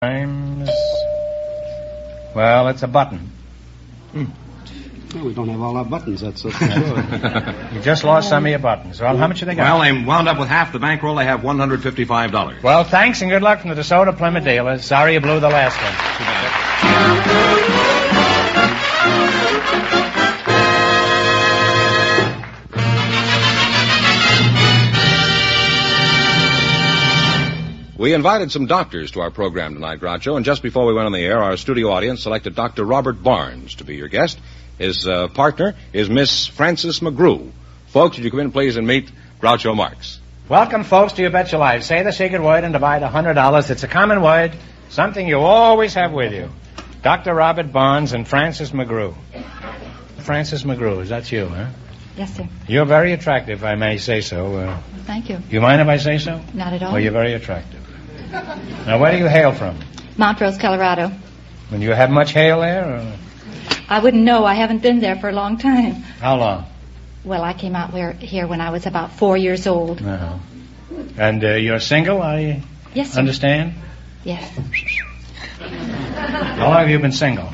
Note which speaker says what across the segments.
Speaker 1: Times. Well, it's a button.
Speaker 2: Well, we don't have all our buttons, that's for sure.
Speaker 1: You just lost some of your buttons. Well, how much have they got?
Speaker 3: Well, they wound up with half the bankroll. They have $155.
Speaker 1: Well, thanks and good luck from the DeSoto Plymouth dealers. Sorry you blew the last one.
Speaker 3: Too bad. We invited some doctors to our program tonight, Groucho, and just before we went on the air, our studio audience selected Dr. Robert Barnes to be your guest. His partner is Miss Frances McGrew. Folks, would you come in, please, and meet Groucho Marx.
Speaker 1: Welcome, folks, to You Bet Your Life. Say the secret word and divide $100. It's a common word, something you always have with you. Dr. Robert Barnes and Frances McGrew. Frances McGrew, is that you, huh?
Speaker 4: Yes, sir.
Speaker 1: You're very attractive, if I may say so.
Speaker 4: Thank you.
Speaker 1: You mind if I say so?
Speaker 4: Not at all.
Speaker 1: Well, you're very attractive. Now, where do you hail from?
Speaker 4: Montrose, Colorado.
Speaker 1: And you have much hail there? Or?
Speaker 4: I wouldn't know. I haven't been there for a long time.
Speaker 1: How long?
Speaker 4: Well, I came out here when I was about 4 years old.
Speaker 1: Uh-huh. And you're single, I
Speaker 4: Yes, sir.
Speaker 1: understand?
Speaker 4: Yes.
Speaker 1: How long have you been single?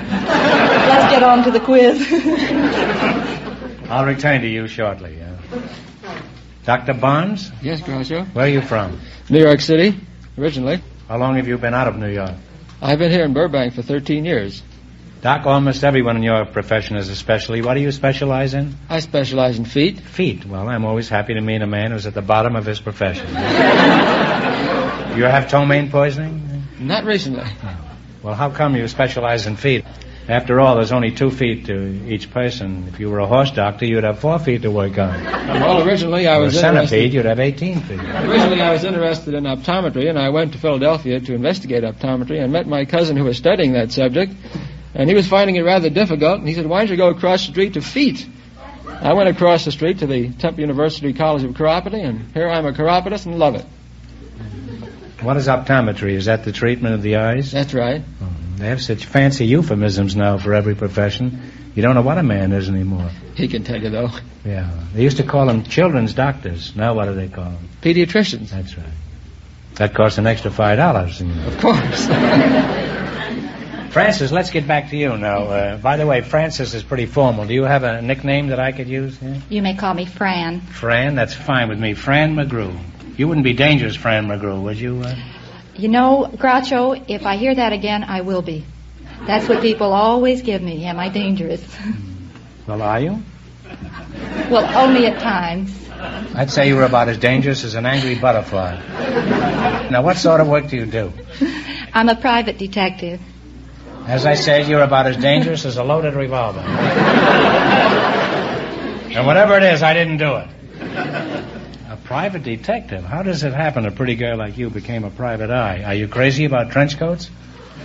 Speaker 4: Let's get on to the quiz.
Speaker 1: I'll return to you shortly. Dr. Barnes,
Speaker 5: Yes, Groucho.
Speaker 1: where are you from?
Speaker 5: New York City, originally.
Speaker 1: How long have you been out of New York?
Speaker 5: I've been here in Burbank for 13 years.
Speaker 1: Doc, almost everyone in your profession is a specialty. What do you specialize in?
Speaker 5: I specialize in feet.
Speaker 1: Feet. Well, I'm always happy to meet a man who's at the bottom of his profession. You have ptomaine poisoning?
Speaker 5: Not recently.
Speaker 1: Well, how come you specialize in feet? After all, there's only 2 feet to each person. If you were a horse doctor, you'd have 4 feet to work on.
Speaker 5: Well, originally I was
Speaker 1: a centipede, you'd have 18 feet.
Speaker 5: Originally I was interested in optometry, and I went to Philadelphia to investigate optometry and met my cousin who was studying that subject, and he was finding it rather difficult, and he said, why don't you go across the street to feet? I went across the street to the Temple University College of Chiropody, and here I'm a chiropodist and love it.
Speaker 1: What is optometry? Is that the treatment of the eyes?
Speaker 5: That's right.
Speaker 1: They have such fancy euphemisms now for every profession. You don't know what a man is anymore.
Speaker 5: He can tell you, though.
Speaker 1: Yeah. They used to call them children's doctors. Now what do they call them?
Speaker 5: Pediatricians.
Speaker 1: That's right. That costs an extra $5. You know.
Speaker 5: Of course.
Speaker 1: Frances, let's get back to you now. By the way, Frances is pretty formal. Do you have a nickname that I could use? Yeah?
Speaker 4: You may call me Fran.
Speaker 1: Fran? That's fine with me. Fran McGrew. You wouldn't be dangerous, Fran McGrew, would you?
Speaker 4: You know, Groucho, if I hear that again, I will be. That's what people always give me. Am I dangerous?
Speaker 1: Well, are you?
Speaker 4: Well, only at times.
Speaker 1: I'd say you were about as dangerous as an angry butterfly. Now, what sort of work do you do?
Speaker 4: I'm a private detective.
Speaker 1: As I said, you're about as dangerous as a loaded revolver. And whatever it is, I didn't do it. A private detective? How does it happen a pretty girl like you became a private eye? Are you crazy about trench coats?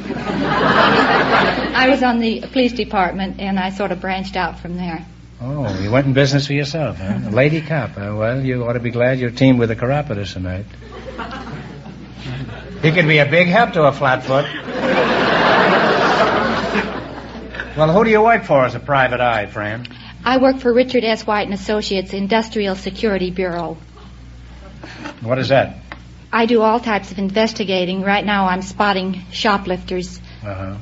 Speaker 4: I was on the police department, and I sort of branched out from there.
Speaker 1: Oh, you went in business for yourself, huh? A lady cop. Well, you ought to be glad you're teamed with a chiropodist tonight. He could be a big help to a flatfoot. Well, who do you work for as a private eye, Fran?
Speaker 4: I work for Richard S. White & Associates Industrial Security Bureau.
Speaker 1: What is that?
Speaker 4: I do all types of investigating. Right now I'm spotting shoplifters.
Speaker 1: Uh-huh.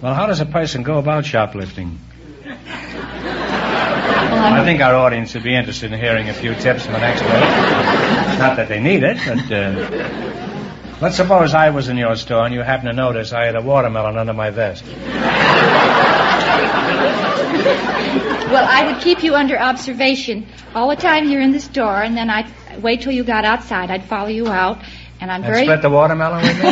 Speaker 1: Well, how does a person go about shoplifting? I think our audience would be interested in hearing a few tips from an expert. Not that they need it, but let's suppose I was in your store and you happen to notice I had a watermelon under my vest.
Speaker 4: Well, I would keep you under observation all the time you're in the store, and then I'd wait till you got outside. I'd follow you out, and
Speaker 1: And split the watermelon with me?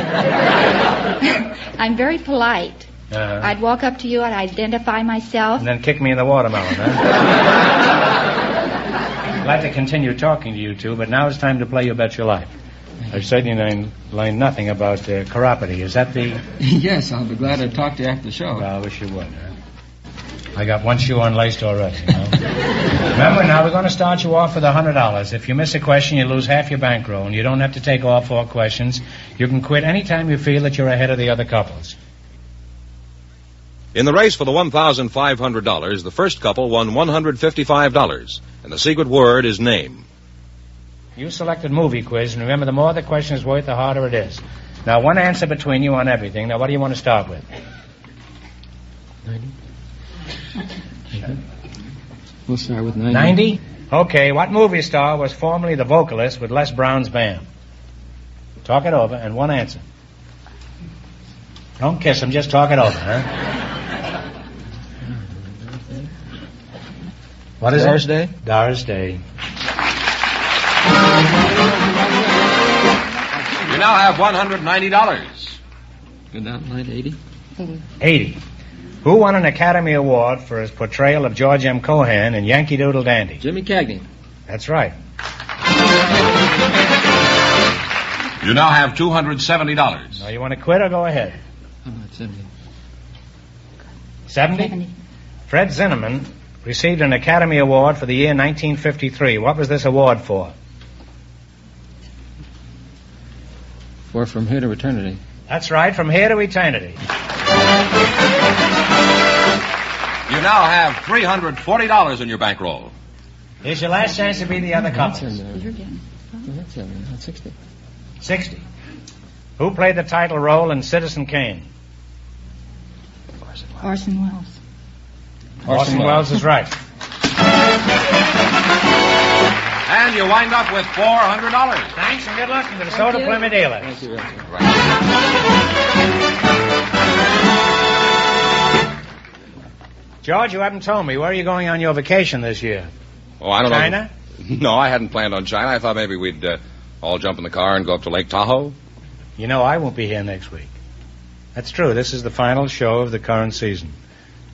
Speaker 4: I'm very polite.
Speaker 1: Uh-huh.
Speaker 4: I'd walk up to you, I'd identify myself.
Speaker 1: And then kick me in the watermelon, huh? I'd like to continue talking to you two, but now it's time to play You Bet Your Life. I've certainly learned nothing about chiropody. Is that the...
Speaker 5: Yes, I'll be glad to talk to you after the show.
Speaker 1: Well, I wish you would, huh? I got one shoe unlaced already, you know? Remember, now we're going to start you off with $100. If you miss a question, you lose half your bankroll, and you don't have to take all 4 questions. You can quit any time you feel that you're ahead of the other couples.
Speaker 3: In the race for the $1,500, the first couple won $155, and the secret word is name.
Speaker 1: You selected movie quiz, and remember, the more the question is worth, the harder it is. Now, one answer between you on everything. Now, what do you want to start with?
Speaker 5: 90. We'll start with 90.
Speaker 1: 90? Okay, what movie star was formerly the vocalist with Les Brown's band? Talk it over, and one answer. Don't kiss him, just talk it over, huh? What is
Speaker 5: Doris
Speaker 1: it?
Speaker 5: Day?
Speaker 1: Doris Day.
Speaker 3: You now have $190.
Speaker 5: Go down line 80.
Speaker 1: 80. Who won an Academy Award for his portrayal of George M. Cohan in Yankee Doodle Dandy?
Speaker 5: Jimmy Cagney.
Speaker 1: That's right.
Speaker 3: You now have $270.
Speaker 1: Now, you want to quit or go ahead?
Speaker 5: How about 70?
Speaker 1: 70? Fred Zinnemann received an Academy Award for the year 1953. What was this award for?
Speaker 5: For From Here to Eternity.
Speaker 1: That's right, From Here to Eternity.
Speaker 3: You now have $340 in your bankroll.
Speaker 1: Here's your last chance to be the other
Speaker 5: That's
Speaker 1: colors.
Speaker 5: That's 70, not 60.
Speaker 1: 60. Who played the title role in Citizen Kane?
Speaker 4: Orson Welles.
Speaker 1: Orson Welles is right.
Speaker 3: And you wind up with $400.
Speaker 1: Thanks and good luck to the DeSoto Plymouth dealers.
Speaker 5: Thank you.
Speaker 1: George, you haven't told me. Where are you going on your vacation this year?
Speaker 3: Oh, I don't know.
Speaker 1: China?
Speaker 3: No, I hadn't planned on China. I thought maybe we'd all jump in the car and go up to Lake Tahoe.
Speaker 1: You know, I won't be here next week. That's true. This is the final show of the current season.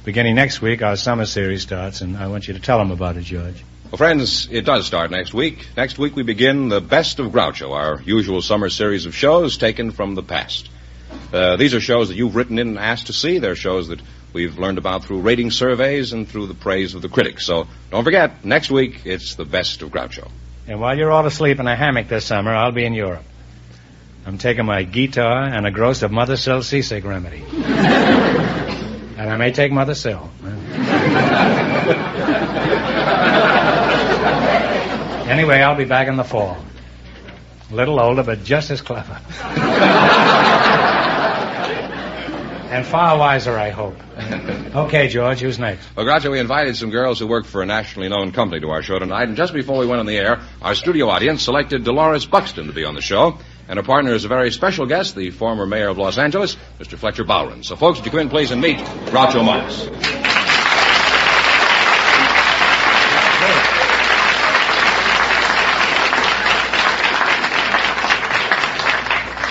Speaker 1: Beginning next week, our summer series starts, and I want you to tell them about it, George.
Speaker 3: Well, friends, it does start next week. Next week we begin the Best of Groucho, our usual summer series of shows taken from the past. These are shows that you've written in and asked to see. They're shows that we've learned about through rating surveys and through the praise of the critics. So don't forget, next week it's the Best of Groucho.
Speaker 1: And while you're all asleep in a hammock this summer, I'll be in Europe. I'm taking my guitar and a gross of Mother Sill seasick remedy. And I may take Mother Sill. Anyway, I'll be back in the fall. A little older, but just as clever. And far wiser, I hope. Okay, George, who's next?
Speaker 3: Well, Groucho, we invited some girls who work for a nationally known company to our show tonight, and just before we went on the air, our studio audience selected Dolores Buxton to be on the show, and her partner is a very special guest, the former mayor of Los Angeles, Mr. Fletcher Bowron. So, folks, would you come in, please, and meet Groucho Marx.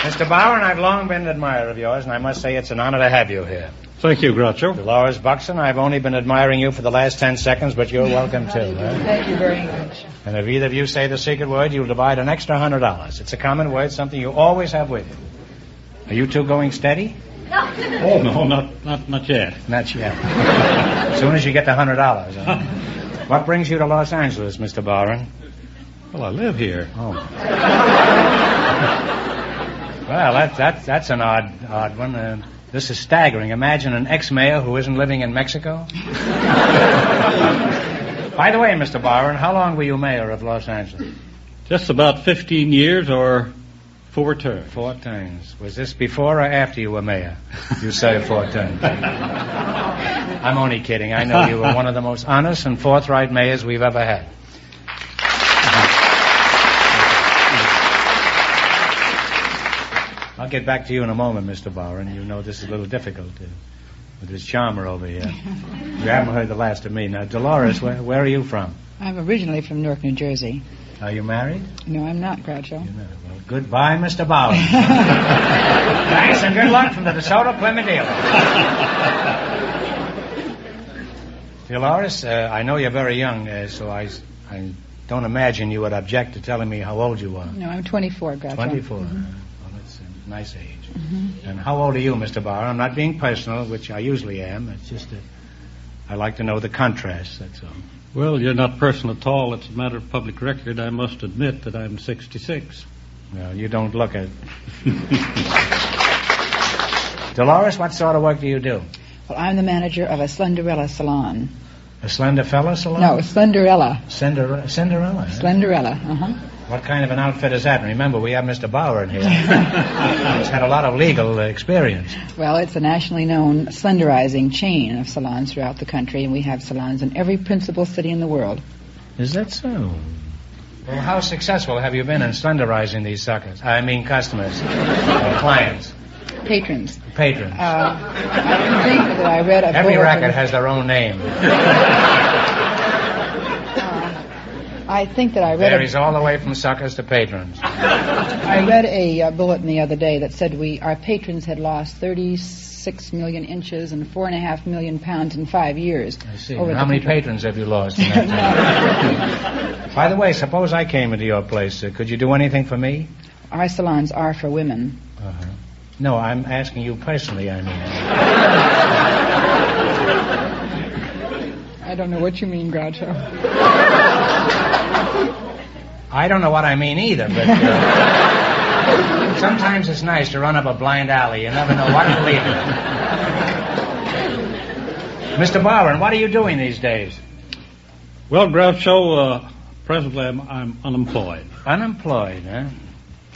Speaker 1: Mr. Bowron, I've long been an admirer of yours, and I must say it's an honor to have you here.
Speaker 2: Thank you, Groucho.
Speaker 1: Dolores Buxton, I've only been admiring you for the last 10 seconds, but you're welcome, too.
Speaker 6: Thank you very much.
Speaker 1: And if either of you say the secret word, you'll divide an extra $100. It's a common word, something you always have with you. Are you two going steady?
Speaker 2: Oh, no, not yet.
Speaker 1: Not yet. As soon as you get the $100. Huh? What brings you to Los Angeles, Mr. Bowron?
Speaker 2: Well, I live here.
Speaker 1: Oh. Well, that's an odd one. This is staggering. Imagine an ex-mayor who isn't living in Mexico. By the way, Mr. Bowron, how long were you mayor of Los Angeles?
Speaker 2: Just about 15 years or 4 terms.
Speaker 1: 4 terms. Was this before or after you were mayor? You say 4 terms. I'm only kidding. I know you were one of the most honest and forthright mayors we've ever had. I'll get back to you in a moment, Mr. Bowron. You know this is a little difficult with this charmer over here. You haven't heard the last of me. Now, Dolores, where are you from?
Speaker 6: I'm originally from Newark, New Jersey.
Speaker 1: Are you married?
Speaker 6: No, I'm not, Groucho.
Speaker 1: You're not. Well, goodbye, Mr. Bowron. Thanks and good luck from the DeSoto Plymouth dealer. Dolores, I know you're very young, so I don't imagine you would object to telling me how old you are.
Speaker 6: No, I'm 24, Groucho.
Speaker 1: 24.
Speaker 6: Mm-hmm.
Speaker 1: Well, that's a nice age.
Speaker 6: Mm-hmm.
Speaker 1: And how old are you, Mr. Bowron? I'm not being personal, which I usually am. It's just that I like to know the contrast, that's all.
Speaker 2: Well, you're not personal at all. It's a matter of public record. I must admit that I'm 66.
Speaker 1: Well, you don't look it. Dolores, what sort of work do you do?
Speaker 6: Well, I'm the manager of a Slenderella salon.
Speaker 1: A slender fella salon?
Speaker 6: No, Slenderella.
Speaker 1: Cinderella?
Speaker 6: Slenderella, uh-huh.
Speaker 1: What kind of an outfit is that? And remember, we have Mr. Bauer in here. He's had a lot of legal experience.
Speaker 6: Well, it's a nationally known slenderizing chain of salons throughout the country, and we have salons in every principal city in the world.
Speaker 1: Is that so? Well, how successful have you been in slenderizing these suckers? I mean customers, clients.
Speaker 6: Patrons.
Speaker 1: Patrons.
Speaker 6: I think that I read a
Speaker 1: Every
Speaker 6: bulletin.
Speaker 1: racket has their own name.
Speaker 6: I think that I read
Speaker 1: Varies all the way from suckers to patrons.
Speaker 6: I read a bulletin the other day that said our patrons had lost 36 million inches and 4.5 million pounds in 5 years.
Speaker 1: I see. How many patrons have you lost in that time? By the way, suppose I came into your place. Could you do anything for me?
Speaker 6: Our salons are for women.
Speaker 1: Uh-huh. No, I'm asking you personally, I mean.
Speaker 6: I don't know what you mean, Groucho.
Speaker 1: I don't know what I mean either, but sometimes it's nice to run up a blind alley. You never know what to lead to. Mr. Bauer, what are you doing these days?
Speaker 2: Well, Groucho, presently I'm unemployed.
Speaker 1: Unemployed, huh?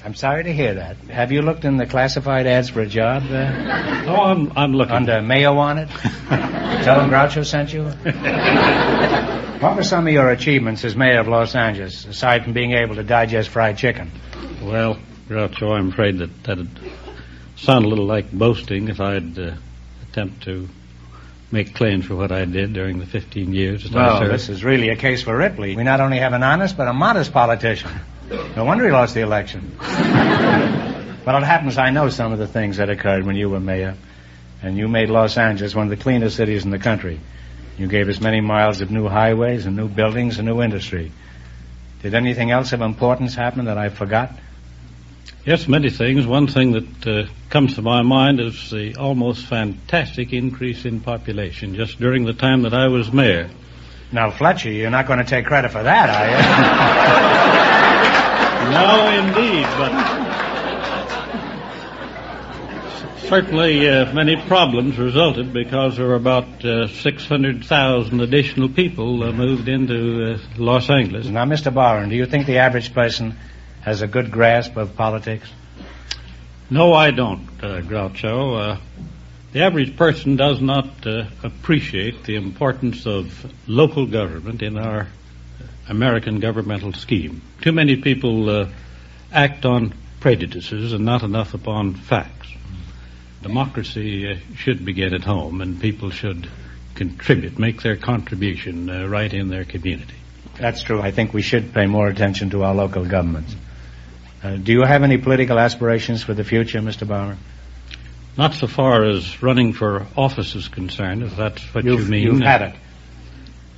Speaker 1: I'm sorry to hear that. Have you looked in the classified ads for a job?
Speaker 2: Oh, I'm looking.
Speaker 1: Under Mayo Wanted? Tell them Groucho sent you? What were some of your achievements as mayor of Los Angeles, aside from being able to digest fried chicken?
Speaker 2: Well, Groucho, I'm afraid that'd sound a little like boasting if I'd attempt to make claims for what I did during the 15 years that I
Speaker 1: Well,
Speaker 2: served.
Speaker 1: this is really a case for Ripley. We not only have an honest, but a modest politician. No wonder he lost the election. Well, it happens I know some of the things that occurred when you were mayor, and you made Los Angeles one of the cleanest cities in the country. You gave us many miles of new highways and new buildings and new industry. Did anything else of importance happen that I forgot?
Speaker 2: Yes, many things. One thing that comes to my mind is the almost fantastic increase in population just during the time that I was mayor.
Speaker 1: Now, Fletcher, you're not going to take credit for that, are you?
Speaker 2: No, indeed, but certainly many problems resulted because there were about 600,000 additional people moved into Los Angeles.
Speaker 1: Now, Mr. Barron, do you think the average person has a good grasp of politics?
Speaker 2: No, I don't, Groucho. The average person does not appreciate the importance of local government in our American governmental scheme. Too many people act on prejudices and not enough upon facts. Democracy should begin at home, and people should contribute, make their contribution right in their community.
Speaker 1: That's true. I think we should pay more attention to our local governments. Do you have any political aspirations for the future, Mr. Bauer?
Speaker 2: Not so far as running for office is concerned, if that's what you mean.
Speaker 1: You've had it.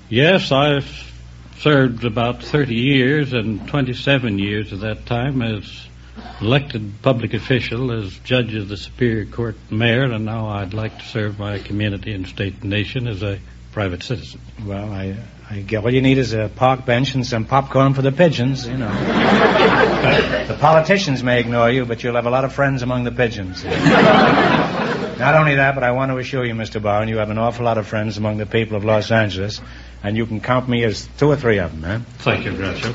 Speaker 2: Yes, I've served about 30 years, and 27 years of that time as elected public official, as judge of the Superior Court mayor, and now I'd like to serve my community and state and nation as a private citizen.
Speaker 1: Well, I get all you need is a park bench and some popcorn for the pigeons, you know. The politicians may ignore you, but you'll have a lot of friends among the pigeons. Not only that, but I want to assure you, Mr. Barron, you have an awful lot of friends among the people of Los Angeles, and you can count me as 2 or 3 of them, eh?
Speaker 2: Thank you, Groucho.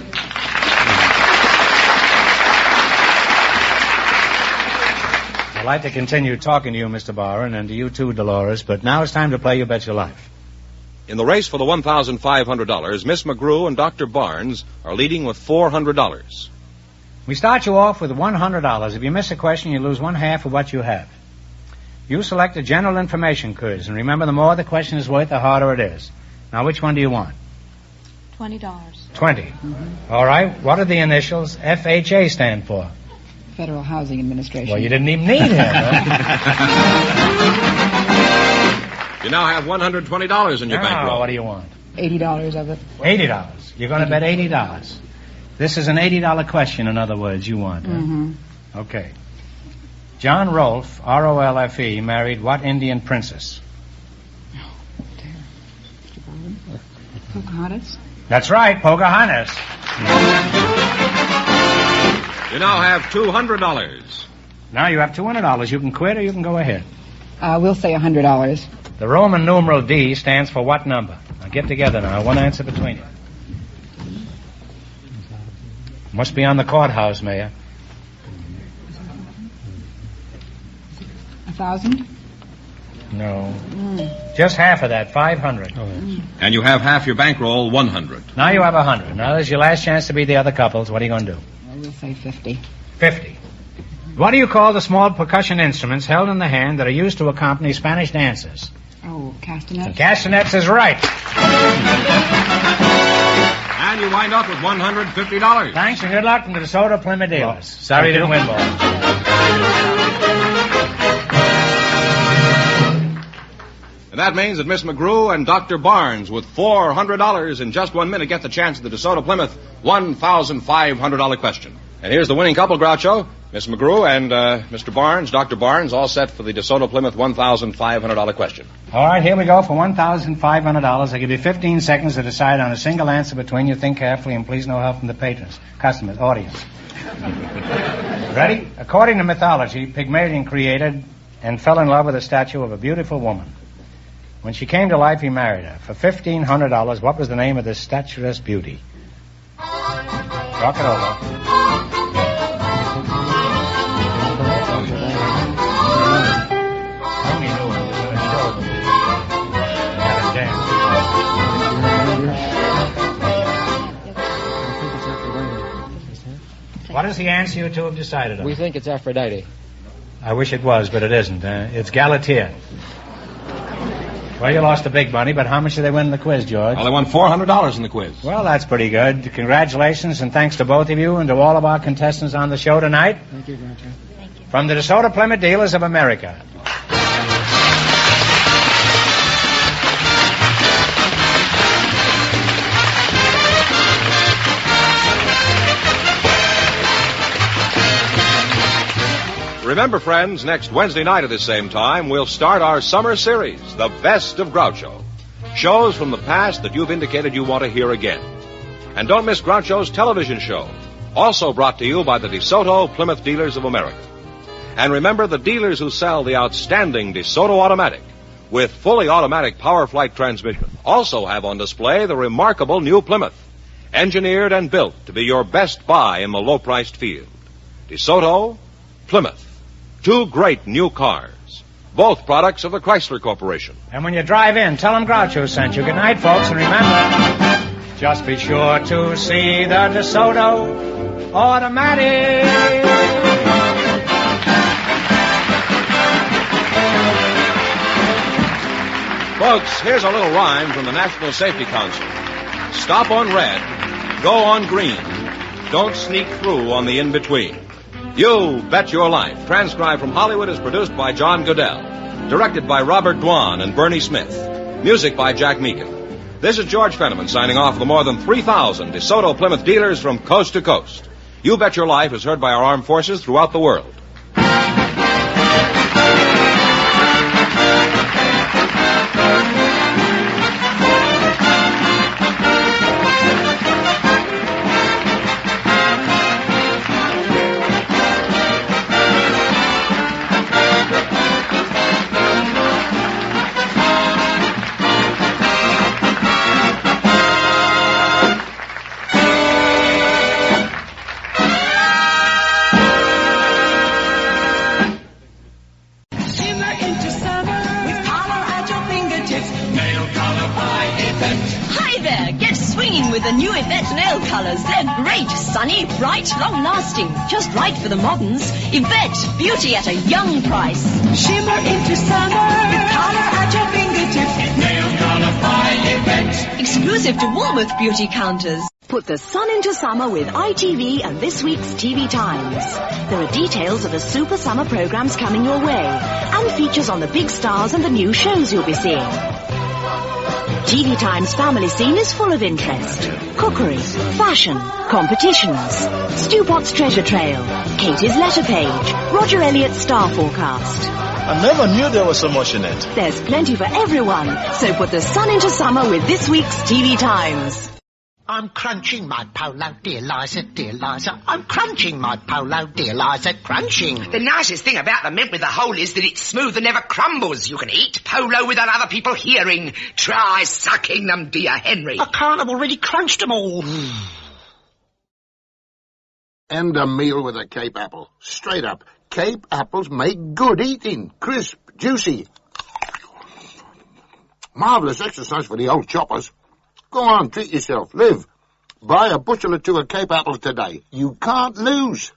Speaker 1: I'd like to continue talking to you, Mr. Barron, and to you too, Dolores, but now it's time to play You Bet Your Life.
Speaker 3: In the race for the $1,500, Miss McGrew and Dr. Barnes are leading with $400.
Speaker 1: We start you off with $100. If you miss a question, you lose 1/2 of what you have. You select a general information quiz, and remember, the more the question is worth, the harder it is. Now, which one do you want?
Speaker 4: $20.
Speaker 1: 20. Mm-hmm. All right. What do the initials FHA stand for?
Speaker 6: Federal Housing Administration.
Speaker 1: Well, you didn't even need him, huh?
Speaker 3: You now have $120 in your bankroll.
Speaker 1: What do you want?
Speaker 6: $80 of it.
Speaker 1: $80. You're going to bet $80. This is an $80 question, in other words, you want. Huh?
Speaker 6: Mm-hmm.
Speaker 1: Okay. John Rolfe, R-O-L-F-E, married what Indian princess?
Speaker 6: Oh, dear. Mr. Barron. Pocahontas?
Speaker 1: That's right, Pocahontas.
Speaker 3: You now have $200.
Speaker 1: Now you have $200. You can quit or you can go ahead.
Speaker 6: We'll say $100.
Speaker 1: The Roman numeral D stands for what number? Now get together now. One answer between you. Must be on the courthouse, Mayor.
Speaker 6: 1,000?
Speaker 1: No. Just half of that, 500.
Speaker 3: And you have half your bankroll, 100.
Speaker 1: Now you have 100. Now there's your last chance to beat the other couples. What are you going to do?
Speaker 6: I will say 50.
Speaker 1: 50. What do you call the small percussion instruments held in the hand that are used to accompany Spanish dances?
Speaker 6: Oh, castanets?
Speaker 1: Castanets is right.
Speaker 3: And you wind up with $150.
Speaker 1: Thanks and good luck from the DeSoto Plymouth dealers. Sorry you didn't win, boys.
Speaker 3: And that means that Miss McGrew and Dr. Barnes, with $400 in just 1 minute, get the chance at the DeSoto Plymouth $1,500 question. And here's the winning couple, Groucho. Miss McGrew and Mr. Barnes, Dr. Barnes, all set for the DeSoto Plymouth $1,500 question.
Speaker 1: All right, here we go for $1,500. I give you 15 seconds to decide on a single answer between you. Think carefully, and please no help from the patrons, customers, audience. Ready? According to mythology, Pygmalion created and fell in love with a statue of a beautiful woman. When she came to life, he married her. For $1,500, what was the name of this statuesque beauty? Talk it over. What is the answer you two have decided on?
Speaker 5: We think it's Aphrodite.
Speaker 1: I wish it was, but it isn't. It's Galatea. Well, you lost the big money, but how much did they win in the quiz, George?
Speaker 3: Well, they won $400 in the quiz.
Speaker 1: Well, that's pretty good. Congratulations, and thanks to both of you and to all of our contestants on the show tonight.
Speaker 5: Thank you, Groucho.
Speaker 4: Thank you.
Speaker 1: From the DeSoto Plymouth Dealers of America.
Speaker 3: Remember, friends, next Wednesday night at the same time, we'll start our summer series, The Best of Groucho. Shows from the past that you've indicated you want to hear again. And don't miss Groucho's television show, also brought to you by the DeSoto Plymouth Dealers of America. And remember, the dealers who sell the outstanding DeSoto Automatic with fully automatic power flight transmission also have on display the remarkable new Plymouth, engineered and built to be your best buy in the low-priced field. DeSoto, Plymouth. Two great new cars, both products of the Chrysler Corporation.
Speaker 1: And when you drive in, tell them Groucho sent you. Good night, folks, and remember, just be sure to see the DeSoto Automatic.
Speaker 3: Folks, here's a little rhyme from the National Safety Council. Stop on red, go on green, don't sneak through on the in-between. You Bet Your Life, transcribed from Hollywood, is produced by John Goodell. Directed by Robert Dwan and Bernie Smith. Music by Jack Meakin. This is George Fenneman signing off for the more than 3,000 DeSoto Plymouth dealers from coast to coast. You Bet Your Life is heard by our armed forces throughout the world.
Speaker 7: Sunny, bright, long-lasting, just right for the moderns. Yvette, beauty at a young price.
Speaker 8: Shimmer into summer with color at your fingertips. Nail color by Yvette.
Speaker 7: Exclusive to Woolworth beauty counters. Put the sun into summer with ITV and this week's TV Times. There are details of the super summer programs coming your way and features on the big stars and the new shows you'll be seeing. TV Times family scene is full of interest. Cookery, fashion, competitions, Stewpot's treasure trail, Katie's letter page, Roger Elliott's star forecast.
Speaker 9: I never knew there was so much in it.
Speaker 7: There's plenty for everyone, so put the sun into summer with this week's TV Times.
Speaker 10: I'm crunching my polo, dear Liza. I'm crunching my polo, dear Liza, crunching.
Speaker 11: The nicest thing about the mint with the hole is that it's smooth and never crumbles. You can eat polo without other people hearing. Try sucking them, dear Henry.
Speaker 10: I can't, I've already crunched them all.
Speaker 12: End a meal with a Cape apple. Straight up. Cape apples make good eating. Crisp, juicy. Marvellous exercise for the old choppers. Go on, treat yourself. Live. Buy a bushel or two of Cape apples today. You can't lose.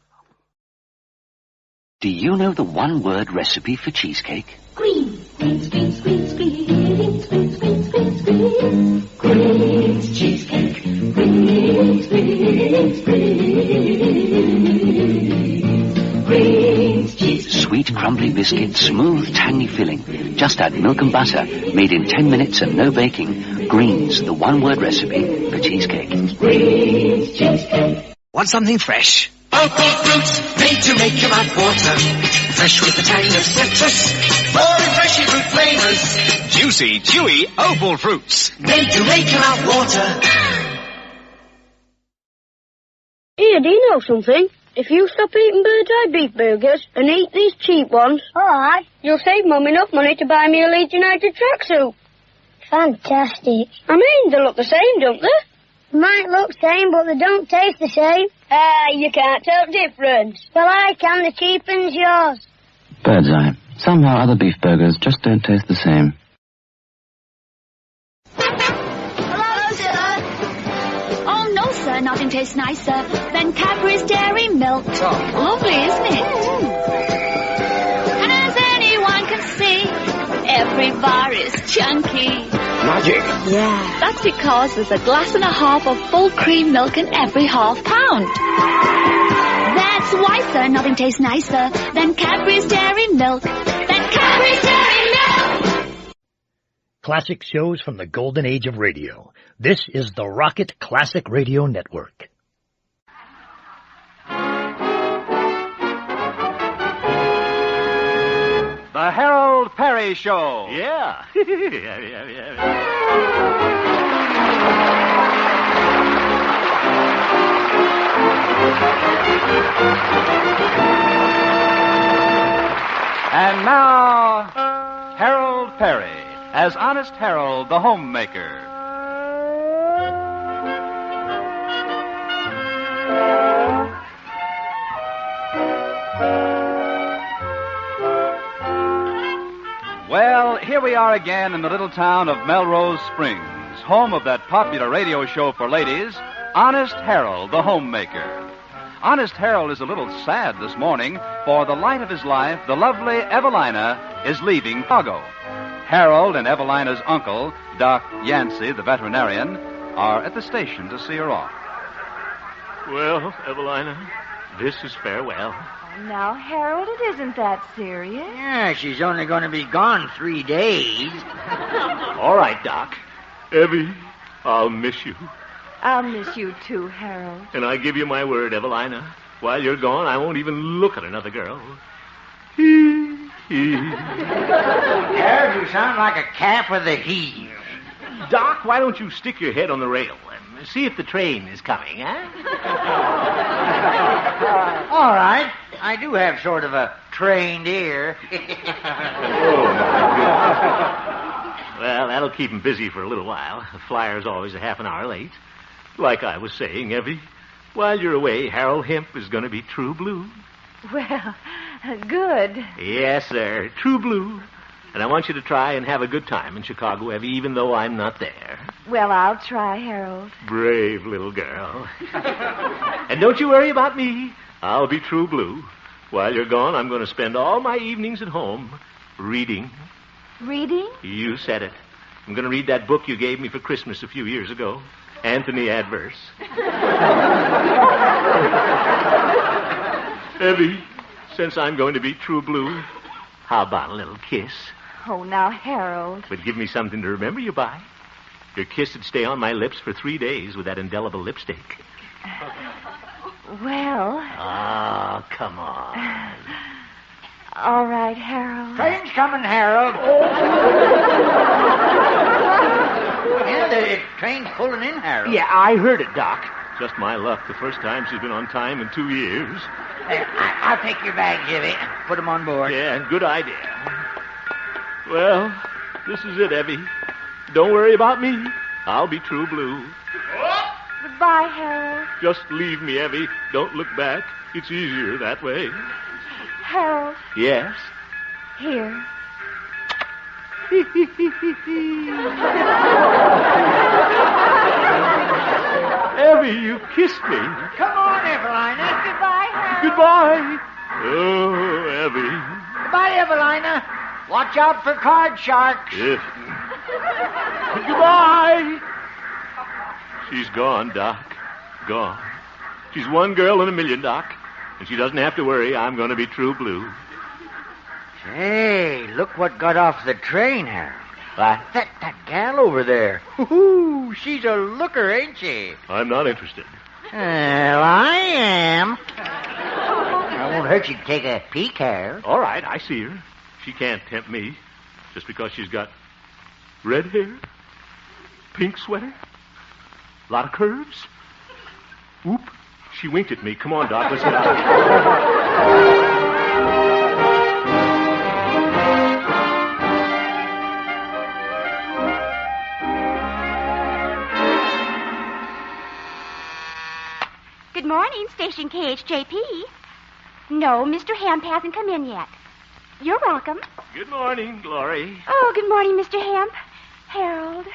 Speaker 13: Do you know the one-word recipe for cheesecake?
Speaker 8: Greens, greens, greens, greens, greens, greens, greens, greens, greens, greens. Greens cheesecake. Greens, greens, greens. Greens cheesecake.
Speaker 13: Sweet, crumbly biscuit, smooth, tangy filling. Just add milk and butter. Made in 10 minutes and no baking. Greens, the one-word recipe for cheesecake.
Speaker 8: Greens cheesecake.
Speaker 11: Want something fresh?
Speaker 8: Opal fruits made to make your mouth water. Fresh with the tang of citrus. More refreshing fruit flavors.
Speaker 11: Juicy, chewy Opal fruits.
Speaker 8: Made to make your mouth water.
Speaker 14: Here, do you know something? If you stop eating bird's eye beef burgers and eat these cheap ones, alright, you'll save Mum enough money to buy me a Leeds United tracksuit. Fantastic. I mean, they look the same, don't they? Might look same, but they don't taste the same. You can't tell difference. Well, I can. The cheapen's yours.
Speaker 13: Bird's eye. Somehow other beef burgers just don't taste the same.
Speaker 4: Hello, sir. Oh, no, sir. Nothing tastes nicer than Cadbury's Dairy Milk. Lovely, isn't it? And as anyone can see, every bar is chunky.
Speaker 11: Magic.
Speaker 4: Yeah. That's because there's a glass and a half of full cream milk in every half pound. That's why, sir, nothing tastes nicer than Cadbury's Dairy Milk. Cadbury's Dairy Milk!
Speaker 15: Classic shows from the golden age of radio. This is the Rocket Classic Radio Network.
Speaker 16: The Harold Perry Show.
Speaker 2: Yeah.
Speaker 16: And now, Harold Perry as Honest Harold the Homemaker. Well, here we are again in the little town of Melrose Springs, home of that popular radio show for ladies, Honest Harold the Homemaker. Honest Harold is a little sad this morning, for the light of his life, the lovely Evelina, is leaving Chicago. Harold and Evelina's uncle, Doc Yancey, the veterinarian, are at the station to see her off.
Speaker 17: Well, Evelina, this is farewell.
Speaker 18: Now, Harold, it isn't that serious.
Speaker 19: Yeah, she's only going to be gone 3 days.
Speaker 17: All right, Doc. Evie, I'll miss you.
Speaker 18: I'll miss you too, Harold.
Speaker 17: And I give you my word, Evelina, while you're gone, I won't even look at another girl.
Speaker 19: Harold, you sound like a calf with a heave.
Speaker 17: Doc, why don't you stick your head on the rail and see if the train is coming, huh?
Speaker 19: All right. I do have sort of a trained ear.
Speaker 17: Oh, my goodness. Well, that'll keep him busy for a little while. The flyer's always a half an hour late. Like I was saying, Evie, while you're away, Harold Hemp is going to be true blue.
Speaker 18: Well, good.
Speaker 17: Yes, sir, true blue. And I want you to try and have a good time in Chicago, Evie, even though I'm not there.
Speaker 18: Well, I'll try, Harold.
Speaker 17: Brave little girl. And don't you worry about me. I'll be true blue. While you're gone, I'm going to spend all my evenings at home reading.
Speaker 18: Reading?
Speaker 17: You said it. I'm going to read that book you gave me for Christmas a few years ago, Anthony Adverse. Evie, since I'm going to be true blue, how about a little kiss?
Speaker 18: Oh, now, Harold.
Speaker 17: But give me something to remember you by. Your kiss would stay on my lips for 3 days with that indelible lipstick.
Speaker 18: Well...
Speaker 17: Oh, come on.
Speaker 18: All right, Harold.
Speaker 19: Train's coming, Harold. Yeah, the train's pulling in, Harold.
Speaker 17: Yeah, I heard it, Doc. Just my luck. The first time she's been on time in 2 years.
Speaker 19: I'll take your bags, Evie. Put them on board.
Speaker 17: Yeah, good idea. Well, this is it, Evie. Don't worry about me. I'll be true blue.
Speaker 18: Goodbye, Harold.
Speaker 17: Just leave me, Evie. Don't look back. It's easier that way.
Speaker 18: Harold,
Speaker 17: Yes?
Speaker 18: here.
Speaker 17: Evie, you kissed me.
Speaker 10: Come on, Evelina.
Speaker 18: Goodbye, Harold.
Speaker 17: Goodbye. Oh, Evie.
Speaker 10: Goodbye, Evelina. Watch out for card sharks.
Speaker 17: Yes. Goodbye. She's gone, Doc. Gone. She's one girl in a million, Doc. And she doesn't have to worry. I'm going to be true blue.
Speaker 19: Hey, look what got off the train, Harold.
Speaker 17: What?
Speaker 19: That gal over there. Ooh, she's a looker, ain't she?
Speaker 17: I'm not interested.
Speaker 19: Well, I am. I won't hurt you to take a peek, Harold.
Speaker 17: All right, I see her. She can't tempt me just because she's got red hair, pink sweater, a lot of curves. Oop, she winked at me. Come on, Doc, let's get out.
Speaker 20: Good morning, Station KHJP. No, Mr. Hemp hasn't come in yet. You're welcome.
Speaker 17: Good morning, Glory.
Speaker 20: Oh, good morning, Mr. Hemp. Harold.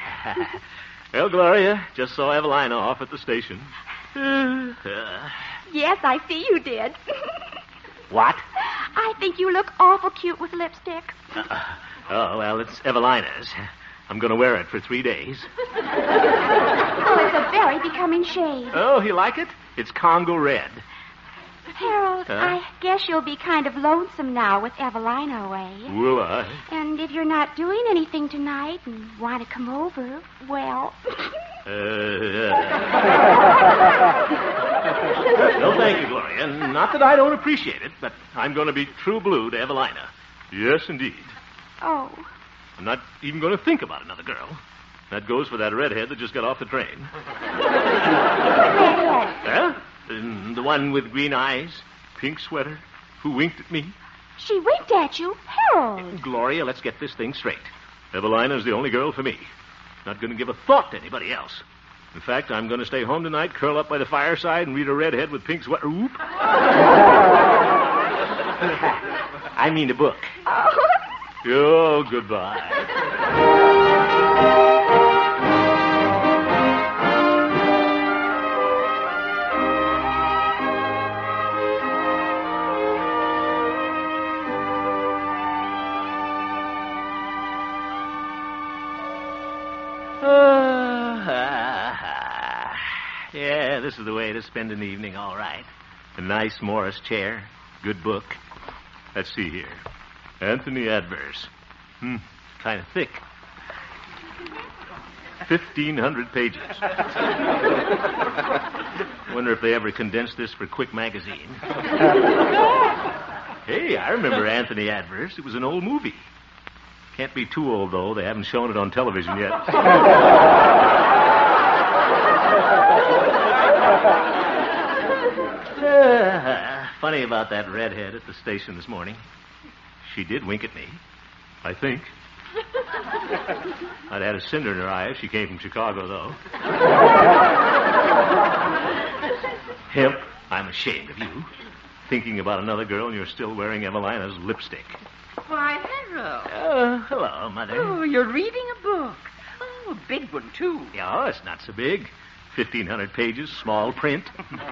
Speaker 17: Well, Gloria, just saw Evelina off at the station.
Speaker 20: Yes, I see you did.
Speaker 17: What?
Speaker 20: I think you look awful cute with lipstick.
Speaker 17: Oh, well, it's Evelina's. I'm going to wear it for 3 days.
Speaker 20: Oh, it's a very becoming shade.
Speaker 17: Oh, you like it? It's Congo red.
Speaker 20: Harold,
Speaker 17: Huh?
Speaker 20: I guess you'll be kind of lonesome now with Evelina away.
Speaker 17: Will I?
Speaker 20: And if you're not doing anything tonight and want to come over, well...
Speaker 17: No, thank you, Gloria. Not that I don't appreciate it, but I'm going to be true blue to Evelina. Yes, indeed.
Speaker 20: Oh,
Speaker 17: I'm not even going to think about another girl. That goes for that redhead that just got off the train.
Speaker 20: redhead.
Speaker 17: Huh? The one with green eyes, pink sweater, who winked at me.
Speaker 20: She winked at you. Harold.
Speaker 17: Gloria, let's get this thing straight. Evelina's the only girl for me. Not going to give a thought to anybody else. In fact, I'm going to stay home tonight, curl up by the fireside, and read a redhead with pink sweater. Oop. I mean a book. Oh, goodbye. Yeah, this is the way to spend an evening, all right. A nice Morris chair, good book. Let's see here. Anthony Adverse. Kind of thick. 1,500 pages. Wonder if they ever condensed this for Quick Magazine. Hey, I remember Anthony Adverse. It was an old movie. Can't be too old, though. They haven't shown it on television yet. Funny about that redhead at the station this morning. She did wink at me, I think. I'd had a cinder in her eye if she came from Chicago, though. Hemp, I'm ashamed of you. Thinking about another girl and you're still wearing Evelina's lipstick.
Speaker 21: Why, Harold.
Speaker 17: Hello, Mother.
Speaker 21: Oh, you're reading a book. Oh, a big one, too.
Speaker 17: Yeah, it's not so big. 1,500 pages, small print.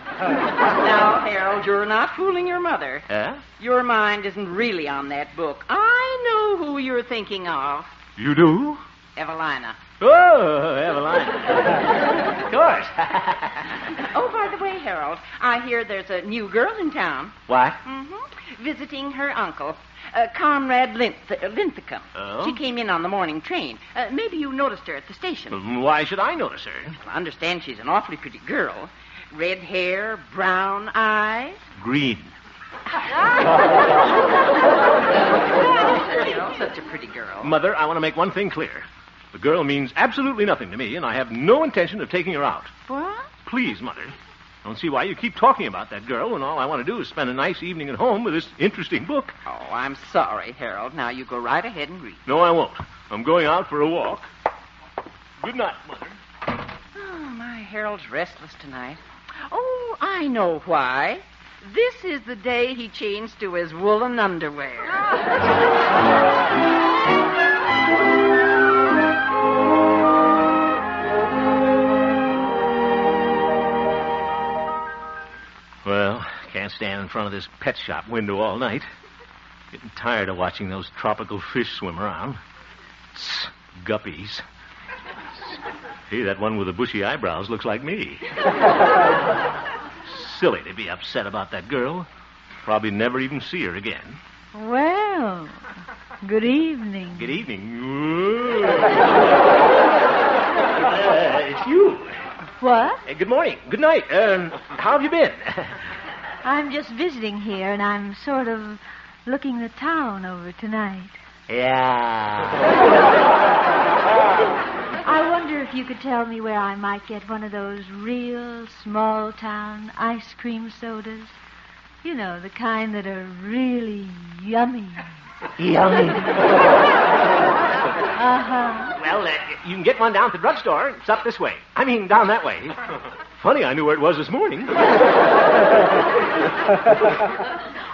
Speaker 21: Now, Harold, you're not fooling your mother.
Speaker 17: Huh?
Speaker 21: Your mind isn't really on that book. I know who you're thinking of.
Speaker 17: You do?
Speaker 21: Evelina.
Speaker 17: Oh, Evelina. Of course.
Speaker 21: Oh, by the way, Harold, I hear there's a new girl in town.
Speaker 17: What?
Speaker 21: Mm-hmm. Visiting her uncle, Comrade Linthicum.
Speaker 17: Oh?
Speaker 21: She came in on the morning train. Maybe you noticed her at the station.
Speaker 17: Why should I notice her?
Speaker 21: I understand she's an awfully pretty girl. Red hair, brown eyes.
Speaker 17: Green.
Speaker 21: You know, such a pretty girl.
Speaker 17: Mother, I want to make one thing clear. The girl means absolutely nothing to me, and I have no intention of taking her out.
Speaker 21: What?
Speaker 17: Please, Mother. I don't see why you keep talking about that girl when all I want to do is spend a nice evening at home with this interesting book.
Speaker 21: Oh, I'm sorry, Harold. Now you go right ahead and read.
Speaker 17: No, I won't. I'm going out for a walk. Good night, Mother.
Speaker 21: Oh, my Harold's restless tonight. Oh, Oh, I know why. This is the day he changed to his woolen underwear.
Speaker 17: Well, can't stand in front of this pet shop window all night. Getting tired of watching those tropical fish swim around. Tss, guppies. Hey, that one with the bushy eyebrows looks like me. Silly to be upset about that girl. Probably never even see her again.
Speaker 6: Well, good evening.
Speaker 17: Good evening. It's you.
Speaker 6: What?
Speaker 17: Good morning. Good night. How have you been?
Speaker 6: I'm just visiting here, and I'm sort of looking the town over tonight.
Speaker 17: Yeah.
Speaker 6: I wonder if you could tell me where I might get one of those real small-town ice cream sodas. You know, the kind that are really yummy.
Speaker 17: Yummy.
Speaker 6: Uh-huh.
Speaker 17: Well, you can get one down at the drugstore. It's up this way. I mean, down that way. Funny, I knew where it was this morning.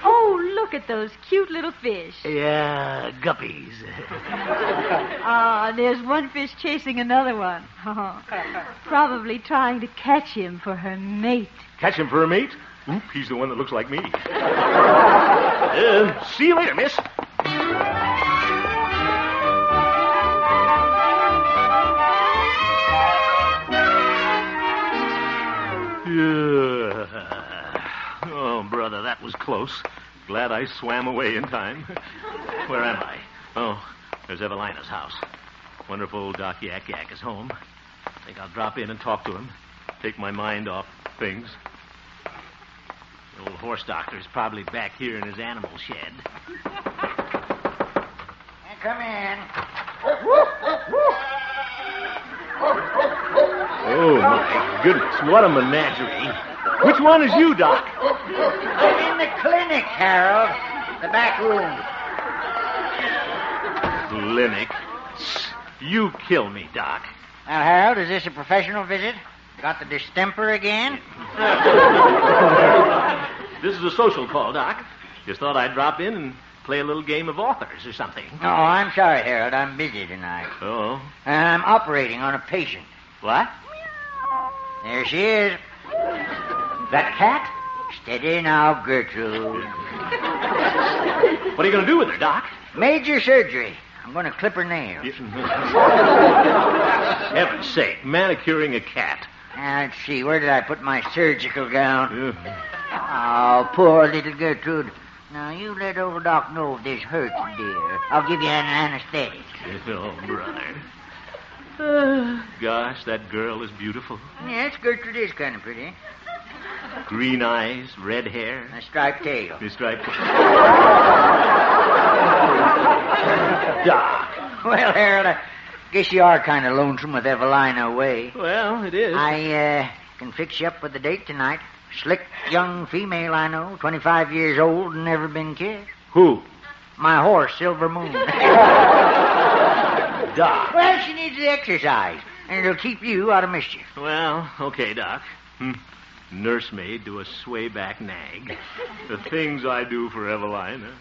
Speaker 6: Oh, look at those cute little fish.
Speaker 17: Yeah, guppies.
Speaker 6: Ah, there's one fish chasing another one. Probably trying to catch him for her mate.
Speaker 17: Catch him for a mate? Oop, he's the one that looks like me. See you later, miss. Oh, brother, that was close. Glad I swam away in time. Where am I? Oh, there's Evelina's house. Wonder if old Doc Yak Yak is home. Think I'll drop in and talk to him. Take my mind off things. The old horse doctor's probably back here in his animal shed.
Speaker 19: Come in.
Speaker 17: Oh, my goodness, what a menagerie. Which one is you, Doc?
Speaker 19: I'm in the clinic, Harold. The back room.
Speaker 17: Clinic? You kill me, Doc.
Speaker 19: Now, Harold, is this a professional visit? Got the distemper again?
Speaker 17: This is a social call, Doc. Just thought I'd drop in and play a little game of authors or something.
Speaker 19: Oh, I'm sorry, Harold. I'm busy tonight.
Speaker 17: Oh?
Speaker 19: And I'm operating on a patient.
Speaker 17: What?
Speaker 19: There she is.
Speaker 17: That cat?
Speaker 19: Steady now, Gertrude.
Speaker 17: What are you going to do with her, Doc?
Speaker 19: Major surgery. I'm going to clip her nails.
Speaker 17: Heaven's sake, manicuring a cat.
Speaker 19: Now, let's see. Where did I put my surgical gown? Oh, poor little Gertrude. Now, you let old Doc know if this hurts, dear. I'll give you an anesthetic.
Speaker 17: Oh, brother. Gosh, that girl is beautiful.
Speaker 19: Yes, Gertrude is kind of pretty.
Speaker 17: Green eyes, red hair.
Speaker 19: A striped tail.
Speaker 17: A striped tail. Doc.
Speaker 19: Well, Harold, I guess you are kind of lonesome with Evelina away.
Speaker 17: Well, it is.
Speaker 19: I can fix you up with a date tonight. Slick young female I know, 25 years old and never been kissed.
Speaker 17: Who?
Speaker 19: My horse, Silver Moon.
Speaker 17: Doc.
Speaker 19: Well, she needs the exercise, and it'll keep you out of mischief.
Speaker 17: Well, okay, Doc. Nursemaid to a sway-back nag. The things I do for Evelina.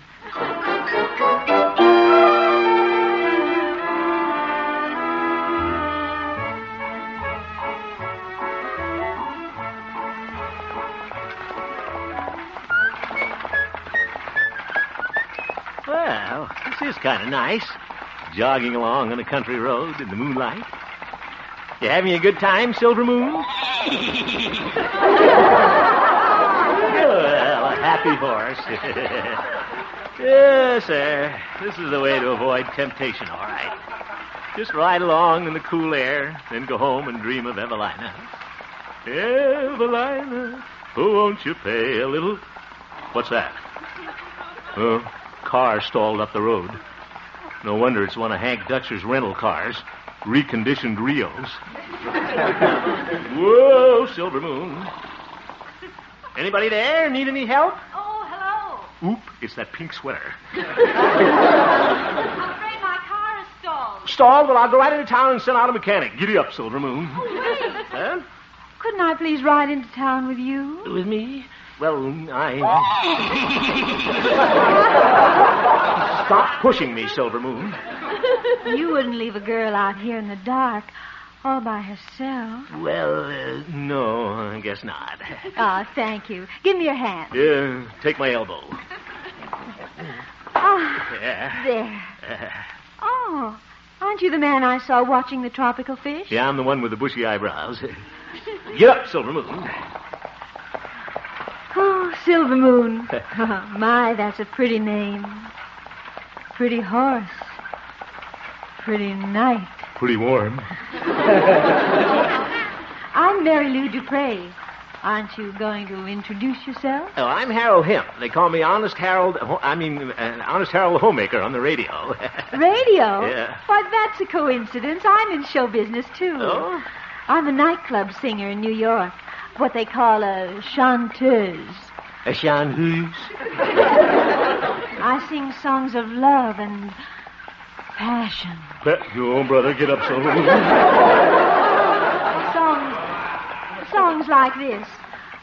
Speaker 17: Well, this is kind of nice. Jogging along on a country road in the moonlight. You having a good time, Silver Moon? Well, a happy horse. Yes, sir. This is the way to avoid temptation, all right. Just ride along in the cool air, then go home and dream of Evelina. Evelina, oh, won't you pay a little... What's that? Oh, car stalled up the road. No wonder it's one of Hank Dutcher's rental cars. Reconditioned Rios. Whoa, Silver Moon. Anybody there? Need any help?
Speaker 6: Oh, hello.
Speaker 17: Oop, it's that pink sweater.
Speaker 6: I'm afraid my car is stalled.
Speaker 17: Stalled? Well, I'll go right into town and send out a mechanic. Giddy up, Silver Moon.
Speaker 6: Oh, wait.
Speaker 17: Huh?
Speaker 6: Couldn't I please ride into town with you?
Speaker 17: With me? Well, Stop pushing me, Silver Moon.
Speaker 6: You wouldn't leave a girl out here in the dark all by herself.
Speaker 17: Well, no, I guess not.
Speaker 6: Oh, thank you. Give me your hand.
Speaker 17: Yeah, take my elbow.
Speaker 6: Yeah. There. Oh, aren't you the man I saw watching the tropical fish?
Speaker 17: Yeah, I'm the one with the bushy eyebrows. Get up, Silver Moon.
Speaker 6: Oh, Silver Moon. My, that's a pretty name. Pretty horse. Pretty night.
Speaker 17: Pretty warm. I'm
Speaker 6: Mary Lou Dupre. Aren't you going to introduce yourself?
Speaker 17: Oh, I'm Harold Hemp. They call me Honest Harold the Homemaker on the radio.
Speaker 6: Radio?
Speaker 17: Yeah.
Speaker 6: Why, that's a coincidence. I'm in show business, too.
Speaker 17: Oh?
Speaker 6: I'm a nightclub singer in New York. What they call a chanteuse.
Speaker 17: A chanteuse?
Speaker 6: I sing songs of love and passion.
Speaker 17: Oh, brother, get up, Silver Moon.
Speaker 6: Songs like this.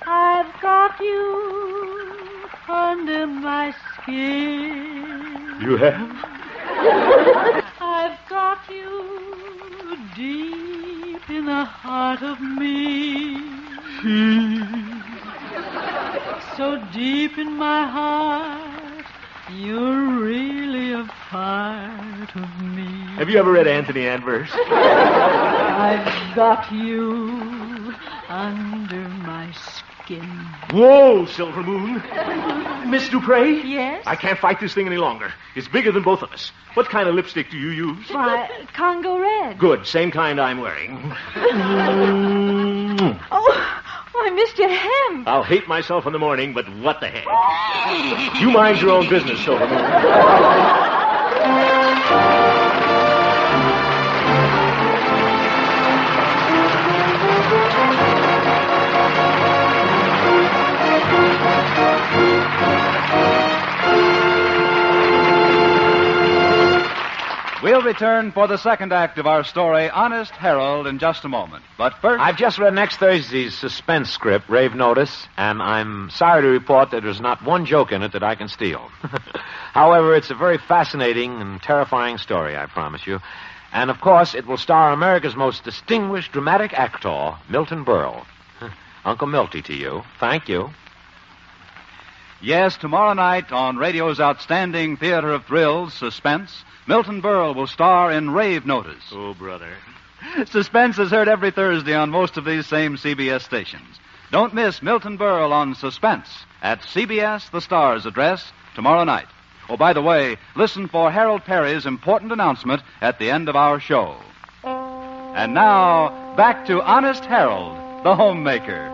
Speaker 6: I've got you under my skin.
Speaker 17: You have?
Speaker 6: I've got you deep in the heart of me. So deep in my heart, you're really a part of me.
Speaker 17: Have you ever read Anthony Adverse?
Speaker 6: I've got you under my skin.
Speaker 17: Whoa, Silver Moon. Miss Dupre?
Speaker 6: Yes?
Speaker 17: I can't fight this thing any longer. It's bigger than both of us. What kind of lipstick do you use?
Speaker 6: Why, Congo red.
Speaker 17: Good, same kind I'm wearing.
Speaker 6: Why, Mr. Hemp.
Speaker 17: I'll hate myself in the morning, but what the heck? You mind your own business, Silver Moon.
Speaker 16: We'll return for the second act of our story, Honest Harold, in just a moment. But first...
Speaker 5: I've just read next Thursday's suspense script, Rave Notice, and I'm sorry to report that there's not one joke in it that I can steal. However, it's a very fascinating and terrifying story, I promise you. And, of course, it will star America's most distinguished dramatic actor, Milton Berle. Uncle Milty to you. Thank you.
Speaker 16: Yes, tomorrow night on radio's outstanding theater of thrills, Suspense, Milton Berle will star in Rave Notice.
Speaker 17: Oh, brother.
Speaker 16: Suspense is heard every Thursday on most of these same CBS stations. Don't miss Milton Berle on Suspense at CBS The Star's address tomorrow night. Oh, by the way, listen for Harold Perry's important announcement at the end of our show. And now, back to Honest Harold, the homemaker.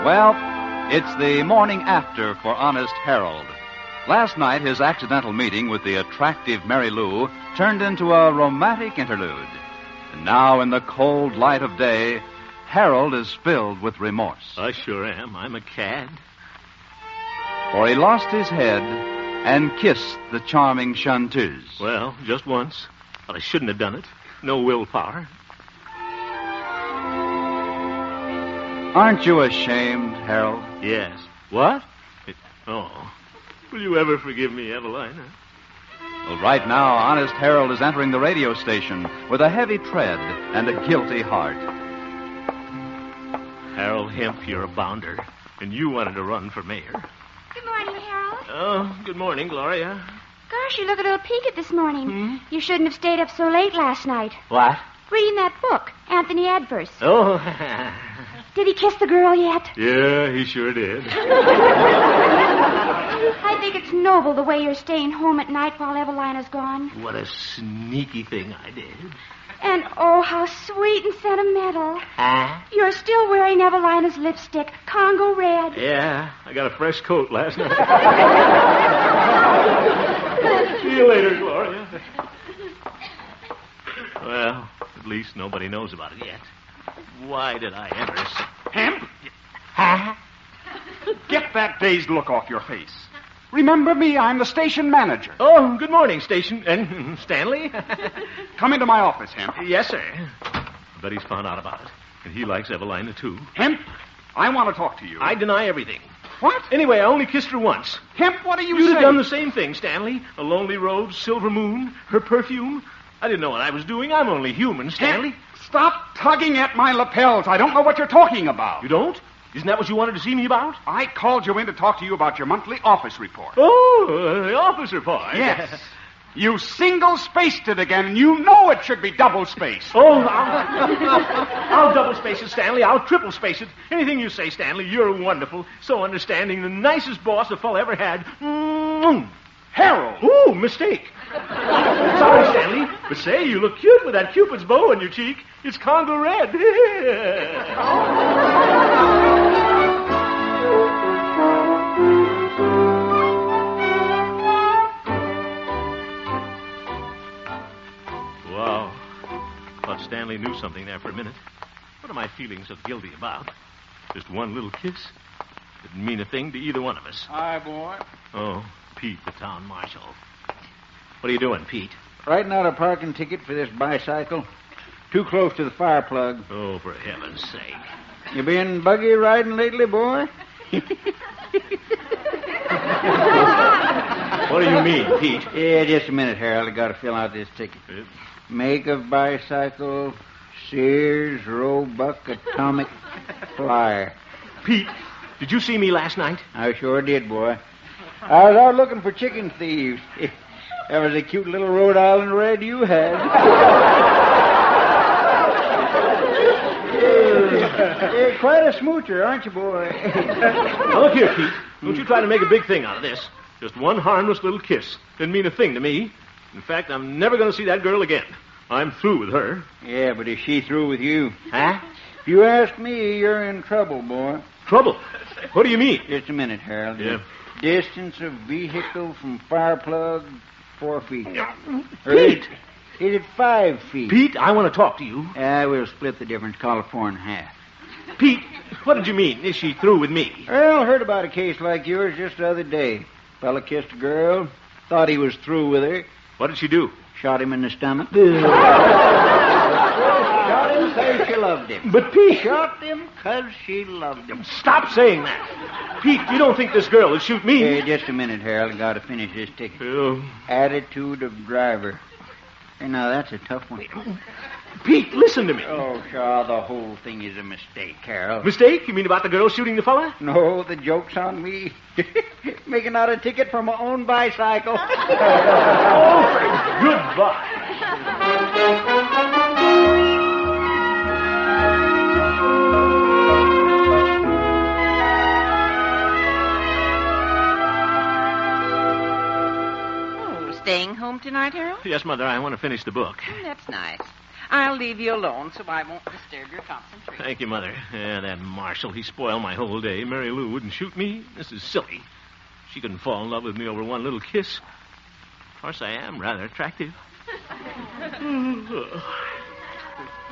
Speaker 16: Well, it's the morning after for Honest Harold. Last night, his accidental meeting with the attractive Mary Lou turned into a romantic interlude. And now, in the cold light of day, Harold is filled with remorse.
Speaker 17: I sure am. I'm a cad.
Speaker 16: For he lost his head and kissed the charming chanteuse.
Speaker 17: Well, just once. But I shouldn't have done it. No willpower.
Speaker 16: Aren't you ashamed, Harold?
Speaker 17: Yes. What? Oh. Will you ever forgive me, Evelina?
Speaker 16: Well, right now, Honest Harold is entering the radio station with a heavy tread and a guilty heart.
Speaker 17: Harold Hemp, you're a bounder, and you wanted to run for mayor.
Speaker 20: Good morning, Harold.
Speaker 17: Oh, good morning, Gloria.
Speaker 20: Gosh, you look a little peaked this morning. You shouldn't have stayed up so late last night.
Speaker 17: What?
Speaker 20: Reading that book, Anthony Adverse.
Speaker 17: Oh.
Speaker 20: Did he kiss the girl yet?
Speaker 17: Yeah, he sure did.
Speaker 20: I think it's noble the way you're staying home at night while Evelina's gone.
Speaker 17: What a sneaky thing I did.
Speaker 20: And oh, how sweet and sentimental.
Speaker 17: Huh?
Speaker 20: You're still wearing Evelina's lipstick, Congo red.
Speaker 17: Yeah, I got a fresh coat last night. See you later, Gloria. Well, at least nobody knows about it yet. Why did I ever...
Speaker 1: Hemp? Get that dazed look off your face. Remember me, I'm the station manager.
Speaker 17: Oh, good morning, station. And Stanley?
Speaker 1: Come into my office, Hemp.
Speaker 17: Yes, sir. I bet he's found out about it. And he likes Evelina, too.
Speaker 1: Hemp, I want to talk to you.
Speaker 17: I deny everything.
Speaker 1: What?
Speaker 17: Anyway, I only kissed her once.
Speaker 1: Hemp, what are you
Speaker 17: You'd
Speaker 1: saying?
Speaker 17: have done the same thing, Stanley. A lonely road, silver moon, her perfume. I didn't know what I was doing. I'm only human, Stanley.
Speaker 1: Hemp, stop tugging at my lapels. I don't know what you're talking about.
Speaker 17: You don't? Isn't that what you wanted to see me about?
Speaker 1: I called you in to talk to you about your monthly office report.
Speaker 17: Oh, the office report.
Speaker 1: Yes. You single-spaced it again, and you know it should be double-spaced.
Speaker 17: Oh, I'll double-space it, Stanley. I'll triple-space it. Anything you say, Stanley. You're wonderful. So understanding. The nicest boss a fellow ever had.
Speaker 1: Harold.
Speaker 17: Ooh, mistake. Sorry, Stanley. But say, you look cute with that Cupid's bow on your cheek. It's Congo red. Wow. Thought Stanley knew something there for a minute. What am I feeling so guilty about? Just one little kiss. Didn't mean a thing to either one of us.
Speaker 22: Hi, boy.
Speaker 17: Oh, Pete, the town marshal. What are you doing, Pete?
Speaker 22: Writing out a parking ticket for this bicycle. Too close to the fire plug.
Speaker 17: Oh, for heaven's sake.
Speaker 22: You been buggy riding lately, boy?
Speaker 17: What do you mean, Pete?
Speaker 22: Yeah, just a minute, Harold. I gotta fill out this ticket. Make of bicycle, Sears, Roebuck, Atomic, Flyer.
Speaker 17: Pete, did you see me last night?
Speaker 22: I sure did, boy. I was out looking for chicken thieves. That was a cute little Rhode Island red you had. You're quite a smoocher, aren't you, boy?
Speaker 17: Now, look here, Pete. Don't you try to make a big thing out of this. Just one harmless little kiss. Didn't mean a thing to me. In fact, I'm never going to see that girl again. I'm through with her.
Speaker 22: Yeah, but is she through with you?
Speaker 17: Huh?
Speaker 22: If you ask me, you're in trouble, boy.
Speaker 17: Trouble? What do you mean?
Speaker 22: Just a minute, Harold.
Speaker 17: Yeah.
Speaker 22: Distance of vehicle from fire plug, 4 feet.
Speaker 17: Pete!
Speaker 22: Is it 5 feet?
Speaker 17: Pete, I want to talk to you.
Speaker 22: We'll split the difference, call it 4.5.
Speaker 17: Pete, what did you mean? Is she through with me?
Speaker 22: Well, I heard about a case like yours just the other day. Fella kissed a girl, thought he was through with her.
Speaker 17: What did she do?
Speaker 22: Shot him in the stomach. Shot him because she loved him.
Speaker 17: But Pete...
Speaker 22: Shot him because she loved him.
Speaker 17: Stop saying that. Pete, you don't think this girl will shoot me?
Speaker 22: Hey, just a minute, Harold. I gotta finish this ticket. Attitude of driver. Hey, now, that's a tough one.
Speaker 17: Pete, listen to me.
Speaker 22: Oh, sure, the whole thing is a mistake, Harold.
Speaker 17: Mistake? You mean about the girl shooting the fella?
Speaker 22: No, the joke's on me. Making out a ticket for my own bicycle.
Speaker 17: Goodbye.
Speaker 21: Staying home tonight, Harold?
Speaker 17: Yes, Mother, I want to finish the book.
Speaker 21: That's nice. I'll leave you alone so I won't disturb your concentration.
Speaker 17: Thank you, Mother. That Marshall, he spoiled my whole day. Mary Lou wouldn't shoot me. This is silly. She couldn't fall in love with me over one little kiss. Of course, I am rather attractive.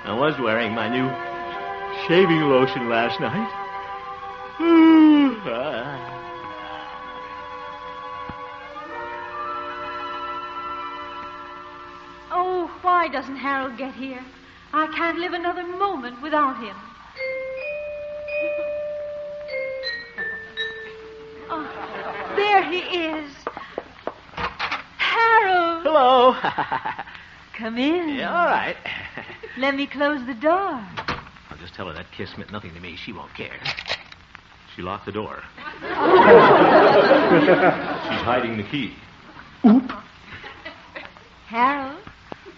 Speaker 17: I was wearing my new shaving lotion last night.
Speaker 6: Oh, why doesn't Harold get here? I can't live another moment without him. Oh, there he is. Harold!
Speaker 17: Hello.
Speaker 6: Come in.
Speaker 17: Yeah, all right.
Speaker 6: Let me close the door.
Speaker 17: I'll just tell her that kiss meant nothing to me. She won't care. She locked the door. She's hiding the key. Oop.
Speaker 6: Harold,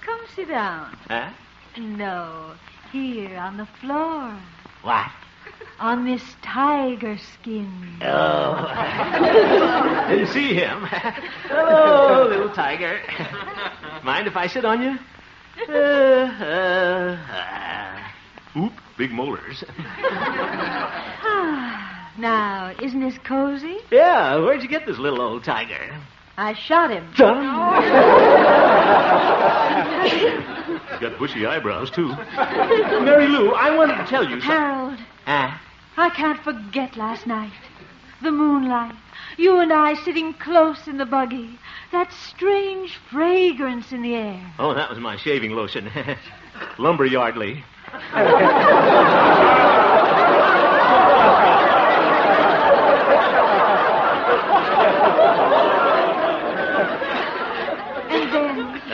Speaker 6: come sit down.
Speaker 17: Huh?
Speaker 6: No, here on the floor.
Speaker 17: What?
Speaker 6: On this tiger skin.
Speaker 17: Oh. Didn't see him. Hello, little tiger. Mind if I sit on you? Oop, big molars.
Speaker 6: Now, isn't this cozy?
Speaker 17: Yeah, where'd you get this little old tiger?
Speaker 6: I shot him.
Speaker 17: He's got bushy eyebrows, too. Mary Lou, I wanted to tell you something.
Speaker 6: Harold, I can't forget last night. The moonlight. You and I sitting close in the buggy. That strange fragrance in the air.
Speaker 17: Oh, that was my shaving lotion. Lumberyardly.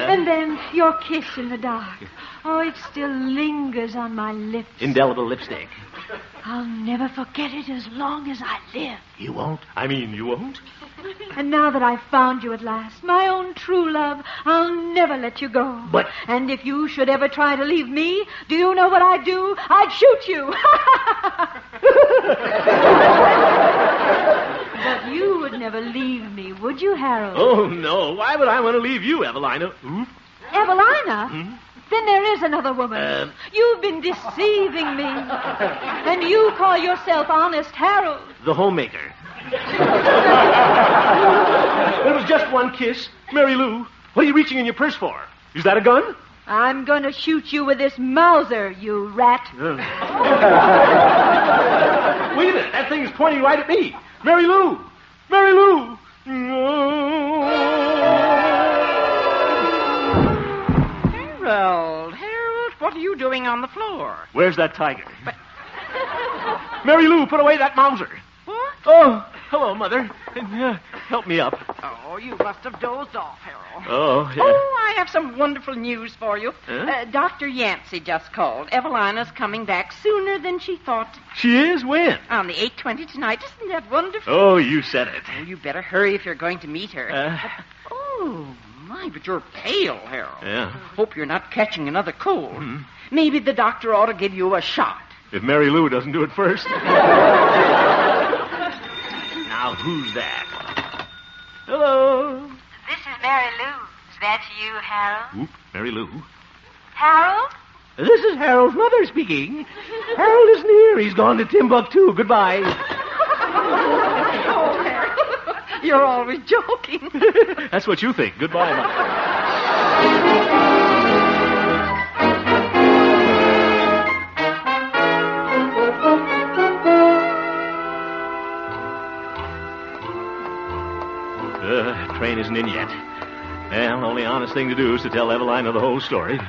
Speaker 6: And then your kiss in the dark. Oh, it still lingers on my lips.
Speaker 17: Indelible lipstick.
Speaker 6: I'll never forget it as long as I live.
Speaker 17: You won't? I mean, you won't?
Speaker 6: And now that I've found you at last, my own true love, I'll never let you go.
Speaker 17: But...
Speaker 6: And if you should ever try to leave me, do you know what I'd do? I'd shoot you. But you would never leave me, would you, Harold?
Speaker 17: Oh, no. Why would I want to leave you, Evelina? Oop.
Speaker 6: Evelina?
Speaker 17: Hmm?
Speaker 6: Then there is another woman. You've been deceiving me. And you call yourself Honest Harold.
Speaker 17: The homemaker. It was just one kiss. Mary Lou, what are you reaching in your purse for? Is that a gun?
Speaker 6: I'm going to shoot you with this Mauser, you rat.
Speaker 17: Wait a minute. That thing is pointing right at me. Mary Lou! Mary Lou!
Speaker 21: Harold, what are you doing on the floor?
Speaker 17: Where's that tiger? Mary Lou, put away that Mauser.
Speaker 21: What?
Speaker 17: Oh, hello, Mother. Help me up.
Speaker 21: Oh, you must have dozed off, Harold.
Speaker 17: Oh, yeah.
Speaker 21: Oh, I have some wonderful news for you.
Speaker 17: Huh?
Speaker 21: Dr. Yancey just called. Evelina's coming back sooner than she thought.
Speaker 17: She is? When?
Speaker 21: On the 8:20 tonight. Isn't that wonderful?
Speaker 17: Oh, you said it.
Speaker 21: Oh, you better hurry if you're going to meet her. Oh, my, but you're pale, Harold.
Speaker 17: Yeah.
Speaker 21: Hope you're not catching another cold. Maybe the doctor ought to give you a shot.
Speaker 17: If Mary Lou doesn't do it first. Now, who's that? Hello.
Speaker 3: This is Mary Lou. Is that you, Harold?
Speaker 17: Oop, Mary Lou.
Speaker 3: Harold?
Speaker 17: This is Harold's mother speaking. Harold isn't here. He's gone to Timbuktu. Goodbye.
Speaker 21: Oh, Harold. You're always joking.
Speaker 17: That's what you think. Goodbye, Mother. Train isn't in yet. Well, the only honest thing to do is to tell Evelina the whole story.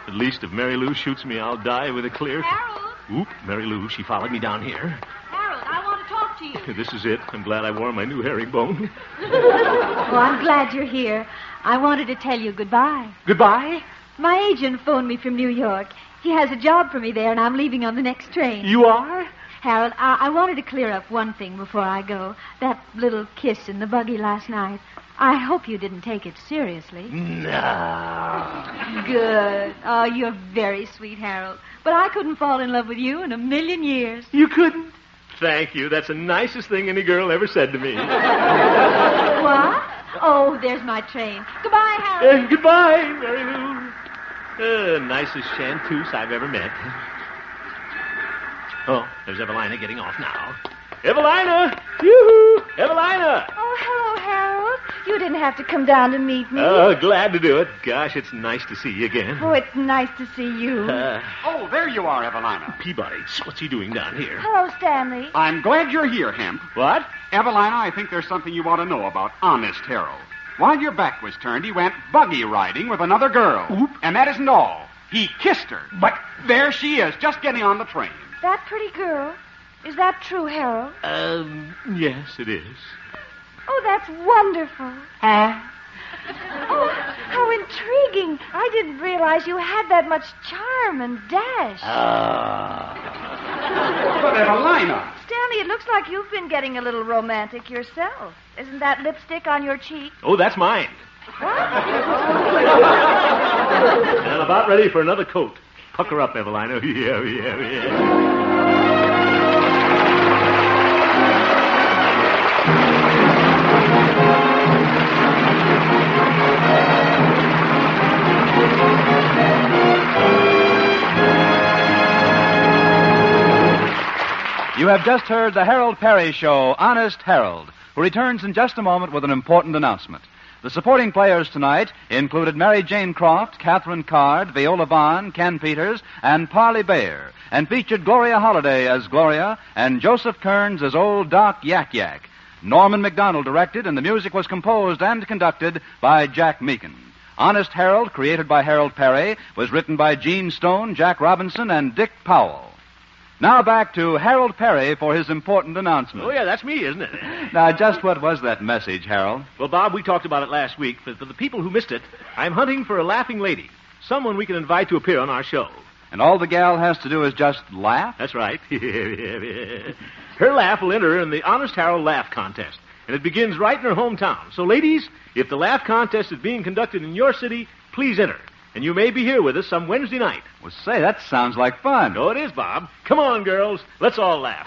Speaker 17: At least if Mary Lou shoots me, I'll die with a clear...
Speaker 6: Harold?
Speaker 17: Oop, Mary Lou, she followed me down here.
Speaker 6: Harold, I want to talk to you.
Speaker 17: This is it. I'm glad I wore my new herringbone.
Speaker 6: Oh, I'm glad you're here. I wanted to tell you goodbye.
Speaker 17: Goodbye?
Speaker 6: My agent phoned me from New York. He has a job for me there, and I'm leaving on the next train.
Speaker 17: You are?
Speaker 6: Harold, I wanted to clear up one thing before I go. That little kiss in the buggy last night. I hope you didn't take it seriously.
Speaker 17: No.
Speaker 6: Good. Oh, you're very sweet, Harold. But I couldn't fall in love with you in a million years.
Speaker 17: You couldn't? Thank you. That's the nicest thing any girl ever said to me.
Speaker 6: What? Oh, there's my train. Goodbye, Harold.
Speaker 17: Goodbye, Mary Lou. Nicest chanteuse I've ever met. Oh, there's Evelina getting off now. Evelina! Yoo-hoo! Evelina!
Speaker 6: Oh, hello, Harold. You didn't have to come down to meet me.
Speaker 17: Oh, glad to do it. Gosh, it's nice to see you again.
Speaker 6: Oh, it's nice to see you.
Speaker 1: Oh, there you are, Evelina.
Speaker 17: Peabody, what's he doing down here?
Speaker 6: Hello, Stanley.
Speaker 1: I'm glad you're here, Hemp.
Speaker 17: What?
Speaker 1: Evelina, I think there's something you ought to know about Honest Harold. While your back was turned, he went buggy riding with another girl.
Speaker 17: Oop.
Speaker 1: And that isn't all. He kissed her. But there she is, just getting on the train.
Speaker 6: That pretty girl? Is that true, Harold?
Speaker 17: Yes, it is.
Speaker 6: Oh, that's wonderful.
Speaker 17: Huh?
Speaker 6: Oh, how intriguing. I didn't realize you had that much charm and dash.
Speaker 1: But Evelina.
Speaker 6: Stanley, it looks like you've been getting a little romantic yourself. Isn't that lipstick on your cheek?
Speaker 17: Oh, that's mine.
Speaker 6: What?
Speaker 17: I'm about ready for another coat. Pucker up, Evelina. Yeah.
Speaker 16: You have just heard the Harold Perry Show, Honest Harold, who returns in just a moment with an important announcement. The supporting players tonight included Mary Jane Croft, Catherine Card, Viola Vaughn, Ken Peters, and Parley Bayer, and featured Gloria Holliday as Gloria and Joseph Kearns as Old Doc Yak Yak. Norman McDonald directed, and the music was composed and conducted by Jack Meakin. Honest Harold, created by Harold Perry, was written by Gene Stone, Jack Robinson, and Dick Powell. Now back to Harold Perry for his important announcement.
Speaker 17: Oh, yeah, that's me, isn't it?
Speaker 16: Now, just what was that message, Harold?
Speaker 17: Well, Bob, we talked about it last week. For the people who missed it, I'm hunting for a laughing lady, someone we can invite to appear on our show.
Speaker 16: And all the gal has to do is just laugh?
Speaker 17: That's right. Her laugh will enter in the Honest Harold Laugh Contest, and it begins right in her hometown. So, ladies, if the laugh contest is being conducted in your city, please enter. And you may be here with us some Wednesday night.
Speaker 16: Well, say, that sounds like fun.
Speaker 17: Oh, it is, Bob. Come on, girls. Let's all laugh.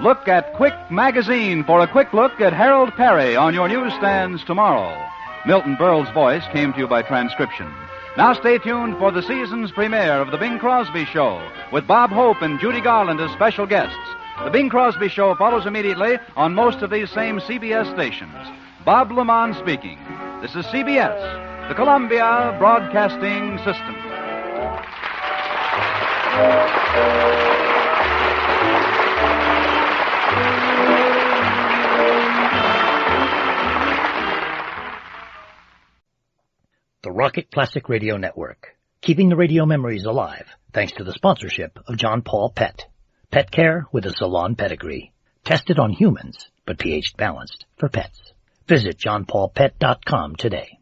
Speaker 16: Look at Quick Magazine for a quick look at Harold Perry on your newsstands tomorrow. Milton Berle's voice came to you by transcription. Now stay tuned for the season's premiere of The Bing Crosby Show with Bob Hope and Judy Garland as special guests. The Bing Crosby Show follows immediately on most of these same CBS stations. Bob Lamont speaking. This is CBS, the Columbia Broadcasting System.
Speaker 15: The Rocket Classic Radio Network, keeping the radio memories alive thanks to the sponsorship of John Paul Pet. Pet care with a salon pedigree. Tested on humans, but pH balanced for pets. Visit johnpaulpet.com today.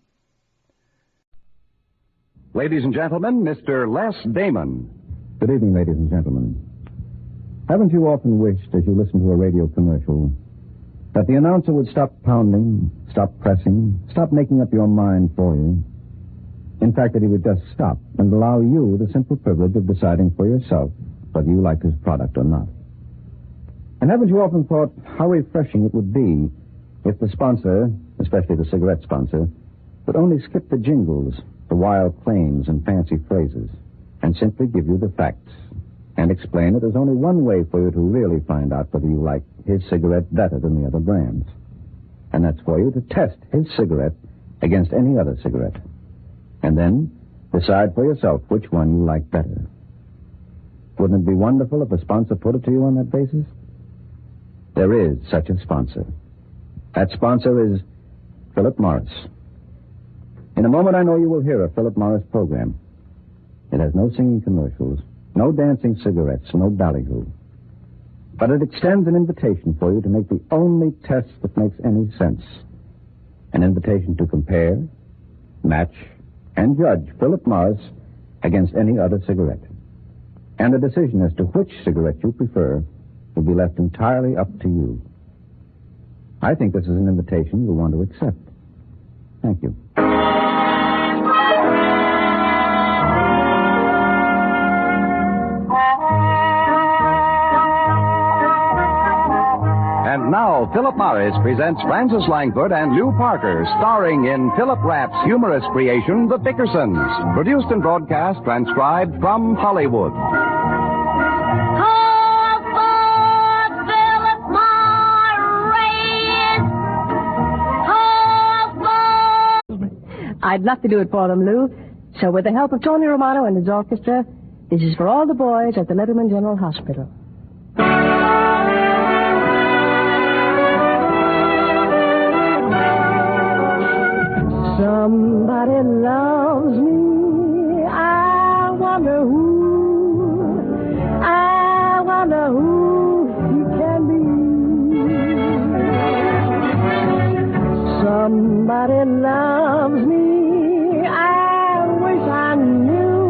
Speaker 7: Ladies and gentlemen, Mr. Les Damon. Good evening, ladies and gentlemen. Haven't you often wished, as you listen to a radio commercial, that the announcer would stop pounding, stop pressing, stop making up your mind for you? In fact, that he would just stop and allow you the simple privilege of deciding for yourself whether you like his product or not. And haven't you often thought how refreshing it would be if the sponsor, especially the cigarette sponsor, would only skip the jingles, the wild claims and fancy phrases, and simply give you the facts and explain that there's only one way for you to really find out whether you like his cigarette better than the other brands. And that's for you to test his cigarette against any other cigarette. And then decide for yourself which one you like better. Wouldn't it be wonderful if a sponsor put it to you on that basis? There is such a sponsor. That sponsor is Philip Morris. In a moment, I know you will hear a Philip Morris program. It has no singing commercials, no dancing cigarettes, no ballyhoo. But it extends an invitation for you to make the only test that makes any sense. An invitation to compare, match, and judge Philip Morris against any other cigarette. And a decision as to which cigarette you prefer will be left entirely up to you. I think this is an invitation you'll want to accept. Thank you. And now, Philip Morris presents Francis Langford and Lew Parker, starring in Philip Rapp's humorous creation, The Dickersons. Produced and broadcast, transcribed from Hollywood.
Speaker 9: I'd love to do it for them, Lou. So with the help of Tony Romano and his orchestra, this is for all the boys at the Letterman General Hospital. Somebody loves me, I wonder who he can be. Somebody loves me, I wish I knew.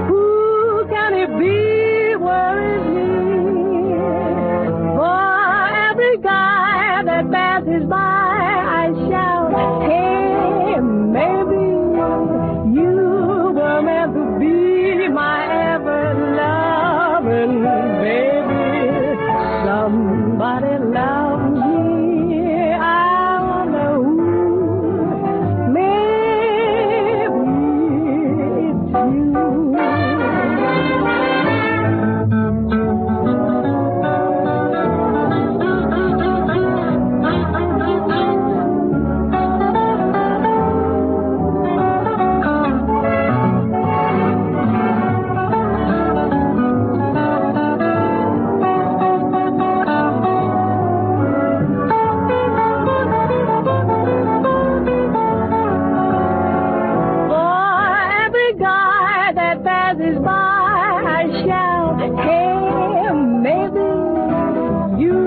Speaker 9: Who can it be, where is he? For every guy that passes by, I shout, hey, maybe days by, I shall. Hey, maybe you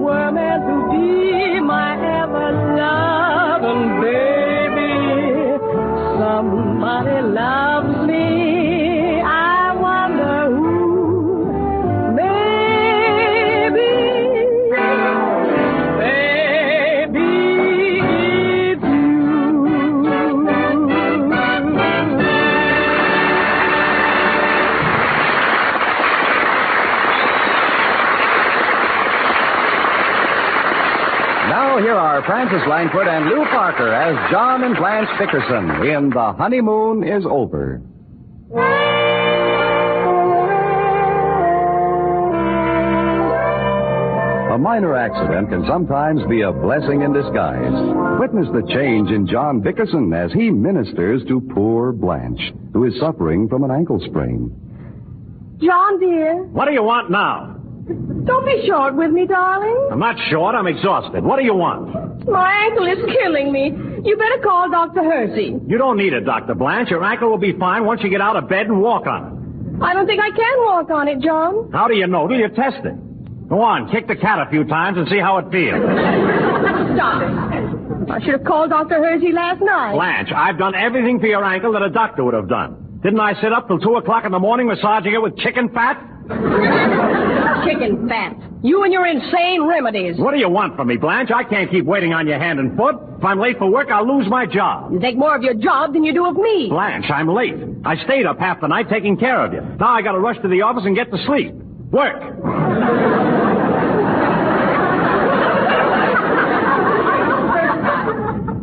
Speaker 9: were meant to be my ever-loving baby. Somebody loves me. I wonder who. Maybe it's you.
Speaker 7: Now here are Francis Langford and Lou Parker as John and Blanche Dickerson in The Honeymoon is Over. A minor accident can sometimes be a blessing in disguise. Witness the change in John Dickerson as he ministers to poor Blanche, who is suffering from an ankle sprain.
Speaker 9: John, dear.
Speaker 8: What do you want now?
Speaker 9: Don't be short with me, darling.
Speaker 8: I'm not short. I'm exhausted. What do you want?
Speaker 9: My ankle is killing me. You better call Dr. Hersey.
Speaker 8: You don't need it, Dr. Blanche. Your ankle will be fine once you get out of bed and walk on it.
Speaker 9: I don't think I can walk on it, John.
Speaker 8: How do you know till you test it? Go on, kick the cat a few times and see how it feels.
Speaker 9: Stop it. I should have called Dr. Hersey last night.
Speaker 8: Blanche, I've done everything for your ankle that a doctor would have done. Didn't I sit up till 2 o'clock in the morning massaging it with chicken fat?
Speaker 9: Chicken fat. You and your insane remedies.
Speaker 8: What do you want from me, Blanche? I can't keep waiting on your hand and foot. If I'm late for work, I'll lose my job.
Speaker 9: You take more of your job than you do of me.
Speaker 8: Blanche, I'm late. I stayed up half the night taking care of you. Now I gotta rush to the office and get to sleep. Work.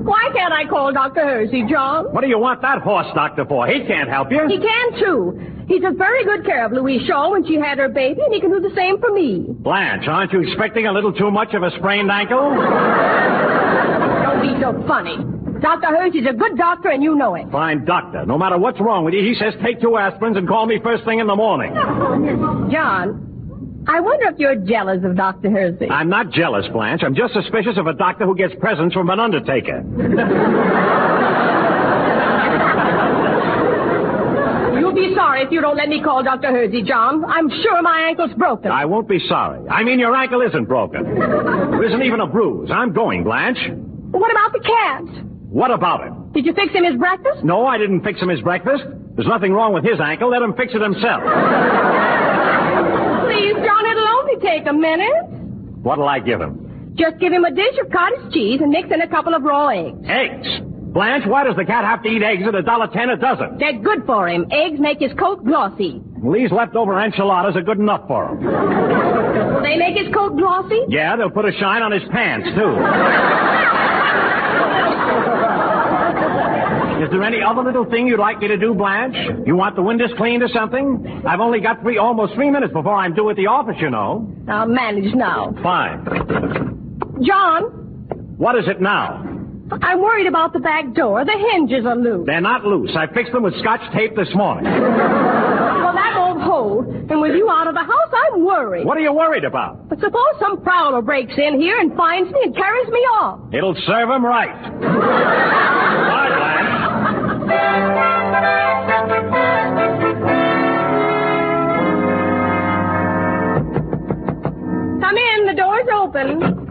Speaker 9: Why can't I call Dr. Hersey, John?
Speaker 8: What do you want that horse doctor for? He can't help you.
Speaker 9: He can, too. He took very good care of Louise Shaw when she had her baby, and he can do the same for me.
Speaker 8: Blanche, aren't you expecting a little too much of a sprained ankle?
Speaker 9: Don't be so funny. Dr. Hersey's a good doctor, and you know it.
Speaker 8: Fine doctor. No matter what's wrong with you, he says take 2 aspirins and call me first thing in the morning.
Speaker 9: John, I wonder if you're jealous of Dr. Hersey.
Speaker 8: I'm not jealous, Blanche. I'm just suspicious of a doctor who gets presents from an undertaker.
Speaker 9: You'll be sorry if you don't let me call Dr. Hersey, John. I'm sure my ankle's broken.
Speaker 8: I won't be sorry. I mean, your ankle isn't broken. There isn't even a bruise. I'm going, Blanche.
Speaker 9: What about the cat?
Speaker 8: What about it?
Speaker 9: Did you fix him his breakfast?
Speaker 8: No, I didn't fix him his breakfast. There's nothing wrong with his ankle. Let him fix it himself.
Speaker 9: Please, John, it'll only take a minute.
Speaker 8: What'll I give him?
Speaker 9: Just give him a dish of cottage cheese and mix in a couple of raw eggs.
Speaker 8: Eggs? Blanche, why does the cat have to eat eggs at $1.10 a dozen?
Speaker 9: They're good for him. Eggs make his coat glossy.
Speaker 8: Well, these leftover enchiladas are good enough for him.
Speaker 9: Will they make his coat glossy?
Speaker 8: Yeah, they'll put a shine on his pants, too. Is there any other little thing you'd like me to do, Blanche? You want the windows cleaned or something? I've only got almost 3 minutes before I'm due at the office, you know.
Speaker 9: I'll manage now.
Speaker 8: Fine.
Speaker 9: John?
Speaker 8: What is it now?
Speaker 9: I'm worried about the back door. The hinges are loose.
Speaker 8: They're not loose. I fixed them with Scotch tape this morning.
Speaker 9: Well, that won't hold. And with you out of the house, I'm worried.
Speaker 8: What are you worried about?
Speaker 9: But suppose some prowler breaks in here and finds me and carries me off.
Speaker 8: It'll serve him right. Bye, Blanche.
Speaker 9: Come in. The door's open.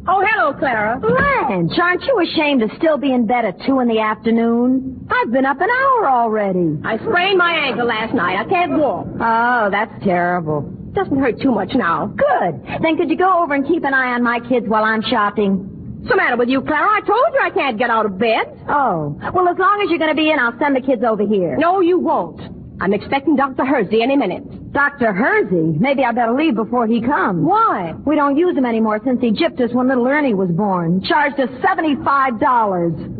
Speaker 9: Oh, hello, Clara.
Speaker 12: Blanche, aren't you ashamed to still be in bed at 2 in the afternoon? I've been up an hour already.
Speaker 9: I sprained my ankle last night. I can't walk.
Speaker 12: Oh, that's terrible.
Speaker 9: Doesn't hurt too much now.
Speaker 12: Good. Then could you go over and keep an eye on my kids while I'm shopping?
Speaker 9: What's the matter with you, Clara? I told you I can't get out of bed.
Speaker 12: Oh. Well, as long as you're going to be in, I'll send the kids over here.
Speaker 9: No, you won't. I'm expecting Dr. Hersey any minute.
Speaker 12: Dr. Hersey? Maybe I better leave before he comes.
Speaker 9: Why?
Speaker 12: We don't use him anymore since he gypped us when little Ernie was born. Charged us $75.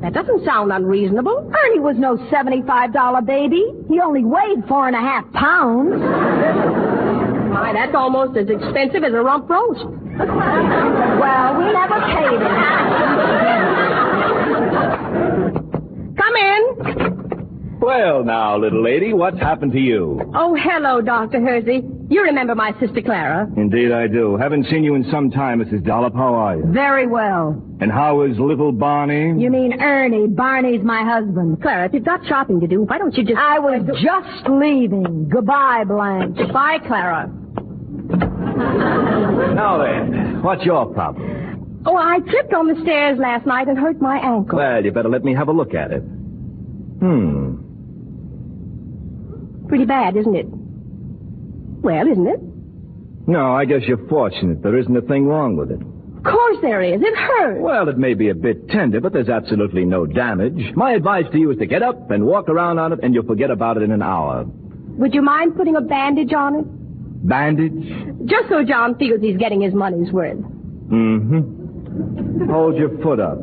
Speaker 9: That doesn't sound unreasonable.
Speaker 12: Ernie was no $75 baby. He only weighed 4.5 pounds.
Speaker 9: My, that's almost as expensive as a rump roast.
Speaker 12: Well, we never paid him.
Speaker 9: Come in.
Speaker 7: Well, now, little lady, what's happened to you?
Speaker 9: Oh, hello, Dr. Hersey. You remember my sister Clara?
Speaker 7: Indeed I do. Haven't seen you in some time, Mrs. Dollop. How are you?
Speaker 9: Very well.
Speaker 7: And how is little Barney?
Speaker 9: You mean Ernie. Barney's my husband. Clara, if you've got shopping to do, why don't you just... I was just leaving. Goodbye, Blanche. Bye, Clara.
Speaker 7: Now then, what's your problem?
Speaker 9: Oh, I tripped on the stairs last night and hurt my ankle.
Speaker 7: Well, you better let me have a look at it.
Speaker 9: Pretty bad, isn't it? Well, isn't it?
Speaker 7: No, I guess you're fortunate. There isn't a thing wrong with it.
Speaker 9: Of course there is. It hurts.
Speaker 7: Well, it may be a bit tender, but there's absolutely no damage. My advice to you is to get up and walk around on it, and you'll forget about it in an hour.
Speaker 9: Would you mind putting a bandage on it?
Speaker 7: Bandage?
Speaker 9: Just so John feels he's getting his money's worth.
Speaker 7: Mm-hmm. Hold your foot up.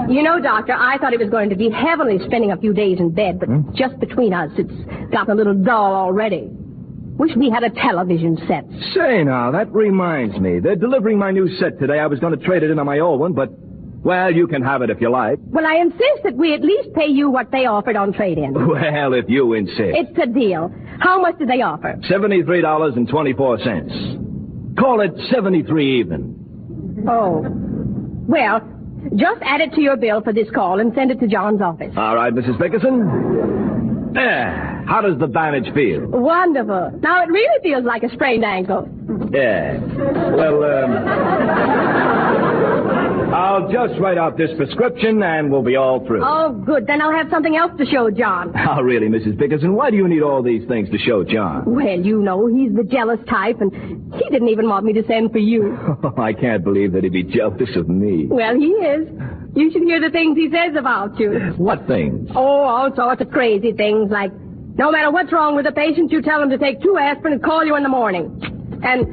Speaker 9: You know, Doctor, I thought it was going to be heavenly spending a few days in bed, but just between us, it's gotten a little dull already. Wish we had a television set.
Speaker 7: Say now, that reminds me. They're delivering my new set today. I was going to trade it in on my old one, but, well, you can have it if you like.
Speaker 9: Well, I insist that we at least pay you what they offered on trade-in.
Speaker 7: Well, if you insist.
Speaker 9: It's a deal. How much did they offer?
Speaker 7: $73.24. Call it 73 even.
Speaker 9: Oh. Well, just add it to your bill for this call and send it to John's office.
Speaker 7: All right, Mrs. Bickerson. There. How does the bandage feel?
Speaker 9: Wonderful. Now, it really feels like a sprained ankle.
Speaker 7: Yeah. Well, I'll just write out this prescription and we'll be all through.
Speaker 9: Oh, good. Then I'll have something else to show John.
Speaker 7: Oh, really, Mrs. Bickerson? Why do you need all these things to show John?
Speaker 9: Well, you know, he's the jealous type, and he didn't even want me to send for you.
Speaker 7: I can't believe that he'd be jealous of me.
Speaker 9: Well, he is. You should hear the things he says about you.
Speaker 7: What things?
Speaker 9: Oh, all sorts of crazy things, like no matter what's wrong with the patient, you tell him to take 2 aspirin and call you in the morning. And,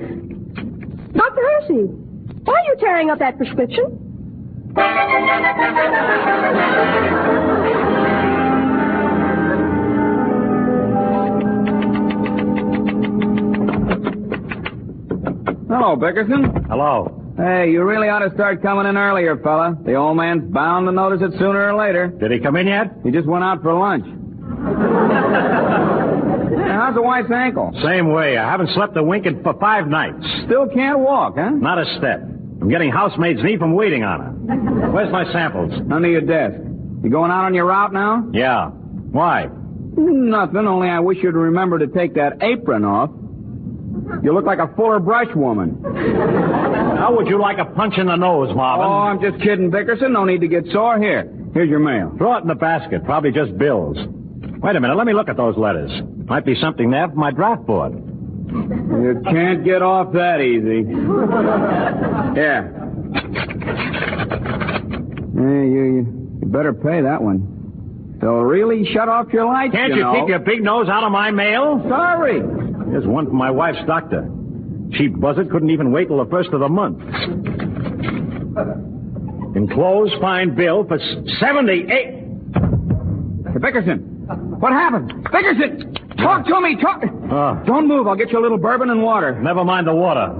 Speaker 9: Dr. Hersey, why are you tearing up that prescription?
Speaker 22: Hello, Bickerson.
Speaker 2: Hello.
Speaker 22: Hey, you really ought to start coming in earlier, fella. The old man's bound to notice it sooner or later.
Speaker 2: Did he come in yet?
Speaker 22: He just went out for lunch. How's the wife's ankle?
Speaker 8: Same way. I haven't slept a wink for 5 nights.
Speaker 22: Still can't walk, huh?
Speaker 8: Not a step. I'm getting housemaid's knee from waiting on her. Where's my samples?
Speaker 22: Under your desk. You going out on your route now?
Speaker 8: Yeah. Why?
Speaker 22: Nothing, only I wish you'd remember to take that apron off. You look like a Fuller Brush woman.
Speaker 8: How would you like a punch in the nose, Marvin?
Speaker 22: Oh, I'm just kidding, Bickerson. No need to get sore. Here's your mail.
Speaker 8: Throw it in the basket. Probably just bills. Wait a minute. Let me look at those letters. Might be something there for my draft board.
Speaker 22: You can't get off that easy. Here. Hey, you better pay that one. They'll really shut off your lights,
Speaker 8: Can't you keep your big nose out of my mail?
Speaker 22: Sorry.
Speaker 8: Here's one from my wife's doctor. Cheap buzzard couldn't even wait till the first of the month. Enclosed fine bill for 78.
Speaker 22: Hey, Bickerson, what happened? Bickerson, talk to me. Talk. Don't move. I'll get you a little bourbon and water.
Speaker 8: Never mind the water.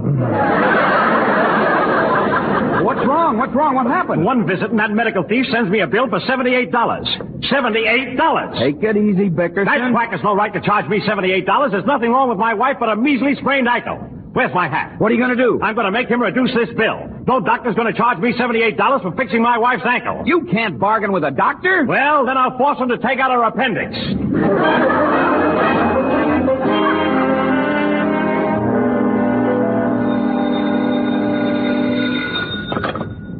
Speaker 22: What's wrong? What's wrong? What happened?
Speaker 8: One visit and that medical thief sends me a bill for $78. $78.
Speaker 22: Take it easy, Bickerson.
Speaker 8: That quack has no right to charge me $78. There's nothing wrong with my wife but a measly sprained ankle. Where's my hat?
Speaker 22: What are you going to do?
Speaker 8: I'm going to make him reduce this bill. No doctor's going to charge me $78 for fixing my wife's ankle.
Speaker 22: You can't bargain with a doctor.
Speaker 8: Well, then I'll force him to take out her appendix.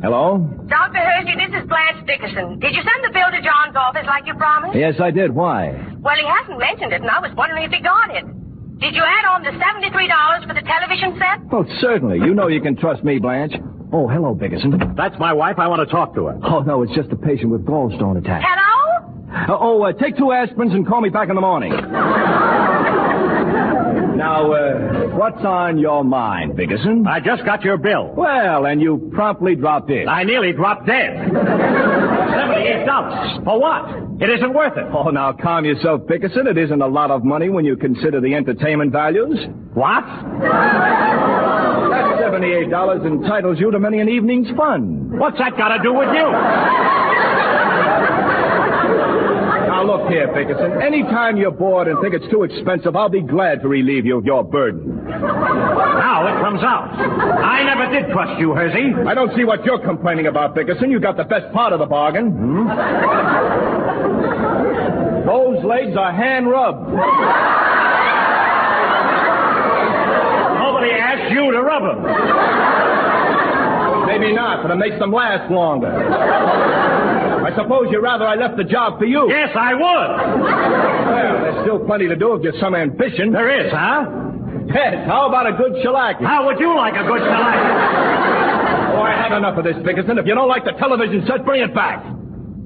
Speaker 7: Hello?
Speaker 9: Dr. Hersey, this is Blanche Dickerson. Did you send the bill to John's office like you promised?
Speaker 7: Yes, I did. Why?
Speaker 9: Well, he hasn't mentioned it, and I was wondering if he got it. Did you add on the $73 for the television set?
Speaker 7: Oh, certainly. You know you can trust me, Blanche. Oh, hello, Bickerson.
Speaker 8: That's my wife. I want to talk to her.
Speaker 7: Oh, no, it's just a patient with gallstone attack.
Speaker 9: Hello?
Speaker 7: Take 2 aspirins and call me back in the morning. Now, what's on your mind, Bickerson?
Speaker 8: I just got your bill.
Speaker 7: Well, and you promptly dropped in.
Speaker 8: I nearly dropped dead. $78. For what? It isn't worth it.
Speaker 7: Oh, now calm yourself, Bickerson. It isn't a lot of money when you consider the entertainment values.
Speaker 8: What?
Speaker 7: That $78 entitles you to many an evening's fun.
Speaker 8: What's that got to do with you?
Speaker 7: Now, Now, look here, Bickerson. Anytime you're bored and think it's too expensive, I'll be glad to relieve you of your burden.
Speaker 8: Now it comes out. I never did trust you, Hersey.
Speaker 7: I don't see what you're complaining about, Bickerson. You got the best part of the bargain. Those legs are hand-rubbed.
Speaker 8: Nobody asked you to rub them.
Speaker 7: Maybe not, but it makes them last longer. I suppose you'd rather I left the job for you.
Speaker 8: Yes, I would.
Speaker 7: Well, there's still plenty to do if you've some ambition.
Speaker 8: There is, huh?
Speaker 7: Yes, how about a good shellacking?
Speaker 8: How would you like a good shellacking?
Speaker 7: Oh, I had enough of this, Bickerson. If you don't like the television set, bring it back.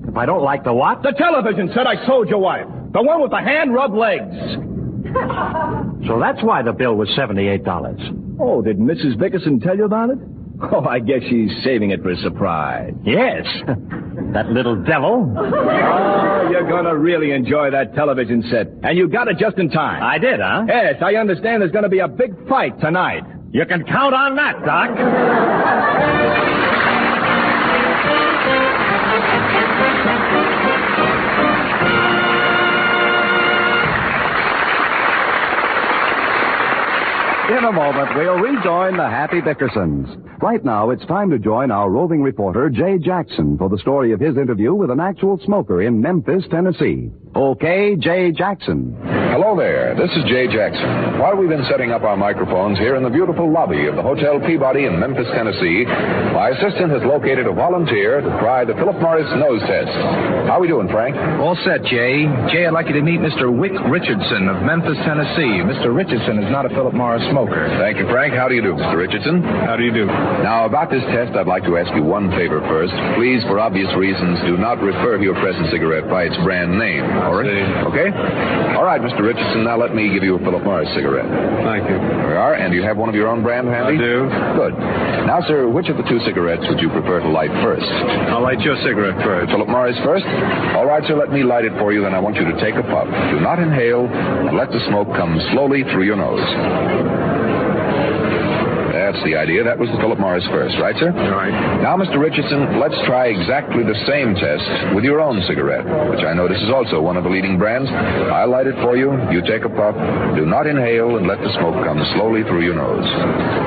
Speaker 8: If I don't like the what?
Speaker 7: The television set I sold your wife. The one with the hand-rubbed legs.
Speaker 8: So that's why the bill was $78.
Speaker 7: Oh, did Mrs. Bickerson tell you about it? Oh, I guess she's saving it for a surprise.
Speaker 8: Yes. That little devil.
Speaker 7: Oh, you're going to really enjoy that television set. And you got it just in time.
Speaker 8: I did, huh?
Speaker 7: Yes, I understand there's going to be a big fight tonight.
Speaker 8: You can count on that, Doc.
Speaker 7: In a moment, we'll rejoin the Happy Bickersons. Right now, it's time to join our roving reporter, Jay Jackson, for the story of his interview with an actual smoker in Memphis, Tennessee. Okay, Jay Jackson.
Speaker 13: Hello there. This is Jay Jackson. While we've been setting up our microphones here in the beautiful lobby of the Hotel Peabody in Memphis, Tennessee, my assistant has located a volunteer to try the Philip Morris nose test. How are we doing, Frank?
Speaker 14: All set, Jay. Jay, I'd like you to meet Mr. Wick Richardson of Memphis, Tennessee. Mr. Richardson is not a Philip Morris smoker.
Speaker 13: Thank you, Frank. How do you do, Mr. Richardson?
Speaker 14: How do you do?
Speaker 13: Now, about this test, I'd like to ask you one favor first. Please, for obvious reasons, do not refer to your present cigarette by its brand name. All right? Okay? All right, Mr. Richardson, now let me give you a Philip Morris cigarette.
Speaker 14: Thank you.
Speaker 13: There we are. And do you have one of your own brand handy?
Speaker 14: I do.
Speaker 13: Good. Now, sir, which of the two cigarettes would you prefer to light first?
Speaker 14: I'll light your cigarette first.
Speaker 13: Philip Morris first? All right, sir, let me light it for you, then I want you to take a puff. Do not inhale, and let the smoke come slowly through your nose. That's the idea. That was the Philip Morris first, right, sir?
Speaker 14: Right.
Speaker 13: Now, Mr. Richardson, let's try exactly the same test with your own cigarette, which I notice is also one of the leading brands. I'll light it for you. You take a puff. Do not inhale, and let the smoke come slowly through your nose.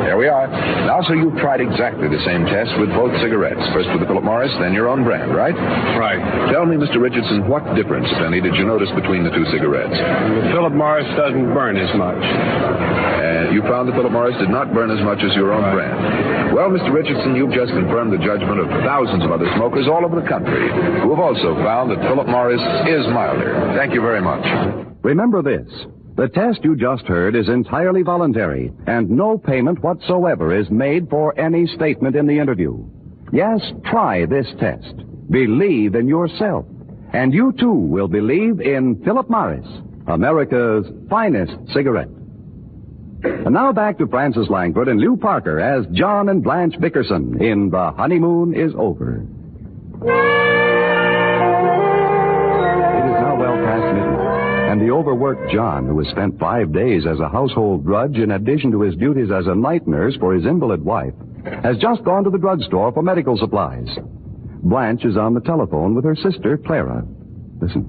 Speaker 13: There we are. Now, sir, you've tried exactly the same test with both cigarettes. First with the Philip Morris, then your own brand, right?
Speaker 14: Right.
Speaker 13: Tell me, Mr. Richardson, what difference, if any, did you notice between the two cigarettes?
Speaker 14: The Philip Morris doesn't burn as much.
Speaker 13: And you found the Philip Morris did not burn as much as your own brand. Well, Mr. Richardson, you've just confirmed the judgment of thousands of other smokers all over the country who have also found that Philip Morris is milder. Thank you very much.
Speaker 7: Remember this. The test you just heard is entirely voluntary, and no payment whatsoever is made for any statement in the interview. Yes, try this test. Believe in yourself. And you, too, will believe in Philip Morris, America's finest cigarette. And now back to Francis Langford and Lew Parker as John and Blanche Bickerson in The Honeymoon is Over. It is now well past midnight, and the overworked John, who has spent 5 days as a household drudge in addition to his duties as a night nurse for his invalid wife, has just gone to the drugstore for medical supplies. Blanche is on the telephone with her sister, Clara. Listen.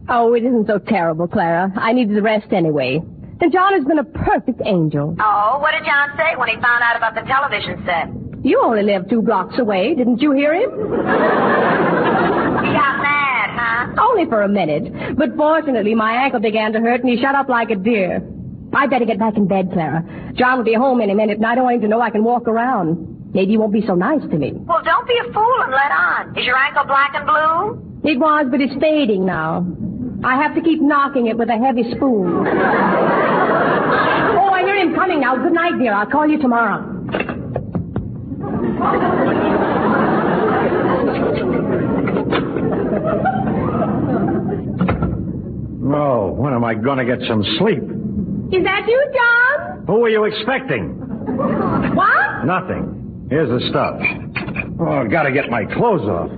Speaker 9: Oh, it isn't so terrible, Clara. I needed the rest anyway. And John has been a perfect angel.
Speaker 12: Oh, what did John say when he found out about the television set?
Speaker 9: You only live 2 blocks away. Didn't you hear him?
Speaker 12: He got mad, huh?
Speaker 9: Only for a minute. But fortunately, my ankle began to hurt and he shut up like a deer. I'd better get back in bed, Clara. John will be home any minute and I don't want him to know I can walk around. Maybe he won't be so nice to me.
Speaker 12: Well, don't be a fool and let on. Is your ankle black and blue?
Speaker 9: It was, but it's fading now. I have to keep knocking it with a heavy spoon. Oh, I hear him coming now. Good night, dear. I'll call you tomorrow.
Speaker 8: Oh, when am I going to get some sleep?
Speaker 9: Is that you, John?
Speaker 8: Who were you expecting?
Speaker 9: What?
Speaker 8: Nothing. Here's the stuff. Oh, I've got to get my clothes off.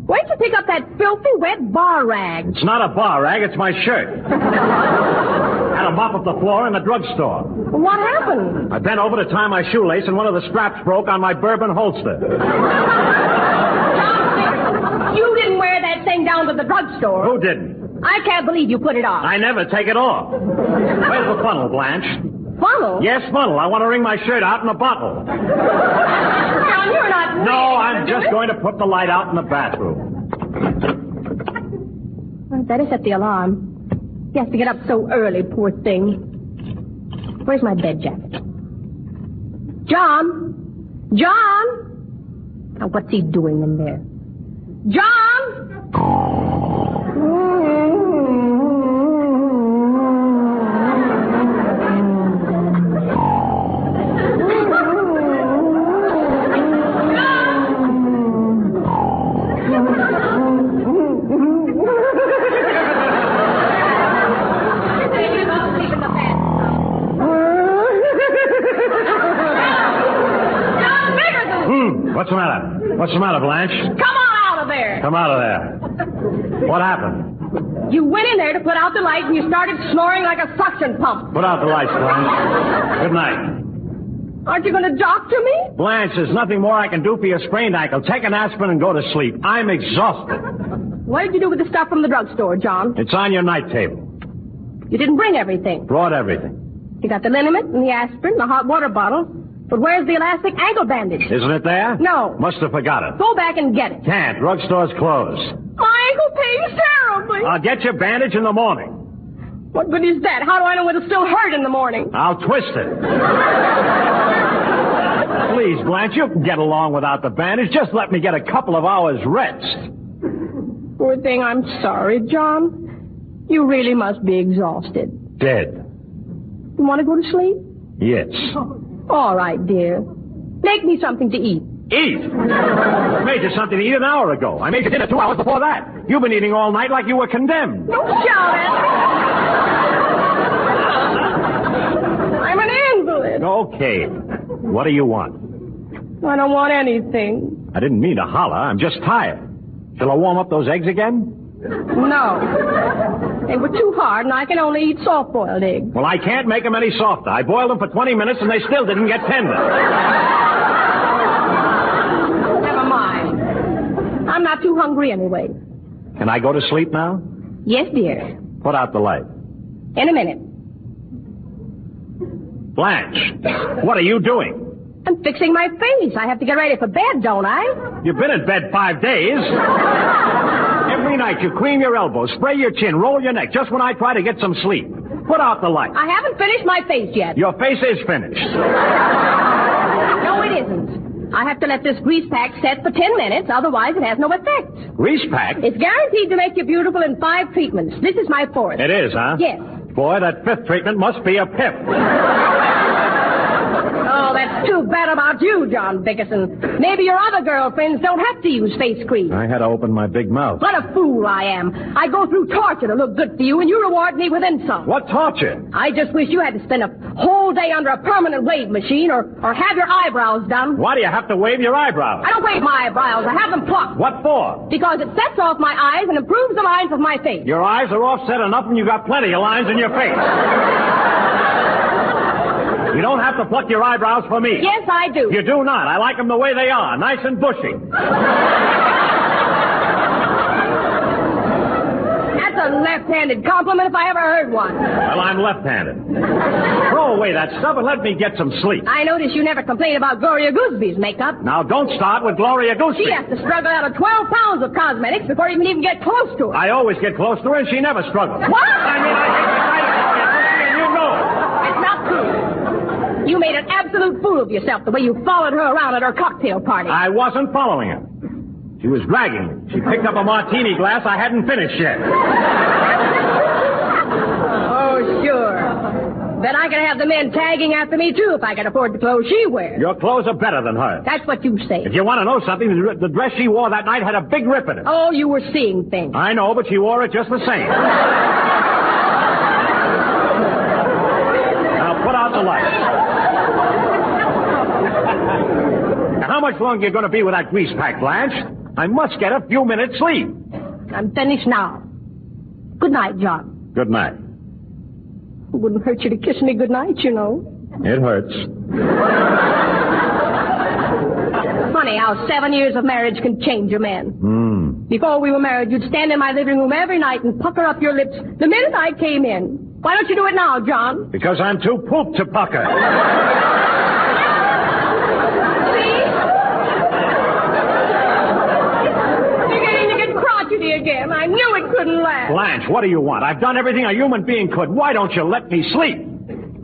Speaker 9: Where'd you pick up that filthy, wet bar rag?
Speaker 8: It's not a bar rag, it's my shirt. Had a mop up the floor in the drugstore.
Speaker 9: What happened?
Speaker 8: I bent over to tie my shoelace and one of the straps broke on my bourbon holster.
Speaker 9: You didn't wear that thing down to the drugstore.
Speaker 8: Who didn't?
Speaker 9: I can't believe you put it on.
Speaker 8: I never take it off. Where's the funnel, Blanche?
Speaker 9: Funnel?
Speaker 8: Yes, funnel. I want to wring my shirt out in a bottle.
Speaker 9: John, you're not...
Speaker 8: No, I'm just going to put the light out in the bathroom.
Speaker 9: I'd better set the alarm. He has to get up so early, poor thing. Where's my bed jacket? John? John? Now, what's he doing in there? John?
Speaker 8: What's the matter? What's the matter, Blanche?
Speaker 9: Come on out of there!
Speaker 8: Come out of there. What happened?
Speaker 9: You went in there to put out the light and you started snoring like a suction pump.
Speaker 8: Put out the lights, Blanche. Good night.
Speaker 9: Aren't you going to doctor me?
Speaker 8: Blanche, there's nothing more I can do for your sprained ankle. Take an aspirin and go to sleep. I'm exhausted.
Speaker 9: What did you do with the stuff from the drugstore, John?
Speaker 8: It's on your night table.
Speaker 9: You didn't bring everything.
Speaker 8: Brought everything.
Speaker 9: You got the liniment and the aspirin, the hot water bottle. But where's the elastic ankle bandage?
Speaker 8: Isn't it there?
Speaker 9: No.
Speaker 8: Must have forgot it.
Speaker 9: Go back and get it.
Speaker 8: Can't. Drugstore's closed.
Speaker 9: My ankle pains terribly.
Speaker 8: I'll get your bandage in the morning.
Speaker 9: What good is that? How do I know it'll still hurt in the morning?
Speaker 8: I'll twist it. Please, Blanche, you can get along without the bandage. Just let me get a couple of hours rest.
Speaker 9: Poor thing, I'm sorry, John. You really must be exhausted.
Speaker 8: Dead.
Speaker 9: You want to go to sleep?
Speaker 8: Yes.
Speaker 9: All right, dear. Make me something to eat.
Speaker 8: Eat? I made you something to eat an hour ago. I made you dinner 2 hours before that. You've been eating all night like you were condemned.
Speaker 9: Don't shout at me. I'm an invalid.
Speaker 8: Okay. What do you want?
Speaker 9: I don't want anything.
Speaker 8: I didn't mean to holler. I'm just tired. Shall I warm up those eggs again?
Speaker 9: No. They were too hard, and I can only eat soft-boiled eggs.
Speaker 8: Well, I can't make them any softer. I boiled them for 20 minutes, and they still didn't get tender.
Speaker 9: Never mind. I'm not too hungry anyway.
Speaker 8: Can I go to sleep now?
Speaker 9: Yes, dear.
Speaker 8: Put out the light.
Speaker 9: In a minute.
Speaker 8: Blanche, what are you doing?
Speaker 9: I'm fixing my face. I have to get ready for bed, don't I?
Speaker 8: You've been in bed 5 days. Every night you cream your elbows, spray your chin, roll your neck, just when I try to get some sleep. Put out the light.
Speaker 9: I haven't finished my face yet.
Speaker 8: Your face is finished.
Speaker 9: No, it isn't. I have to let this grease pack set for 10 minutes, otherwise it has no effect.
Speaker 8: Grease pack?
Speaker 9: It's guaranteed to make you beautiful in 5 treatments. This is my 4th.
Speaker 8: It is, huh?
Speaker 9: Yes.
Speaker 8: Boy, that 5th treatment must be a pip.
Speaker 9: Oh, that's too bad about you, John Bickerson. Maybe your other girlfriends don't have to use face cream.
Speaker 8: I had to open my big mouth.
Speaker 9: What a fool I am. I go through torture to look good for you, and you reward me with insult.
Speaker 8: What torture?
Speaker 9: I just wish you had to spend a whole day under a permanent wave machine or have your eyebrows done.
Speaker 8: Why do you have to wave your eyebrows?
Speaker 9: I don't wave my eyebrows. I have them plucked.
Speaker 8: What for?
Speaker 9: Because it sets off my eyes and improves the lines of my face.
Speaker 8: Your eyes are offset enough and you got plenty of lines in your face. You don't have to pluck your eyebrows for me.
Speaker 9: Yes, I do.
Speaker 8: You do not. I like them the way they are, nice and bushy.
Speaker 9: That's a left-handed compliment if I ever heard one.
Speaker 8: Well, I'm left-handed. Throw away that stuff and let me get some sleep.
Speaker 9: I notice you never complain about Gloria Gooseby's makeup.
Speaker 8: Now, don't start with Gloria Gooseby.
Speaker 9: She has to struggle out of 12 pounds of cosmetics before you can even get close to her.
Speaker 8: I always get close to her, and she never struggles.
Speaker 9: What?
Speaker 8: I mean, and you know it.
Speaker 9: It's not true. You made an absolute fool of yourself the way you followed her around at her cocktail party.
Speaker 8: I wasn't following her. She was dragging me. She picked up a martini glass I hadn't finished yet.
Speaker 9: Oh, sure. Then I can have the men tagging after me, too, if I can afford the clothes she wears.
Speaker 8: Your clothes are better than hers.
Speaker 9: That's what you say.
Speaker 8: If you want to know something, the dress she wore that night had a big rip in it.
Speaker 9: Oh, you were seeing things.
Speaker 8: I know, but she wore it just the same. Now, put out the lights. How much longer are you going to be with that grease pack, Blanche? I must get a few minutes sleep.
Speaker 9: I'm finished now. Good night, John.
Speaker 8: Good night.
Speaker 9: It wouldn't hurt you to kiss me good night, you know.
Speaker 8: It hurts.
Speaker 9: Funny how 7 years of marriage can change a man. Before we were married, you'd stand in my living room every night and pucker up your lips the minute I came in. Why don't you do it now, John?
Speaker 8: Because I'm too pooped to pucker.
Speaker 9: Again. I knew it couldn't last.
Speaker 8: Blanche, what do you want? I've done everything a human being could. Why don't you let me sleep?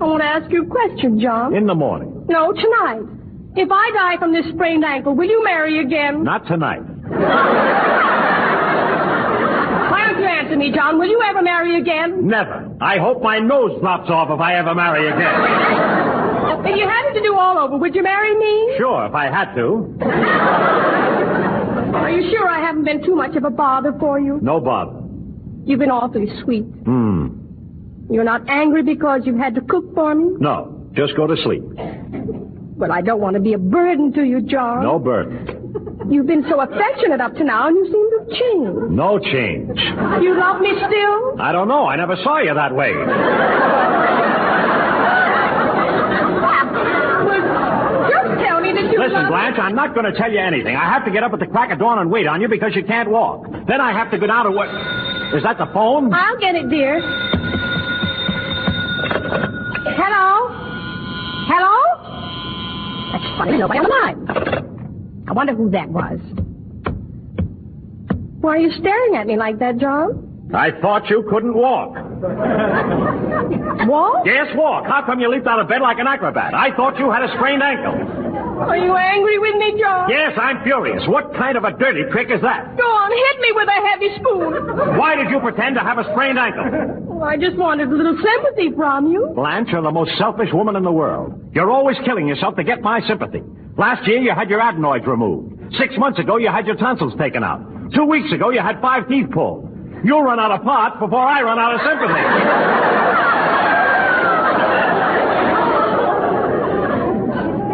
Speaker 9: I want to ask you a question, John.
Speaker 8: In the morning.
Speaker 9: No, tonight. If I die from this sprained ankle, will you marry again?
Speaker 8: Not tonight.
Speaker 9: Why don't you answer me, John? Will you ever marry again?
Speaker 8: Never. I hope my nose drops off if I ever marry again.
Speaker 9: If you had it to do all over, would you marry me?
Speaker 8: Sure, if I had to.
Speaker 9: Are you sure I haven't been too much of a bother for you?
Speaker 8: No bother.
Speaker 9: You've been awfully sweet. You're not angry because you've had to cook for me?
Speaker 8: No, just go to sleep.
Speaker 9: But I don't want to be a burden to you, John.
Speaker 8: No burden.
Speaker 9: You've been so affectionate up to now, and you seem to have changed.
Speaker 8: No change.
Speaker 9: You love me still?
Speaker 8: I don't know. I never saw you that way. Listen, Blanche, I'm not going to tell you anything. I have to get up at the crack of dawn and wait on you because you can't walk. Then I have to go down to what? Is that the phone?
Speaker 9: I'll get it, dear. Hello? Hello? That's funny. Nobody on the line. I wonder who that was. Why are you staring at me like that, John?
Speaker 8: I thought you couldn't walk.
Speaker 9: Walk?
Speaker 8: Yes, walk. How come you leaped out of bed like an acrobat? I thought you had a sprained ankle.
Speaker 9: Are you angry with me, John?
Speaker 8: Yes, I'm furious. What kind of a dirty trick is that?
Speaker 9: Go on, hit me with a heavy spoon.
Speaker 8: Why did you pretend to have a sprained ankle?
Speaker 9: Well, I just wanted a little sympathy from you.
Speaker 8: Blanche, you're the most selfish woman in the world. You're always killing yourself to get my sympathy. Last year, you had your adenoids removed. 6 months ago, you had your tonsils taken out. 2 weeks ago, you had 5 teeth pulled. You'll run out of parts before I run out of sympathy.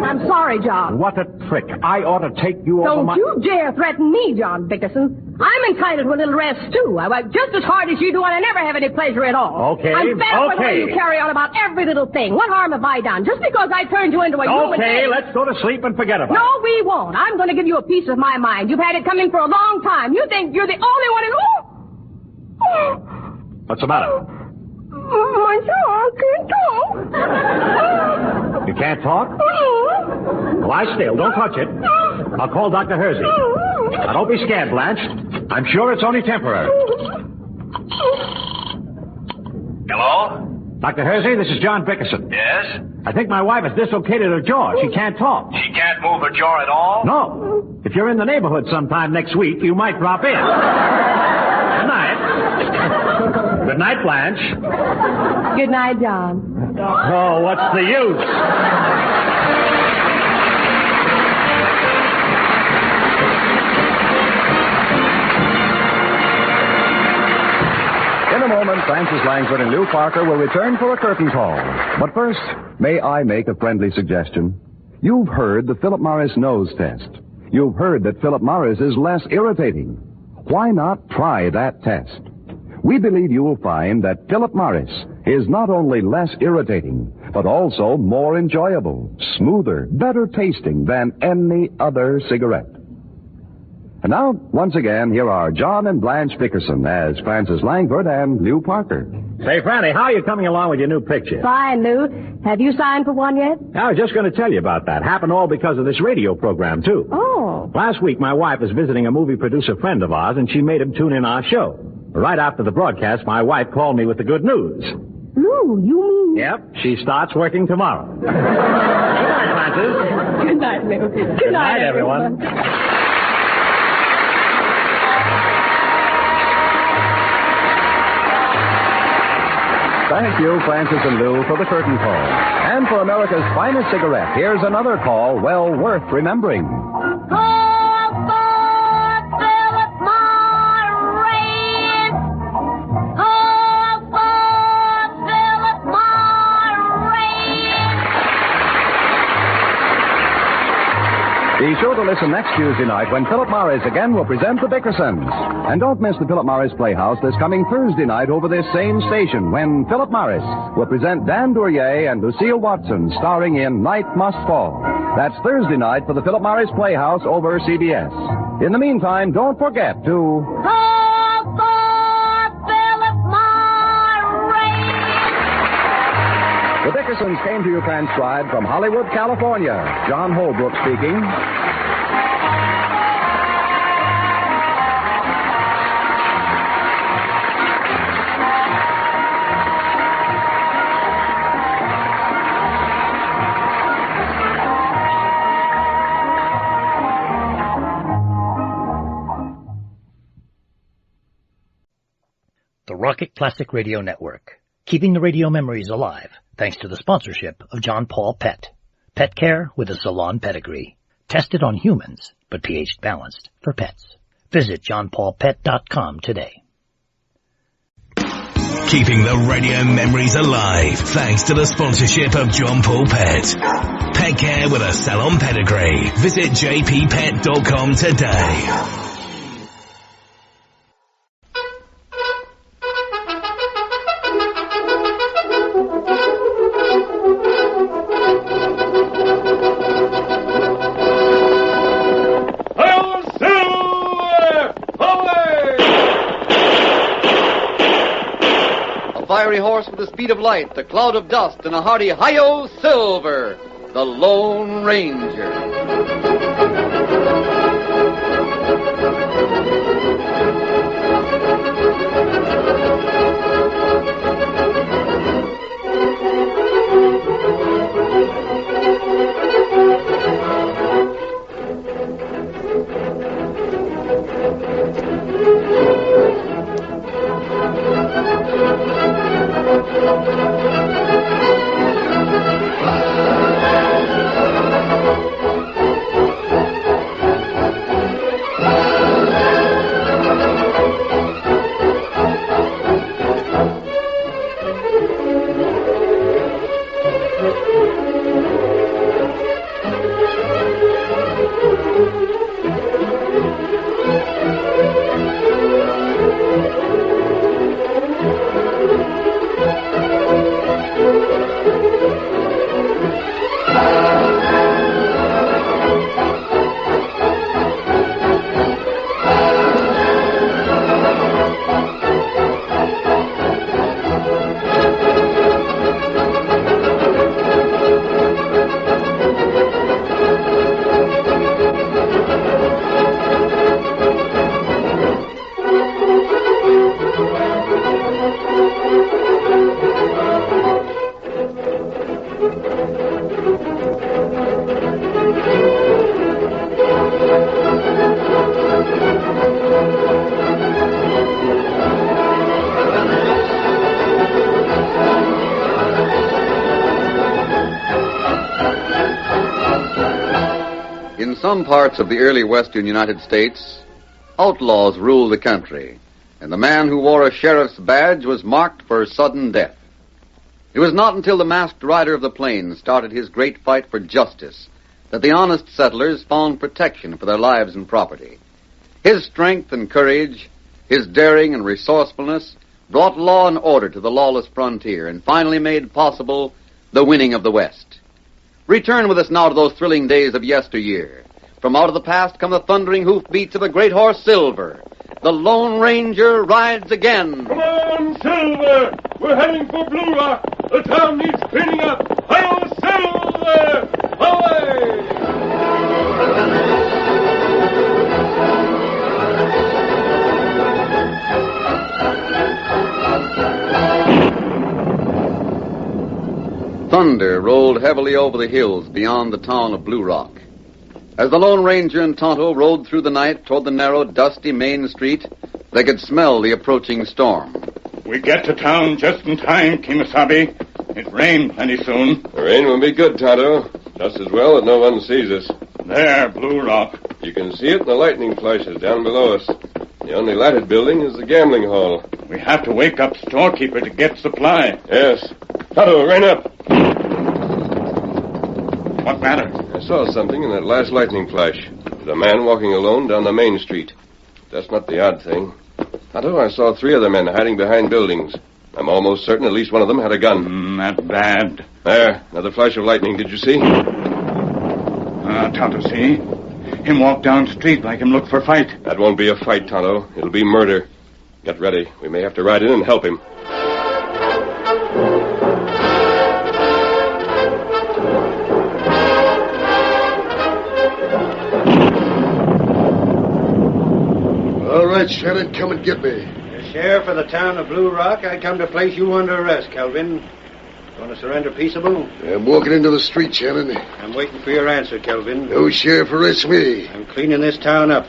Speaker 9: I'm sorry, John.
Speaker 8: What a trick. I ought to take you over my...
Speaker 9: Don't you dare threaten me, John Bickerson. I'm entitled to a little rest, too. I work just as hard as you do, and I never have any pleasure at all.
Speaker 8: Okay,
Speaker 9: I'm fed up with the way you carry on about every little thing. What harm have I done? Just because I turned you into a human being.
Speaker 8: Okay, let's go to sleep and forget about it.
Speaker 9: No, we won't. I'm going to give you a piece of my mind. You've had it coming for a long time. You think you're the only one in...
Speaker 8: What's the matter?
Speaker 9: My jaw can't talk.
Speaker 8: You can't talk? Lie still. Don't touch it. I'll call Dr. Hersey. Now, don't be scared, Blanche. I'm sure it's only temporary.
Speaker 4: Hello?
Speaker 8: Dr. Hersey, this is John Bickerson.
Speaker 4: Yes?
Speaker 8: I think my wife has dislocated her jaw. She can't talk.
Speaker 4: She can't move her jaw at all?
Speaker 8: No. If you're in the neighborhood sometime next week, you might drop in. Good night. Good night, Blanche.
Speaker 9: Good night, John.
Speaker 8: Oh, what's the use?
Speaker 7: In a moment, Francis Langford and Lou Parker will return for a curtain call. But first, may I make a friendly suggestion? You've heard the Philip Morris nose test. You've heard that Philip Morris is less irritating. Why not try that test? We believe you will find that Philip Morris is not only less irritating, but also more enjoyable, smoother, better tasting than any other cigarette. And now, once again, here are John and Blanche Bickerson as Francis Langford and Lou Parker.
Speaker 8: Say, Franny, how are you coming along with your new picture?
Speaker 9: Fine, Lou. Have you signed for one yet?
Speaker 8: I was just going to tell you about that. Happened all because of this radio program, too.
Speaker 9: Oh.
Speaker 8: Last week, my wife was visiting a movie producer friend of ours, and she made him tune in our show. Right after the broadcast, my wife called me with the good news.
Speaker 9: Lou, you mean...
Speaker 8: Yep, she starts working tomorrow. Good night, Francis.
Speaker 9: Good night, Lou.
Speaker 8: Good night, everyone.
Speaker 7: Thank you, Francis and Lou, for the curtain call. And for America's finest cigarette, here's another call well worth remembering. Be sure to listen next Tuesday night when Philip Morris again will present the Bickersons. And don't miss the Philip Morris Playhouse this coming Thursday night over this same station when Philip Morris will present Dan Duryea and Lucille Watson starring in Night Must Fall. That's Thursday night for the Philip Morris Playhouse over CBS. In the meantime, don't forget to...
Speaker 12: Call for Philip Morris!
Speaker 7: The Dickersons came to you transcribed from Hollywood, California. John Holbrook speaking.
Speaker 15: The Rocket Classic Radio Network, keeping the radio memories alive thanks to the sponsorship of John Paul Pet. Pet care with a salon pedigree. Tested on humans, but pH balanced for pets. Visit johnpaulpet.com today.
Speaker 11: Keeping the radio memories alive thanks to the sponsorship of John Paul Pet. Pet care with a salon pedigree. Visit jppet.com today.
Speaker 18: Fiery horse with the speed of light, a cloud of dust, and a hearty hi-yo silver, the Lone Ranger. In some parts of the early western United States, outlaws ruled the country, and the man who wore a sheriff's badge was marked for sudden death. It was not until the masked rider of the plains started his great fight for justice that the honest settlers found protection for their lives and property. His strength and courage, his daring and resourcefulness brought law and order to the lawless frontier and finally made possible the winning of the West. Return with us now to those thrilling days of yesteryear. From out of the past come the thundering hoofbeats of a great horse, Silver. The Lone Ranger rides again.
Speaker 23: Come on, Silver! We're heading for Blue Rock. The town needs cleaning up. Hi-yo, Silver! Away!
Speaker 18: Thunder rolled heavily over the hills beyond the town of Blue Rock. As the Lone Ranger and Tonto rode through the night toward the narrow, dusty main street, they could smell the approaching storm.
Speaker 23: We get to town just in time, Kemosabe. It rained plenty soon.
Speaker 24: The rain will be good, Tonto. Just as well that no one sees us.
Speaker 23: There, Blue Rock.
Speaker 24: You can see it in the lightning flashes down below us. The only lighted building is the gambling hall.
Speaker 23: We have to wake up storekeeper to get supply.
Speaker 24: Yes. Tonto, rein up.
Speaker 23: What matter?
Speaker 24: I saw something in that last lightning flash. There's a man walking alone down the main street. That's not the odd thing. Tonto, I saw 3 other men hiding behind buildings. I'm almost certain at least one of them had a gun.
Speaker 23: Not bad.
Speaker 24: There, another flash of lightning. Did you see?
Speaker 23: Tonto, see? Him walk down street like him look for fight.
Speaker 24: That won't be a fight, Tonto. It'll be murder. Get ready. We may have to ride in and help him.
Speaker 5: All right, Shannon, come and get me.
Speaker 10: The sheriff of the town of Blue Rock, I come to place you under arrest, Kelvin. Want to surrender peaceable?
Speaker 5: I'm walking into the street, Shannon.
Speaker 10: I'm waiting for your answer, Kelvin.
Speaker 5: No sheriff arrests me.
Speaker 10: I'm cleaning this town up.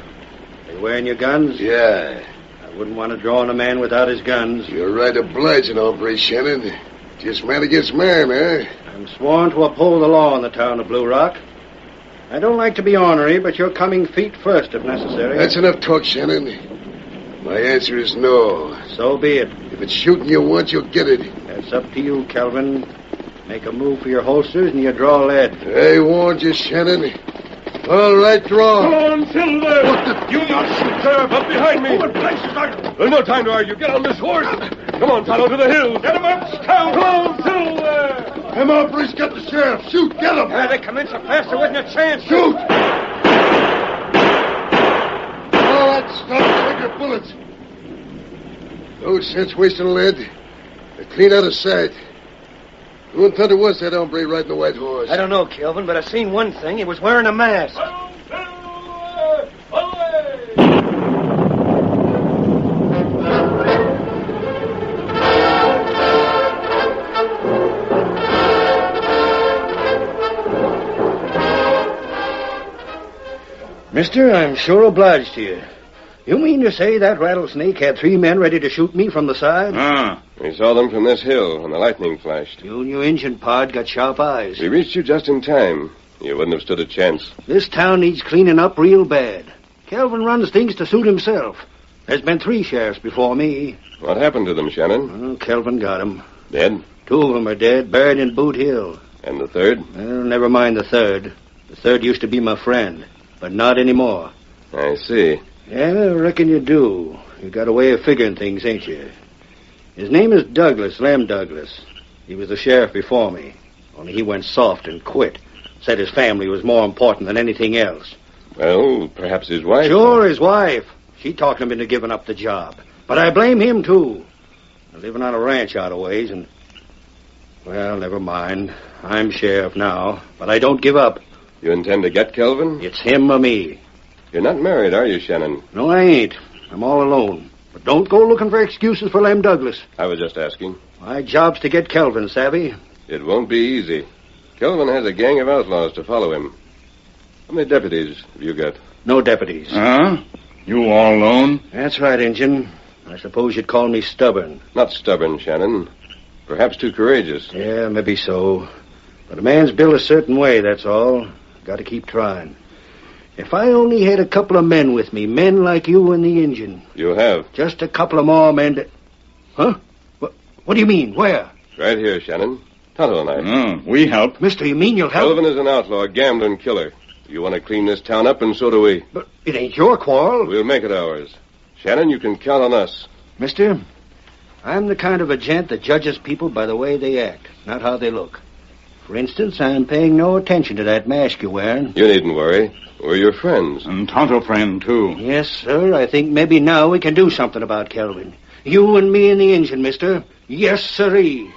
Speaker 10: Are you wearing your guns?
Speaker 5: Yeah.
Speaker 10: I wouldn't want to draw on a man without his guns.
Speaker 5: You're right obliging, hombre, Shannon. Just man against man, eh?
Speaker 10: I'm sworn to uphold the law in the town of Blue Rock. I don't like to be ornery, but you're coming feet first if necessary.
Speaker 5: That's enough talk, Shannon. My answer is no.
Speaker 10: So be it.
Speaker 5: If it's shooting you want, you'll get it.
Speaker 10: That's up to you, Kelvin. Make a move for your holsters and you draw lead.
Speaker 5: I warned you, Shannon. All right, draw.
Speaker 23: Come on, Silver! You not shoot, Sheriff! Up behind me! There's no time to argue. Get on this horse. Come on, Tonto, to the hills. Get him up, Scout! Come on, Silver!
Speaker 5: Them hombres got the sheriff. Shoot, get him!
Speaker 10: They come in so fast there wasn't a chance.
Speaker 5: Shoot! All right, stop. Take your bullets. No sense wasting lead. They're clean out of sight. Who in thunder was that hombre riding the white horse?
Speaker 10: I don't know, Kelvin, but I seen one thing. He was wearing a mask. Mister, I'm sure obliged to you. You mean to say that rattlesnake had 3 men ready to shoot me from the side?
Speaker 24: We saw them from this hill when the lightning flashed.
Speaker 10: You and your engine pod got sharp eyes.
Speaker 24: We reached you just in time. You wouldn't have stood a chance.
Speaker 10: This town needs cleaning up real bad. Kelvin runs things to suit himself. There's been 3 sheriffs before me.
Speaker 24: What happened to them, Shannon?
Speaker 10: Kelvin got 'em.
Speaker 24: Dead?
Speaker 10: 2 of them are dead, buried in Boot Hill.
Speaker 24: And the third?
Speaker 10: Well, never mind the third. The third used to be my friend, but not anymore.
Speaker 24: I see.
Speaker 10: Yeah, I reckon you do. You got a way of figuring things, ain't you? His name is Douglas, Lem Douglas. He was the sheriff before me. Only he went soft and quit. Said his family was more important than anything else.
Speaker 24: Well, perhaps his wife...
Speaker 10: Sure, his wife. She talked him into giving up the job. But I blame him, too. They're living on a ranch out of ways, and... Well, never mind. I'm sheriff now, but I don't give up.
Speaker 24: You intend to get Kelvin?
Speaker 10: It's him or me.
Speaker 24: You're not married, are you, Shannon?
Speaker 10: No, I ain't. I'm all alone. But don't go looking for excuses for Lem Douglas.
Speaker 24: I was just asking.
Speaker 10: My job's to get Kelvin, savvy?
Speaker 24: It won't be easy. Kelvin has a gang of outlaws to follow him. How many deputies have you got?
Speaker 10: No deputies.
Speaker 23: Huh? You all alone?
Speaker 10: That's right, Injun. I suppose you'd call me stubborn.
Speaker 24: Not stubborn, Shannon. Perhaps too courageous.
Speaker 10: Yeah, maybe so. But a man's built a certain way, that's all. Got to keep trying. If I only had a couple of men with me, men like you and the Injun.
Speaker 24: You have.
Speaker 10: Just a couple of more men to... Huh? What do you mean? Where?
Speaker 24: Right here, Shannon. Tonto and I.
Speaker 23: We help.
Speaker 10: Mister, you mean you'll help?
Speaker 24: Kelvin is an outlaw, gambler, and killer. You want to clean this town up, and so do we.
Speaker 10: But it ain't your quarrel.
Speaker 24: We'll make it ours. Shannon, you can count on us.
Speaker 10: Mister, I'm the kind of a gent that judges people by the way they act, not how they look. For instance, I'm paying no attention to that mask you're wearing.
Speaker 24: You needn't worry. We're your friends.
Speaker 23: And Tonto friend, too.
Speaker 10: Yes, sir. I think maybe now we can do something about Kelvin. You and me and the engine, mister. Yes, sirree.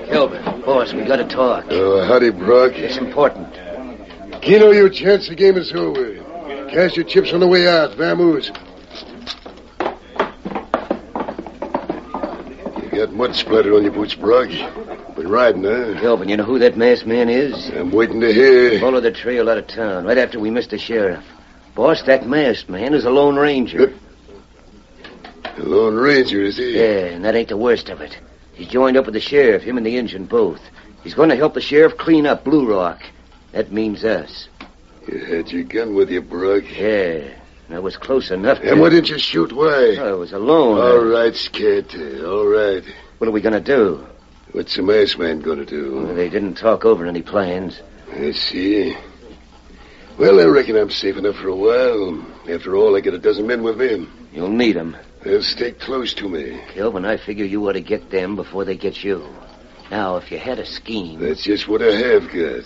Speaker 19: Kelvin, boss, we gotta talk.
Speaker 5: Oh, howdy, Brock.
Speaker 19: It's important.
Speaker 5: Keno, your chance. The game is over. Cash your chips on the way out. Vamoose. You got mud splattered on your boots, Brock. Been riding, huh?
Speaker 19: Kelvin, you know who that masked man is?
Speaker 5: I'm waiting to hear.
Speaker 19: Followed the trail out of town right after we missed the sheriff. Boss, that masked man is a Lone Ranger.
Speaker 5: A Lone Ranger, is he?
Speaker 19: Yeah, and that ain't the worst of it. He's joined up with the sheriff, him and the engine both. He's going to help the sheriff clean up Blue Rock. That means us.
Speaker 5: You had your gun with you, Brock.
Speaker 19: Yeah, and I was close enough to...
Speaker 5: And why didn't you shoot? Why?
Speaker 19: I was alone.
Speaker 5: All right, Scat. All right.
Speaker 19: What are we going to do?
Speaker 5: What's the masked man going to do?
Speaker 19: Well, they didn't talk over any plans.
Speaker 5: I see. Well, I reckon I'm safe enough for a while. After all, I got a dozen men with me.
Speaker 19: You'll need them.
Speaker 5: They'll stay close to me.
Speaker 19: Kelvin, I figure you ought to get them before they get you. Now, if you had a scheme...
Speaker 5: That's just what I have got.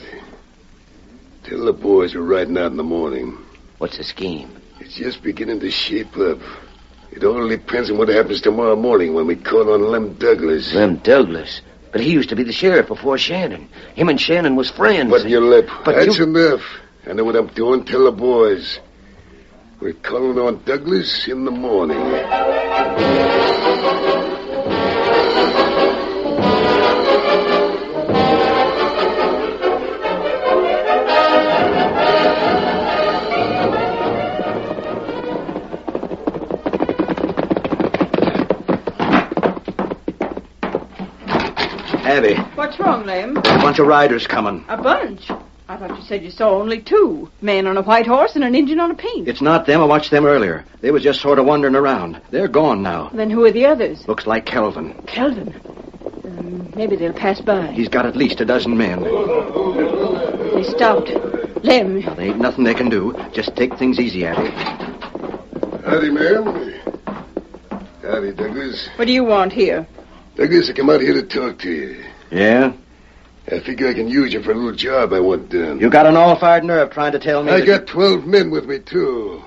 Speaker 5: Tell the boys we're riding out in the morning.
Speaker 19: What's the scheme?
Speaker 5: It's just beginning to shape up. It all depends on what happens tomorrow morning when we call on Lem Douglas.
Speaker 19: Lem Douglas? But he used to be the sheriff before Shannon. Him and Shannon was friends.
Speaker 5: Button your lip.
Speaker 19: But
Speaker 5: That's enough. I know what I'm doing. Tell the boys. We're calling on Douglas in the morning.
Speaker 10: Abby,
Speaker 1: What's wrong, Lem?
Speaker 10: a bunch of riders coming.
Speaker 1: A bunch? I thought you said you saw only two. Man on a white horse and an Indian on a pink.
Speaker 10: It's not them. I watched them earlier. They was just sort of wandering around. They're gone now.
Speaker 1: Then who are the others?
Speaker 10: Looks like Kelvin.
Speaker 1: Kelvin. Maybe they'll pass by.
Speaker 10: He's got at least a dozen men.
Speaker 1: They stopped. Lem.
Speaker 10: Now, there ain't nothing they can do. Just take things easy, Abby.
Speaker 5: Howdy, ma'am. Howdy, Douglas.
Speaker 1: What do you want here?
Speaker 5: Douglas, I come out here to talk to you.
Speaker 10: Yeah?
Speaker 5: I figure I can use you for a little job I want done.
Speaker 10: You got an all-fired nerve trying to tell me
Speaker 5: I
Speaker 10: that
Speaker 5: got 12 men with me, too.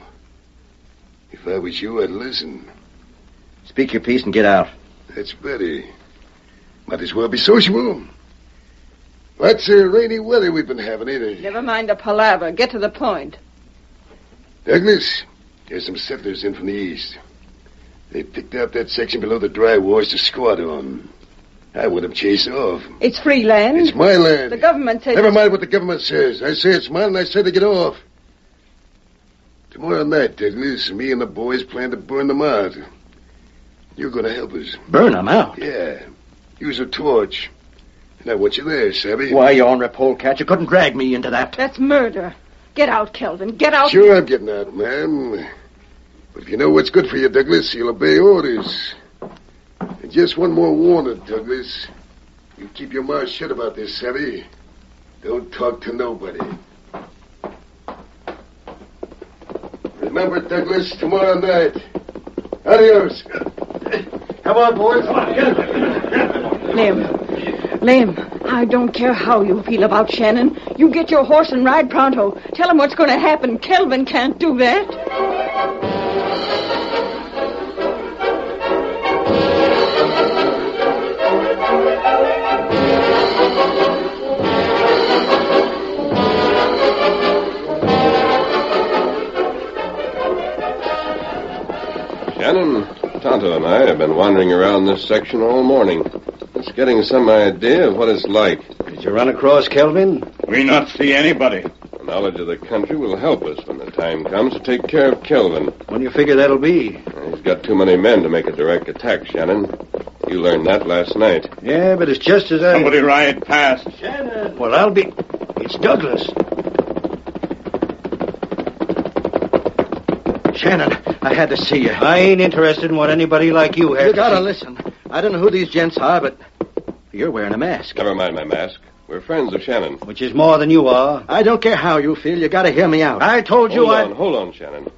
Speaker 5: If I was you, I'd listen.
Speaker 10: Speak your piece and get out.
Speaker 5: That's better. Might as well be sociable. Lots of rainy weather we've been having, ain't it?
Speaker 1: Never mind the palaver. Get to the point.
Speaker 5: Douglas, there's some settlers in from the east. They picked out that section below the dry wash to squat on. I want them chased off.
Speaker 1: It's free land.
Speaker 5: It's my land.
Speaker 1: The government says...
Speaker 5: Never mind what the government says. I say it's mine, and I say to get off. Tomorrow night, Douglas, me and the boys plan to burn them out. You're going to help us.
Speaker 10: Burn them out?
Speaker 5: Yeah. Use a torch. And I want you there, Savvy.
Speaker 10: Why, you ornery polecat, you couldn't drag me into that.
Speaker 1: That's murder. Get out, Kelvin. Get out.
Speaker 5: Sure, I'm getting out, ma'am. But if you know what's good for you, Douglas, you'll obey orders. And just one more warning, Douglas. You keep your mouth shut about this, Savvy. Don't talk to nobody. Remember, Douglas, tomorrow night. Adios. Come on, boys. Come on,
Speaker 1: Lem, I don't care how you feel about Shannon. You get your horse and ride pronto. Tell him what's going to happen. Kelvin can't do that.
Speaker 24: Shannon, Tonto and I have been wandering around this section all morning. Just getting some idea of what it's like.
Speaker 10: Did you run across Kelvin?
Speaker 24: We not see anybody. The knowledge of the country will help us when the time comes to take care of Kelvin.
Speaker 10: When do you figure that'll be?
Speaker 24: He's got too many men to make a direct attack, Shannon. You learned that last night.
Speaker 10: Yeah, but it's just as I...
Speaker 24: Somebody ride past.
Speaker 10: Shannon! Well, I'll be... It's Douglas. Shannon, I had to see you. I ain't interested in what anybody like you has. You gotta listen. I don't know who these gents are, but you're wearing a mask.
Speaker 24: Never mind my mask. We're friends of Shannon.
Speaker 10: Which is more than you are. I don't care how you feel. You gotta hear me out. I told you
Speaker 24: Hold on, Shannon.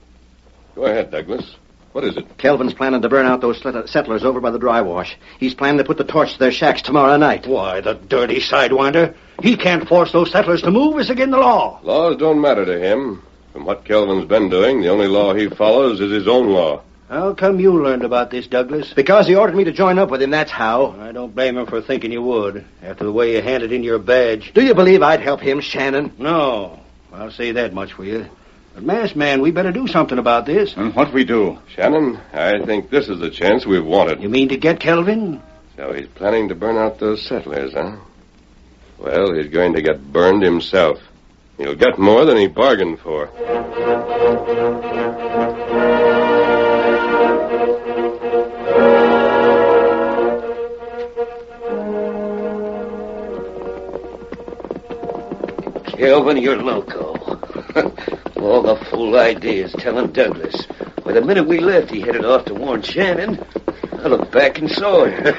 Speaker 24: Go ahead, Douglas. What is it?
Speaker 10: Kelvin's planning to burn out those settlers over by the dry wash. He's planning to put the torch to their shacks tomorrow night. Why, the dirty sidewinder. He can't force those settlers to move. It's against the law.
Speaker 24: Laws don't matter to him. From what Kelvin's been doing, the only law he follows is his own law.
Speaker 10: How come you learned about this, Douglas? Because he ordered me to join up with him, that's how. I don't blame him for thinking you would, after the way you handed in your badge. Do you believe I'd help him, Shannon? No. I'll say that much for you. But, masked man, we better do something about this.
Speaker 24: And what we do? Shannon, I think this is the chance we've wanted.
Speaker 10: You mean to get Kelvin?
Speaker 24: So he's planning to burn out those settlers, huh? Well, he's going to get burned himself. He'll get more than he bargained for.
Speaker 19: Kelvin, you're loco. All the fool ideas telling Douglas. Why, the minute we left, he headed off to warn Shannon. I looked back and saw him.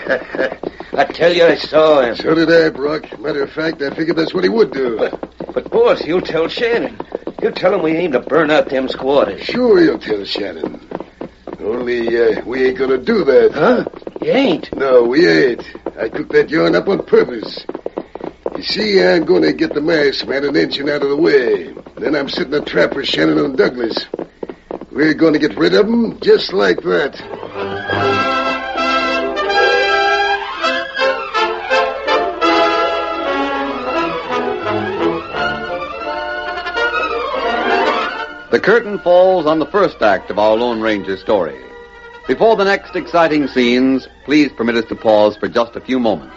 Speaker 19: I tell you, I saw him.
Speaker 5: So did I, Brock. Matter of fact, I figured that's what he would do.
Speaker 19: But boss, he'll tell Shannon. He'll tell him we aim to burn out them squatters.
Speaker 5: Sure he'll tell Shannon. Only we ain't gonna do that.
Speaker 19: Huh? You ain't?
Speaker 5: No, we ain't. I cooked that yarn up on purpose. You see, I'm gonna get the masked man and engine out of the way. Then I'm setting a trap for Shannon and Douglas. We're gonna get rid of them just like that.
Speaker 18: The curtain falls on the first act of our Lone Ranger story. Before the next exciting scenes, please permit us to pause for just a few moments.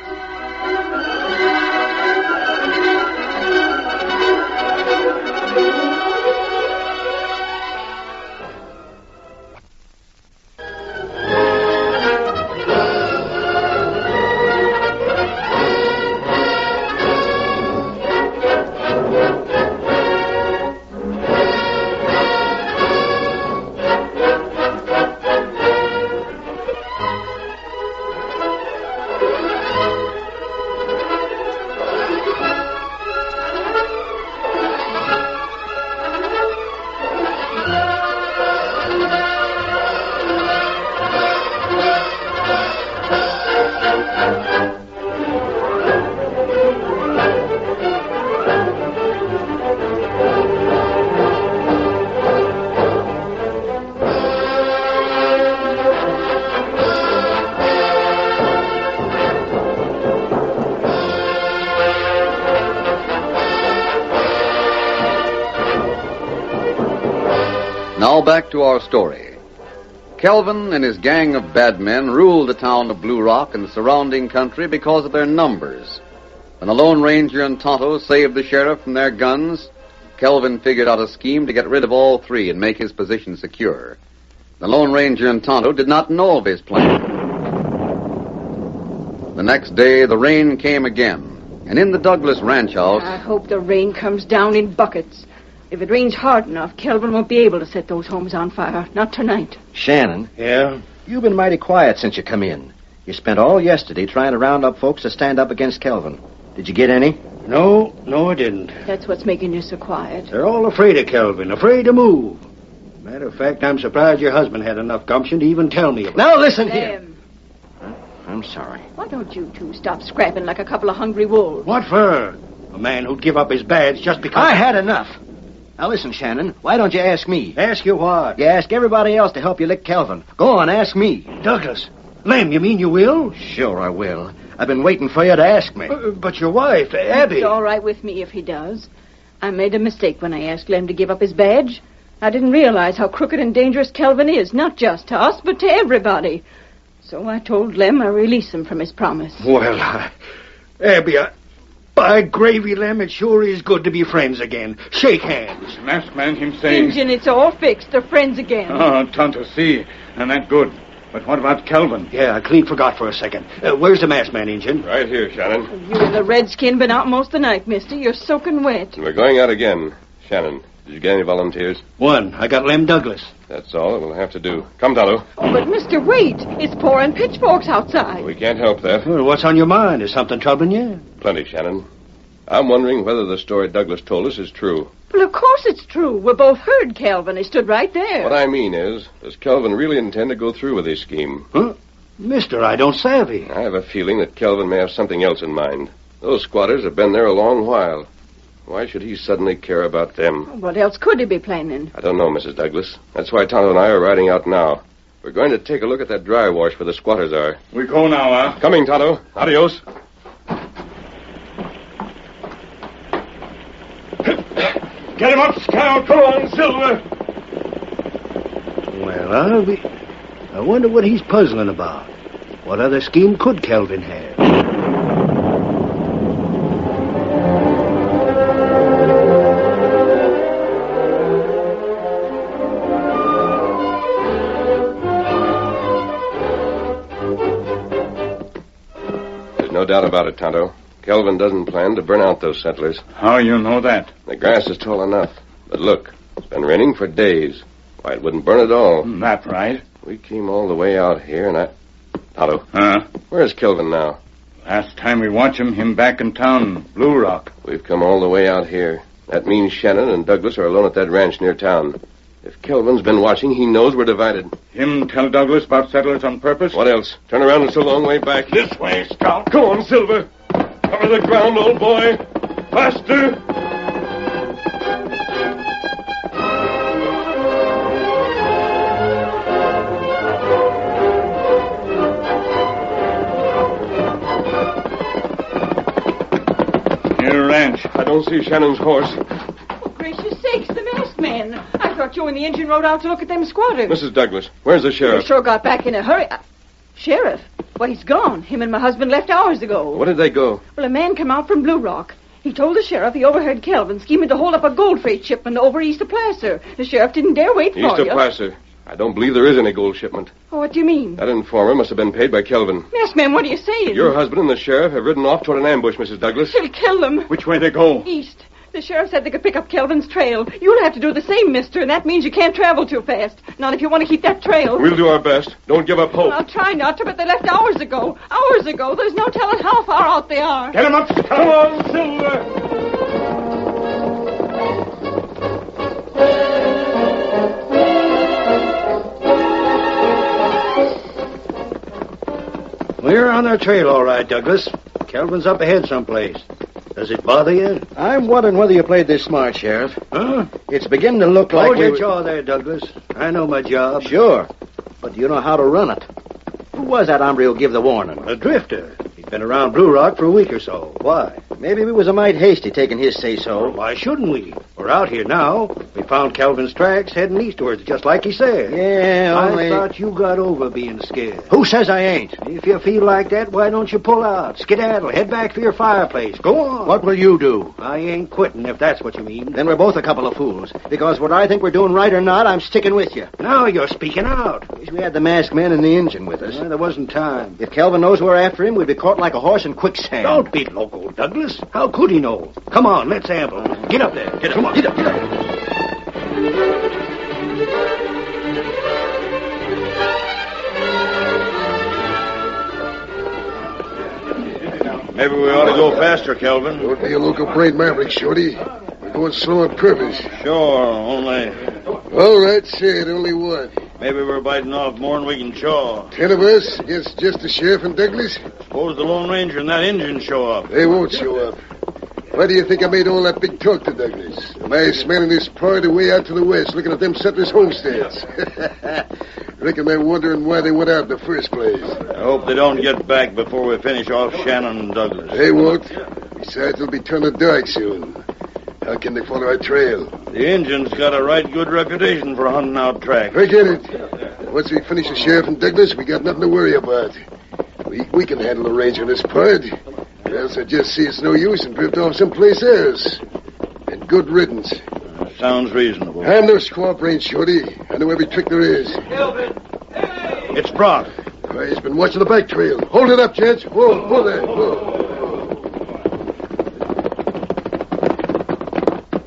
Speaker 18: Now back to our story. Kelvin and his gang of bad men ruled the town of Blue Rock and the surrounding country because of their numbers. When the Lone Ranger and Tonto saved the sheriff from their guns, Kelvin figured out a scheme to get rid of all three and make his position secure. The Lone Ranger and Tonto did not know of his plan. The next day, the rain came again, and in the Douglas ranch house...
Speaker 1: I hope the rain comes down in buckets. If it rains hard enough, Kelvin won't be able to set those homes on fire. Not tonight.
Speaker 10: Shannon? Yeah? You've been mighty quiet since you come in. You spent all yesterday trying to round up folks to stand up against Kelvin. Did you get any?
Speaker 19: No, I didn't.
Speaker 1: That's what's making you so quiet.
Speaker 19: They're all afraid of Kelvin, afraid to move. Matter of fact, I'm surprised your husband had enough gumption to even tell me.
Speaker 10: Now listen here. I'm sorry.
Speaker 1: Why don't you two stop scrapping like a couple of hungry wolves?
Speaker 19: What for? A man who'd give up his badge just because...
Speaker 10: I had enough. Now listen, Shannon, why don't you ask me?
Speaker 19: Ask you what?
Speaker 10: You ask everybody else to help you lick Kelvin. Go on, ask me.
Speaker 19: Douglas. Lem, you mean you will?
Speaker 10: Sure I will. I've been waiting for you to ask me.
Speaker 19: But your wife, Abby...
Speaker 1: It's all right with me if he does. I made a mistake when I asked Lem to give up his badge. I didn't realize how crooked and dangerous Kelvin is, not just to us, but to everybody. So I told Lem I'd release him from his promise.
Speaker 19: Well, Abby, by gravy, Lem, it sure is good to be friends again. Shake hands.
Speaker 23: Masked man, him say...
Speaker 1: Injun, it's all fixed. They're friends again.
Speaker 23: Oh, Tonto, see. And that good. But what about Kelvin?
Speaker 19: Yeah, I clean forgot for a second. Where's the masked man, Injun?
Speaker 24: Right here, Shannon.
Speaker 1: You and the redskin been out most of the night, mister. You're soaking wet.
Speaker 24: We're going out again. Shannon, did you get any volunteers?
Speaker 19: One. I got Lem Douglas.
Speaker 24: That's all it will have to do. Come, Tonto.
Speaker 1: Oh, but, mister, wait. It's pouring pitchforks outside.
Speaker 24: We can't help that.
Speaker 19: Well, what's on your mind? Is something troubling you?
Speaker 24: Plenty, Shannon. I'm wondering whether the story Douglas told us is true.
Speaker 1: Well, of course it's true. We both heard Kelvin. He stood right there.
Speaker 24: What I mean is, does Kelvin really intend to go through with his scheme?
Speaker 19: Huh? Mister, I don't savvy.
Speaker 24: I have a feeling that Kelvin may have something else in mind. Those squatters have been there a long while. Why should he suddenly care about them?
Speaker 1: What else could he be planning?
Speaker 24: I don't know, Mrs. Douglas. That's why Tonto and I are riding out now. We're going to take a look at that dry wash where the squatters are.
Speaker 23: We go now,
Speaker 24: Coming, Tonto. Adios.
Speaker 23: Get him up, Scout. Come on, Silver.
Speaker 19: Well, I wonder what he's puzzling about. What other scheme could Kelvin have?
Speaker 24: There's no doubt about it, Tonto. Kelvin doesn't plan to burn out those settlers.
Speaker 23: How you know that?
Speaker 24: The grass is tall enough. But look, it's been raining for days. Why, it wouldn't burn at all.
Speaker 23: That right.
Speaker 24: We came all the way out here, and Tonto.
Speaker 23: Huh?
Speaker 24: Where's Kelvin now?
Speaker 23: Last time we watched him back in town, Blue Rock.
Speaker 24: We've come all the way out here. That means Shannon and Douglas are alone at that ranch near town. If Kelvin's been watching, he knows we're divided.
Speaker 23: Him tell Douglas about settlers on purpose?
Speaker 24: What else? Turn around, it's a long way back.
Speaker 23: This way, Scout.
Speaker 24: Come on, Silver. Cover the ground, old boy. Faster.
Speaker 23: Near ranch.
Speaker 24: I don't see Shannon's horse.
Speaker 1: Oh, gracious sakes, the masked man. I thought you and the engine rode out to look at them squatters.
Speaker 24: Mrs. Douglas, where's the sheriff?
Speaker 1: You sure got back in a hurry. Sheriff? Why, he's gone. Him and my husband left hours ago.
Speaker 24: What did they go?
Speaker 1: Well, a man come out from Blue Rock. He told the sheriff he overheard Kelvin scheming to hold up a gold freight shipment over east of Placer. The sheriff didn't dare wait for you.
Speaker 24: East of Placer. I don't believe there is any gold shipment.
Speaker 1: Oh, what do you mean?
Speaker 24: That informer must have been paid by Kelvin.
Speaker 1: Yes, ma'am, what are you saying?
Speaker 24: Your husband and the sheriff have ridden off toward an ambush, Mrs. Douglas.
Speaker 1: He'll kill them.
Speaker 23: Which way they go?
Speaker 1: East. The sheriff said they could pick up Kelvin's trail. You'll have to do the same, mister, and that means you can't travel too fast. Not if you want to keep that trail.
Speaker 24: We'll do our best. Don't give up hope.
Speaker 1: Well, I'll try not to, but they left hours ago. Hours ago. There's no telling how far out they are.
Speaker 23: Get him up, Scout.
Speaker 24: Come on, Silver.
Speaker 10: We're on their trail, all right, Douglas. Kelvin's up ahead someplace. Does it bother you? I'm wondering whether you played this smart, Sheriff. Huh? It's beginning to look like... Hold your jaw there, Douglas. I know my job. Sure. But you know how to run it. Who was that hombre who gave the warning? A drifter. He'd been around Blue Rock for a week or so. Why? Maybe we was a mite hasty taking his say-so. Well, why shouldn't we? We're out here now. We found Kelvin's tracks heading eastwards, just like he said. Yeah, only... I thought you got over being scared. Who says I ain't? If you feel like that, why don't you pull out? Skedaddle. Head back for your fireplace. Go on. What will you do? I ain't quitting, if that's what you mean. Then we're both a couple of fools. Because whether I think we're doing right or not, I'm sticking with you. Now you're speaking out. Wish we had the masked man and the engine with us. There wasn't time. If Kelvin knows we're after him, we'd be caught like a horse in quicksand. Don't be loco, Douglas. How could he know? Come on, let's amble. Get up there. Get up. Come on. Get up. Get up.
Speaker 23: Maybe we ought to go faster, Kelvin.
Speaker 5: Don't be a local brain maverick, Shorty. We're going slow on purpose.
Speaker 23: Sure, only...
Speaker 5: All right, say it. Only what?
Speaker 23: Maybe we're biting off more than we can chaw.
Speaker 5: 10 of us against just the sheriff and Douglas?
Speaker 23: Suppose the Lone Ranger and that engine show up.
Speaker 5: They won't show up. Why do you think I made all that big talk to Douglas? The masked man and his party way out to the west looking at them settlers' homesteads. Reckon they're wondering why they went out in the first place.
Speaker 23: I hope they don't get back before we finish off Shannon and Douglas.
Speaker 5: They won't. Besides, it'll be turning dark soon. How can they follow our trail?
Speaker 23: The engine's got a right good reputation for hunting out tracks.
Speaker 5: Forget it. Once we finish the sheriff and Douglas, we got nothing to worry about. We can handle the ranger in this part. Or else I just see it's no use and drift off someplace else. And good riddance.
Speaker 23: Sounds reasonable.
Speaker 5: I'm no squaw brain, Shorty. I know every trick there is.
Speaker 23: Kelvin! Hey! It's Brock.
Speaker 5: Why, he's been watching the back trail. Hold it up, gents. Whoa there. Whoa.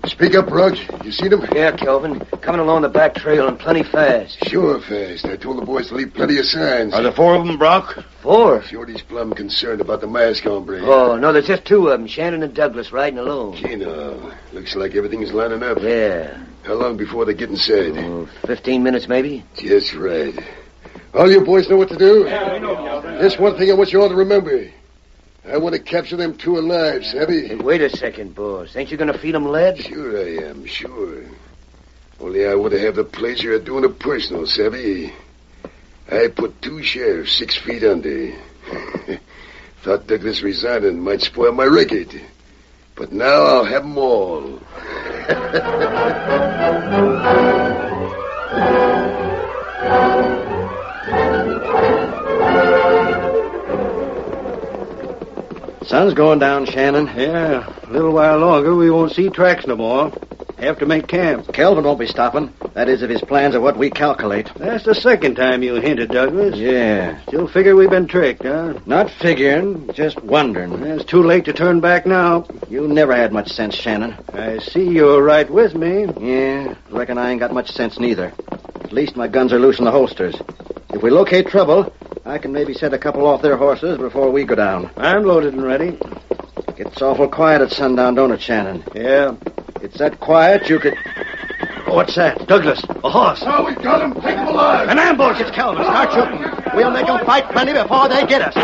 Speaker 5: Speak up, Brock. You seen him?
Speaker 19: Yeah, Kelvin. Coming along the back trail and plenty fast.
Speaker 5: Sure fast. I told the boys to leave plenty of signs.
Speaker 23: Are there 4 of them, Brock?
Speaker 19: 4?
Speaker 5: Shorty's plumb concerned about the mask hombre.
Speaker 19: Oh, no, there's just 2 of them, Shannon and Douglas, riding alone.
Speaker 5: Looks like everything's lining up.
Speaker 19: Yeah.
Speaker 5: How long before they get inside?
Speaker 19: 15 minutes, maybe.
Speaker 5: Just right. All you boys know what to do?
Speaker 23: Yeah, I know, Kelvin.
Speaker 5: There's one thing I want you all to remember. I want to capture them 2 alive, savvy?
Speaker 19: Hey, wait a second, boss. Ain't you going to feed them lead?
Speaker 5: Sure I am, sure. Only I want to have the pleasure of doing it personal, savvy? I put 2 sheriffs 6 feet under. Thought Douglas resigning might spoil my record. But now I'll have them all.
Speaker 10: Sun's going down, Shannon. Yeah, a little while longer, we won't see tracks no more. Have to make camp. Kelvin won't be stopping. That is, if his plans are what we calculate. That's the second time you hinted, Douglas. Yeah. Still figure we've been tricked, huh? Not figuring, just wondering. It's too late to turn back now. You never had much sense, Shannon. I see you're right with me. Yeah, reckon I ain't got much sense neither. At least my guns are loose in the holsters. If we locate trouble, I can maybe set a couple off their horses before we go down. I'm loaded and ready. Gets awful quiet at sundown, don't it, Shannon? Yeah. It's that quiet you could... What's that? Douglas, a horse.
Speaker 5: Now we got him. Take him alive.
Speaker 10: An ambush. It's Calvin. Start shooting. We'll make them fight plenty before they get us.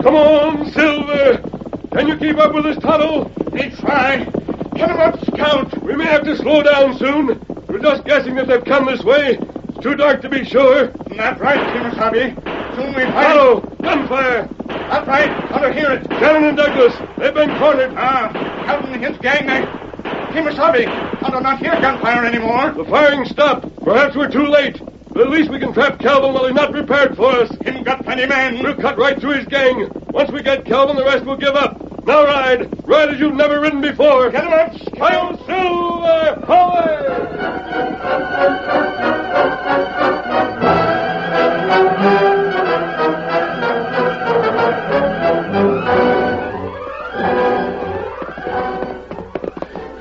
Speaker 23: Come on, Silver. Can you keep up with us, Tonto? We try. Get him up, Scout. We may have to slow down soon. We're just guessing that they've come this way. It's too dark to be sure. That's right, Kimasabi. Soon we find... Tonto, gunfire. That's right. Tonto, hear it. Shannon and Douglas, they've been cornered. Calvin and his gang, Kimasabi, Tonto not hear gunfire anymore. The firing stopped. Perhaps we're too late. But at least we can trap Calvin while he's not prepared for us. Him got plenty men. We'll cut right through his gang. Once we get Calvin, the rest will give up. Now ride. Ride as you've never ridden before. Get him up. Hail Silver!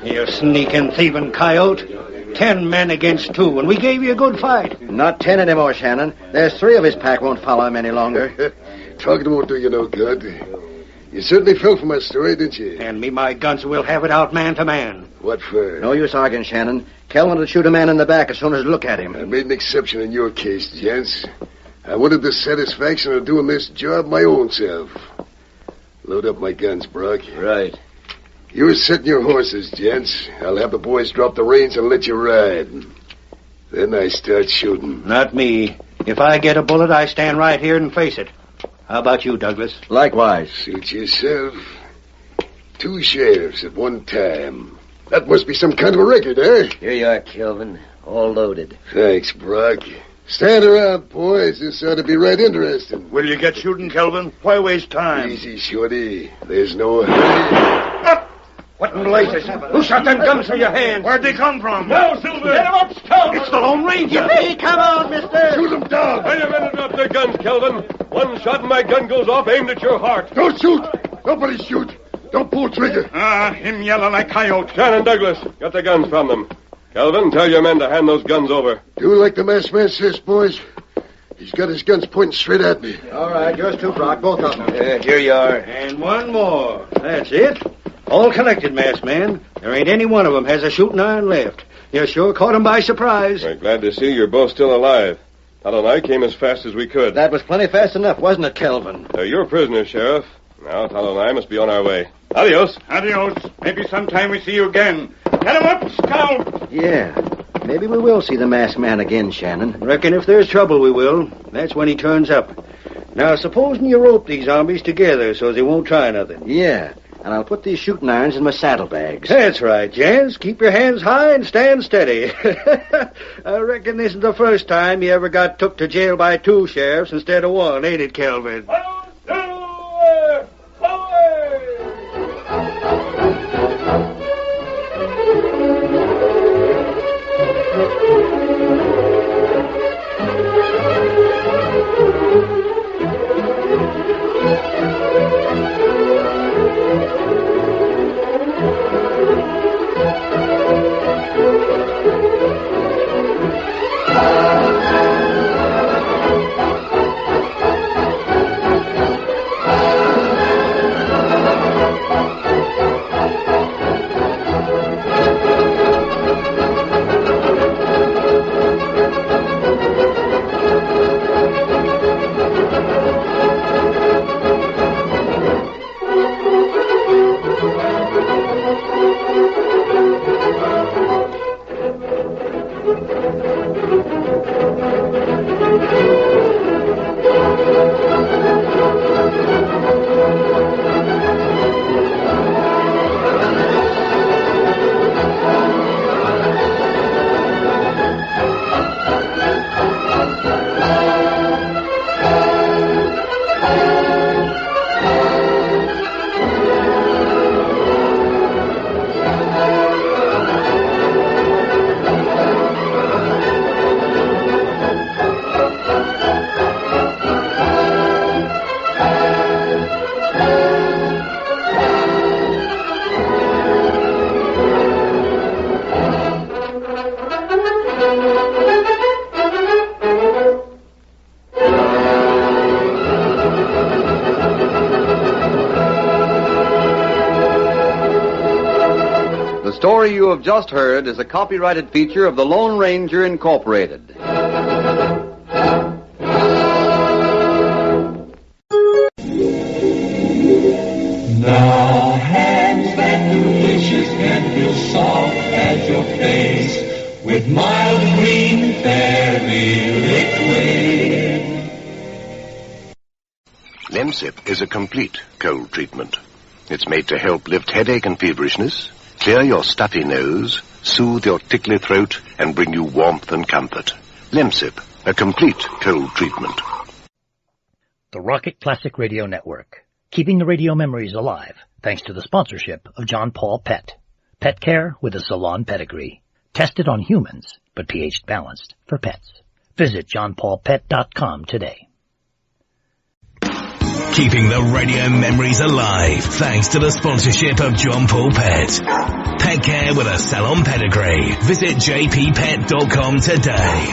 Speaker 10: You sneaking, thieving coyote. 10 men against 2, and we gave you a good fight.
Speaker 3: Not 10 anymore, Shannon. There's 3 of his pack won't follow him any longer.
Speaker 5: Talking won't do you no good. You certainly fell for my story, didn't you?
Speaker 10: Hand me my guns and we'll have it out man to man.
Speaker 5: What for?
Speaker 3: No use arguing, Shannon. Kelvin would shoot a man in the back as soon as look at him.
Speaker 5: I made an exception in your case, gents. I wanted the satisfaction of doing this job my own self. Load up my guns, Brock.
Speaker 19: Right.
Speaker 5: You're setting your horses, gents. I'll have the boys drop the reins and let you ride. Then I start shooting.
Speaker 10: Not me. If I get a bullet, I stand right here and face it. How about you, Douglas?
Speaker 3: Likewise.
Speaker 5: Suit yourself. 2 sheriffs at one time. That must be some kind of a record, eh?
Speaker 19: Here you are, Kelvin. All loaded.
Speaker 5: Thanks, Brock. Stand around, boys. This ought to be right interesting.
Speaker 23: Will you get shooting, Kelvin? Why waste time?
Speaker 5: Easy, Shorty. There's no hurry.
Speaker 23: What in blazes? Who shot them guns from your hands? Where'd they come from? Now, Silver! Get him up, Scout! It's the Lone Ranger!
Speaker 10: Yippee! Come on, mister!
Speaker 23: Shoot them down! Wait a minute, drop their guns, Kelvin. One shot and my gun goes off aimed at your heart.
Speaker 5: Don't shoot! Nobody shoot! Don't pull trigger!
Speaker 23: Him yelling like coyote. Shannon, Douglas, got the guns from them. Kelvin, tell your men to hand those guns over.
Speaker 5: Do like the masked man says, boys. He's got his guns pointing straight at me.
Speaker 3: All right, yours too, Brock. Both of them.
Speaker 19: Here you are.
Speaker 10: And one more. That's it. All collected, masked man. There ain't any one of them has a shooting iron left. You sure caught them by surprise.
Speaker 24: We're glad to see you're both still alive. Tonto and I came as fast as we could.
Speaker 3: That was plenty fast enough, wasn't it, Kelvin?
Speaker 24: They're your prisoners, Sheriff. Now Tonto and I must be on our way. Adios.
Speaker 23: Adios. Maybe sometime we see you again. Get him up, Scout!
Speaker 3: Yeah. Maybe we will see the masked man again, Shannon.
Speaker 10: Reckon if there's trouble, we will. That's when he turns up. Now, supposing you rope these zombies together so they won't try nothing.
Speaker 3: Yeah. And I'll put these shooting irons in my saddlebags.
Speaker 10: That's right, gents. Keep your hands high and stand steady. I reckon this is the first time you ever got took to jail by 2 sheriffs instead of 1, ain't it, Kelvin?
Speaker 18: story you have just heard is a copyrighted feature of the Lone Ranger Incorporated.
Speaker 6: Now hands that delicious and feel soft as your face with mild green fairy liquid.
Speaker 17: Lemsip is a complete cold treatment. It's made to help lift headache and feverishness, clear your stuffy nose, soothe your tickly throat, and bring you warmth and comfort. Lemsip, a complete cold treatment.
Speaker 15: The Rocket Classic Radio Network, keeping the radio memories alive thanks to the sponsorship of John Paul Pet. Pet care with a salon pedigree. Tested on humans, but pH balanced for pets. Visit johnpaulpet.com today.
Speaker 11: Keeping the radio memories alive thanks to the sponsorship of John Paul Pet. Pet care with a salon pedigree. Visit jppet.com today.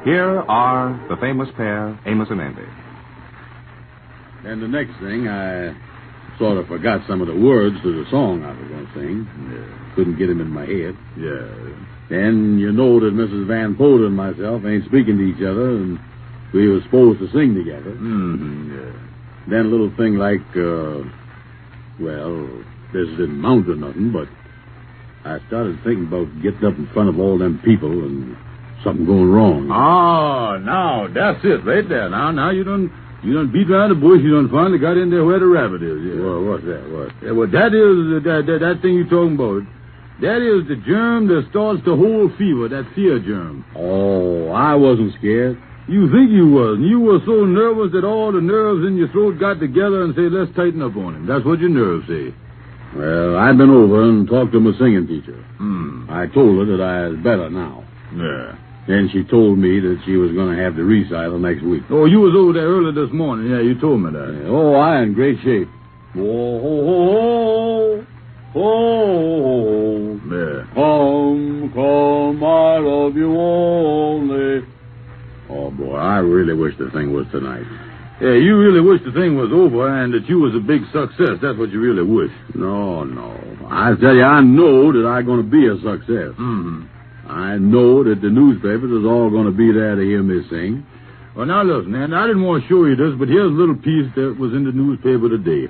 Speaker 14: Here are the famous pair, Amos and Andy.
Speaker 20: And the next thing, I sort of forgot some of the words to the song I was going to sing. Couldn't get them in my head. Yeah. And you know that Mrs. Van Poden and myself ain't speaking to each other, and we were supposed to sing together. Mm-hmm. Yeah. Then a little thing like, this didn't amount to nothing, but I started thinking about getting up in front of all them people and something going wrong. Oh, now, that's it right there. Now you done beat around the bush. You done finally got in there where the rabbit is. Yeah. Well, what's that? What? Yeah, well, that is that thing you're talking about. That is the germ that starts the whole fever, that fear germ. Oh, I wasn't scared. You think you was. And you were so nervous that all the nerves in your throat got together and said, let's tighten up on him. That's what your nerves say. Well, I've been over and talked to my singing teacher. I told her that I was better now. Yeah. Then she told me that she was going to have the recital next week. Oh, you was over there early this morning. Yeah, you told me that. Yeah. Oh, I in great shape. Whoa, ho, ho, ho, ho. Yeah. Come, I love you only. Oh, boy, I really wish the thing was tonight. Yeah, you really wish the thing was over and that you was a big success. That's what you really wish. No. I tell you, I know that I'm going to be a success. Mm-hmm. I know that the newspapers is all going to be there to hear me sing. Well, now, listen, and I didn't want to show you this, but here's a little piece that was in the newspaper today.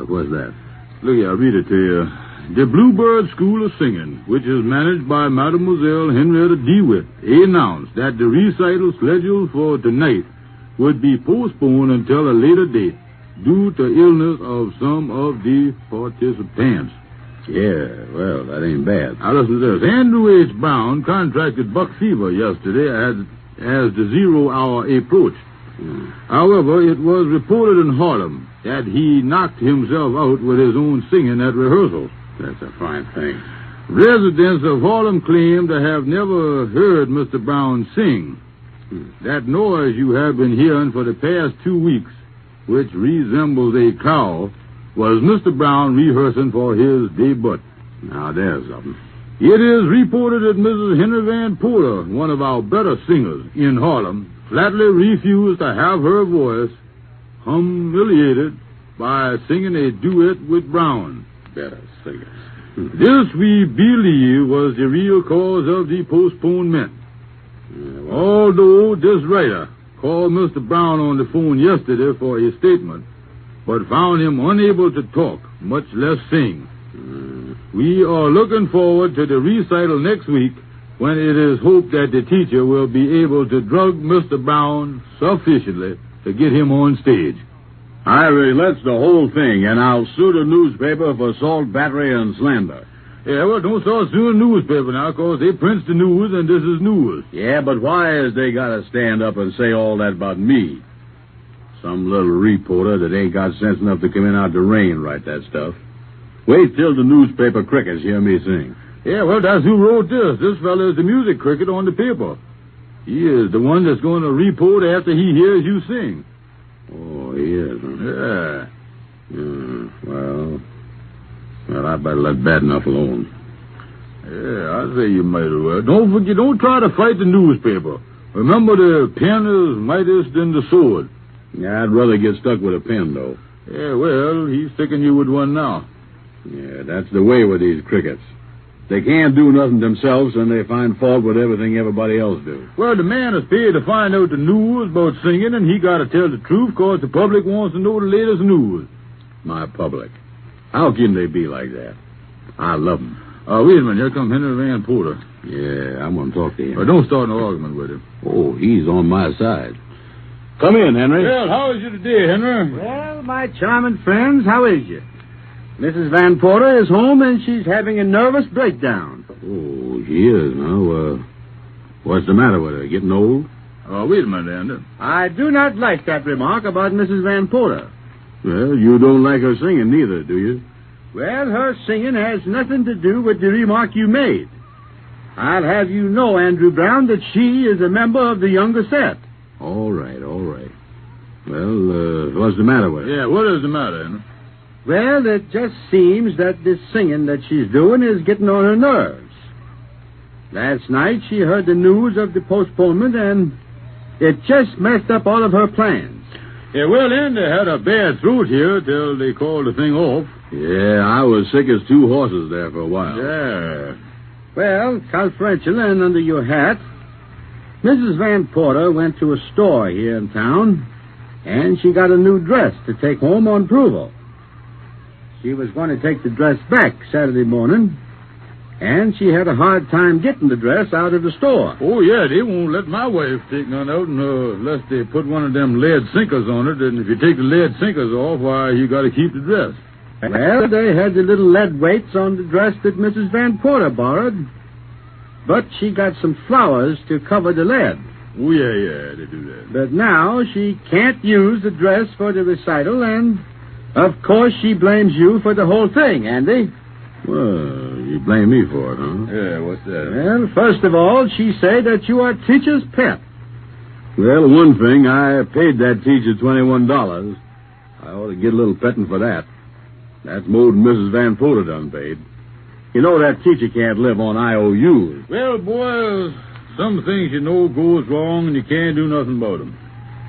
Speaker 20: What's that? Look here, I'll read it to you. The Bluebird School of Singing, which is managed by Mademoiselle Henrietta DeWitt, announced that the recital scheduled for tonight would be postponed until a later date due to illness of some of the participants. Yeah, well, that ain't bad. Now, listen to this. Andrew H. Brown contracted buck fever yesterday as the 0 hour approached. However, it was reported in Harlem that he knocked himself out with his own singing at rehearsals. That's a fine thing. Residents of Harlem claim to have never heard Mr. Brown sing. That noise you have been hearing for the past 2 weeks, which resembles a cow, was Mr. Brown rehearsing for his debut. Now, there's something. It is reported that Mrs. Henry Van Poder, one of our better singers in Harlem, flatly refused to have her voice humiliated by singing a duet with Brown. Better singers. This, we believe, was the real cause of the postponement. Although this writer called Mr. Brown on the phone yesterday for a statement, but found him unable to talk, much less sing. We are looking forward to the recital next week, when it is hoped that the teacher will be able to drug Mr. Brown sufficiently to get him on stage. I relents the whole thing, and I'll sue the newspaper for assault, battery, and slander. Yeah, well, don't start suing the newspaper now, because they print the news, and this is news. Yeah, but why is they got to stand up and say all that about me? Some little reporter that ain't got sense enough to come in out the rain write that stuff. Wait till the newspaper crickets hear me sing. Yeah, well, that's who wrote this. This fella is the music cricket on the paper. He is the one that's going to report after he hears you sing. Oh, he is, huh? Yeah. Well, I better let bad enough alone. Yeah, I say you might as well. Don't forget, don't try to fight the newspaper. Remember, the pen is mightiest than the sword. Yeah, I'd rather get stuck with a pen, though. Yeah, well, he's sticking you with one now. Yeah, that's the way with these crickets. They can't do nothing themselves, and they find fault with everything everybody else do.
Speaker 23: Well, the man is paid to find out the news about singing, and he got to tell the truth, 'cause the public wants to know the latest news.
Speaker 20: My public. How can they be like that? I love them.
Speaker 23: Wait a minute. Here comes Henry Van Porter.
Speaker 20: Yeah, I'm going to talk to him.
Speaker 23: Don't start an argument with him.
Speaker 20: Oh, he's on my side. Come in, Henry.
Speaker 23: Well, how is you today, Henry?
Speaker 2: Well, my charming friends, how is you? Mrs. Van Porter is home, and she's having a nervous breakdown.
Speaker 20: Oh, she is now. What's the matter with her? Getting old?
Speaker 23: Wait a minute, Andy.
Speaker 2: I do not like that remark about Mrs. Van Porter.
Speaker 20: Well, you don't like her singing neither, do you?
Speaker 2: Well, her singing has nothing to do with the remark you made. I'll have you know, Andrew Brown, that she is a member of the younger set.
Speaker 20: All right, all right. Well, what's the matter with her?
Speaker 23: Yeah, what is the matter, Henry?
Speaker 2: Well, it just seems that this singing that she's doing is getting on her nerves. Last night she heard the news of the postponement, and it just messed up all of her plans.
Speaker 23: Yeah, well, Andy had a bad throat here till they called the thing off.
Speaker 20: Yeah, I was sick as two horses there for a while.
Speaker 23: Yeah.
Speaker 2: Well, confidential and under your hat, Mrs. Van Porter went to a store here in town, and she got a new dress to take home on approval. She was going to take the dress back Saturday morning, and she had a hard time getting the dress out of the store.
Speaker 23: Oh, yeah, they won't let my wife take none out unless they put one of them lead sinkers on it, and if you take the lead sinkers off, why, you got to keep the dress.
Speaker 2: Well, they had the little lead weights on the dress that Mrs. Van Porter borrowed, but she got some flowers to cover the lead.
Speaker 23: Oh, yeah, they do that.
Speaker 2: But now she can't use the dress for the recital, and, of course, she blames you for the whole thing, Andy.
Speaker 20: Well, you blame me for it, huh?
Speaker 23: Yeah, what's that?
Speaker 2: Well, first of all, she said that you are teacher's pet.
Speaker 20: Well, one thing, I paid that teacher $21. I ought to get a little petting for that. That's more than Mrs. Van Porter done paid. You know that teacher can't live on IOUs.
Speaker 23: Well, boy, some things you know goes wrong and you can't do nothing about them.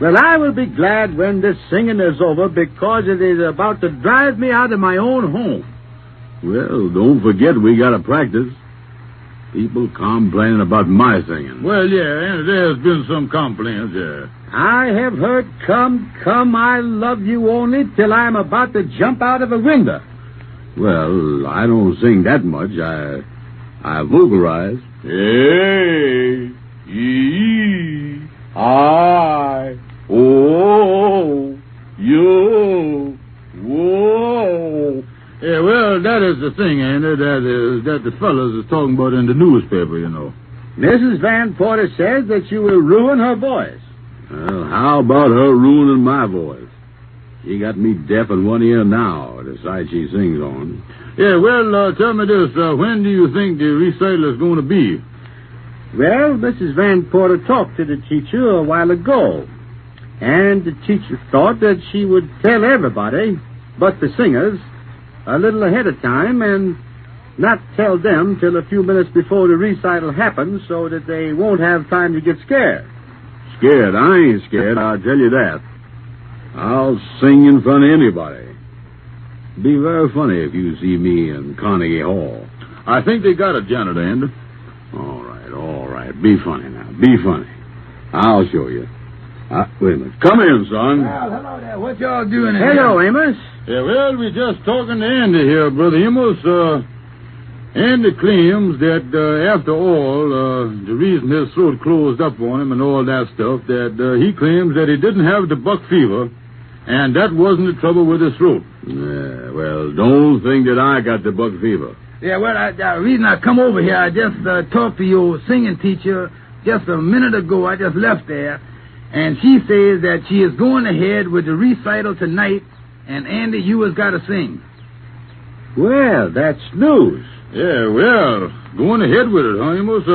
Speaker 2: Well, I will be glad when this singing is over because it is about to drive me out of my own home.
Speaker 20: Well, don't forget we got to practice. People complaining about my singing.
Speaker 23: Well, yeah, and there's been some complaints, yeah.
Speaker 2: I have heard, come, I love you only till I'm about to jump out of a window.
Speaker 20: Well, I don't sing that much. I vocalize.
Speaker 23: Hey, E, I, O, you, whoa. Yeah, well, that is the thing, ain't it? That the fellas is talking about in the newspaper, you know.
Speaker 2: Mrs. Van Porter says that you will ruin her voice.
Speaker 20: Well, how about her ruining my voice? She got me deaf in one ear now, the side she sings on.
Speaker 23: Yeah, well, tell me this. When do you think the recital is going to be?
Speaker 2: Well, Mrs. Van Porter talked to the teacher a while ago, and the teacher thought that she would tell everybody, but the singers, a little ahead of time, and not tell them till a few minutes before the recital happens so that they won't have time to get scared.
Speaker 20: Scared? I ain't scared, I'll tell you that. I'll sing in front of anybody. Be very funny if you see me in Carnegie Hall.
Speaker 23: I think they got it, Janet, Andy.
Speaker 20: All right. Be funny now. Be funny. I'll show you. Wait a minute. Come in, son.
Speaker 2: Well, hello there.
Speaker 23: What y'all doing in
Speaker 2: Hello,
Speaker 23: here?
Speaker 2: Amos.
Speaker 23: Yeah, well, we're just talking to Andy here, Brother Amos. Andy claims that, after all, the reason his throat closed up on him and all that stuff, that he claims that he didn't have the buck fever, and that wasn't the trouble with his throat.
Speaker 20: Yeah, well, don't think that I got the buck fever.
Speaker 16: Yeah, well, the reason I come over here, I just talked to your singing teacher just a minute ago. I just left there, and she says that she is going ahead with the recital tonight, and Andy, you has got to sing.
Speaker 2: Well, that's news.
Speaker 23: Yeah, well, going ahead with it, huh, Amos?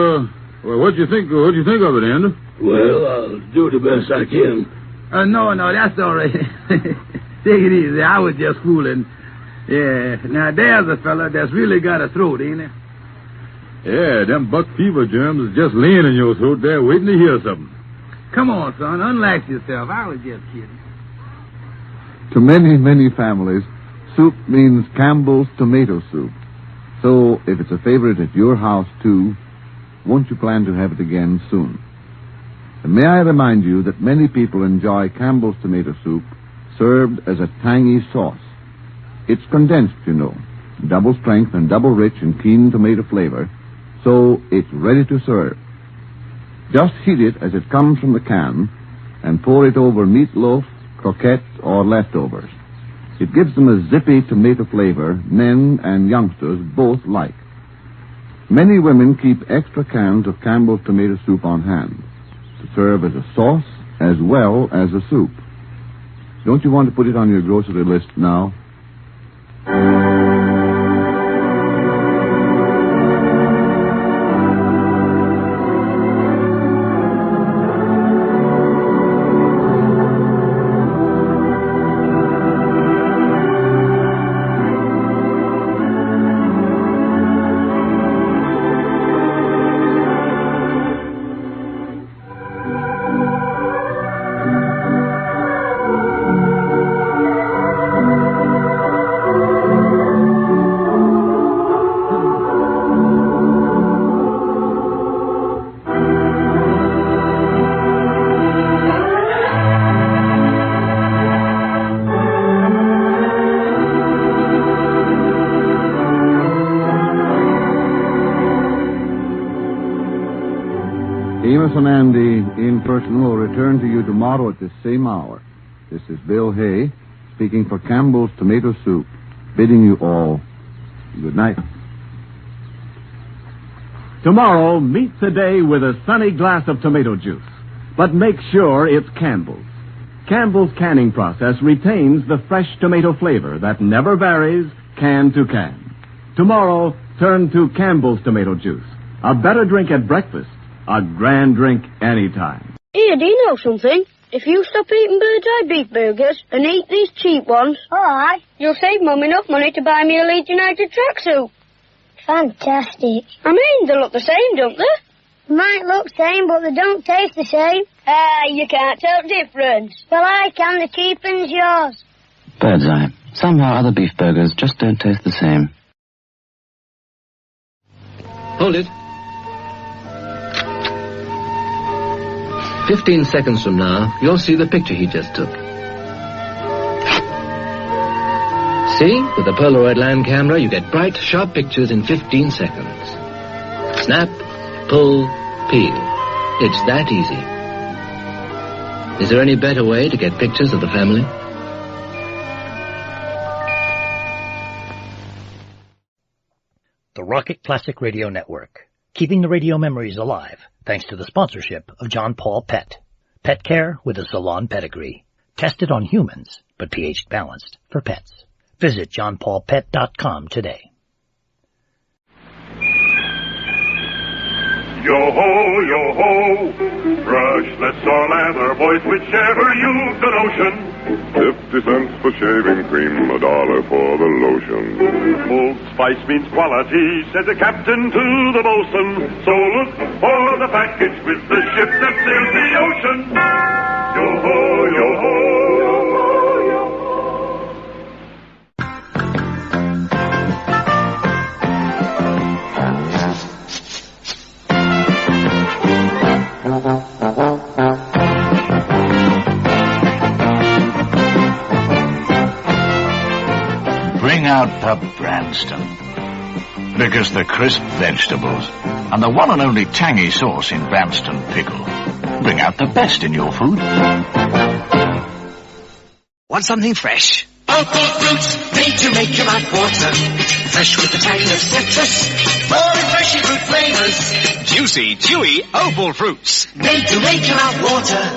Speaker 23: Well, what do you think of it, Andy?
Speaker 16: Well, I'll do the best I can. No, that's all right. Take it easy. I was just fooling. Yeah, now there's a fella that's really got a throat, ain't he?
Speaker 23: Yeah, them buck fever germs is just laying in your throat there waiting to hear something.
Speaker 16: Come on, son, unlax yourself. I was just kidding.
Speaker 21: To many, many families,
Speaker 7: soup means Campbell's tomato soup. So, if it's a favorite at your house, too, won't you plan to have it again soon? And may I remind you that many people enjoy Campbell's tomato soup served as a tangy sauce. It's condensed, you know, double strength and double rich in keen tomato flavor, so it's ready to serve. Just heat it as it comes from the can and pour it over meatloaf, croquettes, or leftovers. It gives them a zippy tomato flavor men and youngsters both like. Many women keep extra cans of Campbell's tomato soup on hand to serve as a sauce as well as a soup. Don't you want to put it on your grocery list now? Amos and Andy in person will return to you tomorrow at this same hour. This is Bill Hay, speaking for Campbell's Tomato Soup, bidding you all good night.
Speaker 8: Tomorrow, meet the day with a sunny glass of tomato juice. But make sure it's Campbell's. Campbell's canning process retains the fresh tomato flavor that never varies can to can. Tomorrow, turn to Campbell's tomato juice. A better drink at breakfast. A grand drink anytime.
Speaker 4: Here, do you know something? If you stop eating bird's eye beef burgers and eat these cheap ones,
Speaker 9: Alright.
Speaker 4: you'll save Mum enough money to buy me a Leeds United tracksuit.
Speaker 9: Fantastic.
Speaker 4: I mean, they look the same, don't they?
Speaker 9: Might look same, but they don't taste the same.
Speaker 4: Ah, you can't tell difference.
Speaker 9: Well, I can. The cheap one's yours.
Speaker 13: Bird's eye. Somehow other beef burgers just don't taste the same.
Speaker 21: Hold it. 15 seconds from now, you'll see the picture he just took. See? With the Polaroid land camera, you get bright, sharp pictures in 15 seconds. Snap, pull, peel. It's that easy. Is there any better way to get pictures of the family?
Speaker 15: The Rocket Classic Radio Network, keeping the radio memories alive, thanks to the sponsorship of John Paul Pet. Pet care with a salon pedigree. Tested on humans, but pH balanced for pets. Visit johnpaulpet.com today.
Speaker 6: Yo-ho, yo-ho, brushless or lather, boys, whichever you've the notion.
Speaker 23: 50 cents for shaving cream, $1 for the lotion.
Speaker 6: Old Spice means quality, said the captain to the bosun. So look for the package with the ship that sails the ocean. Yo-ho, yo-ho, yo-ho, yo-ho.
Speaker 8: Bring out the Branston. Because the crisp vegetables and the one and only tangy sauce in Branston pickle bring out the best in your food.
Speaker 22: Want something fresh? Opal fruit, made to make your mouth water. Fresh with the tang of citrus, more refreshing fruit flavors.
Speaker 25: Juicy, chewy Opal fruits.
Speaker 22: Made to make your mouth water.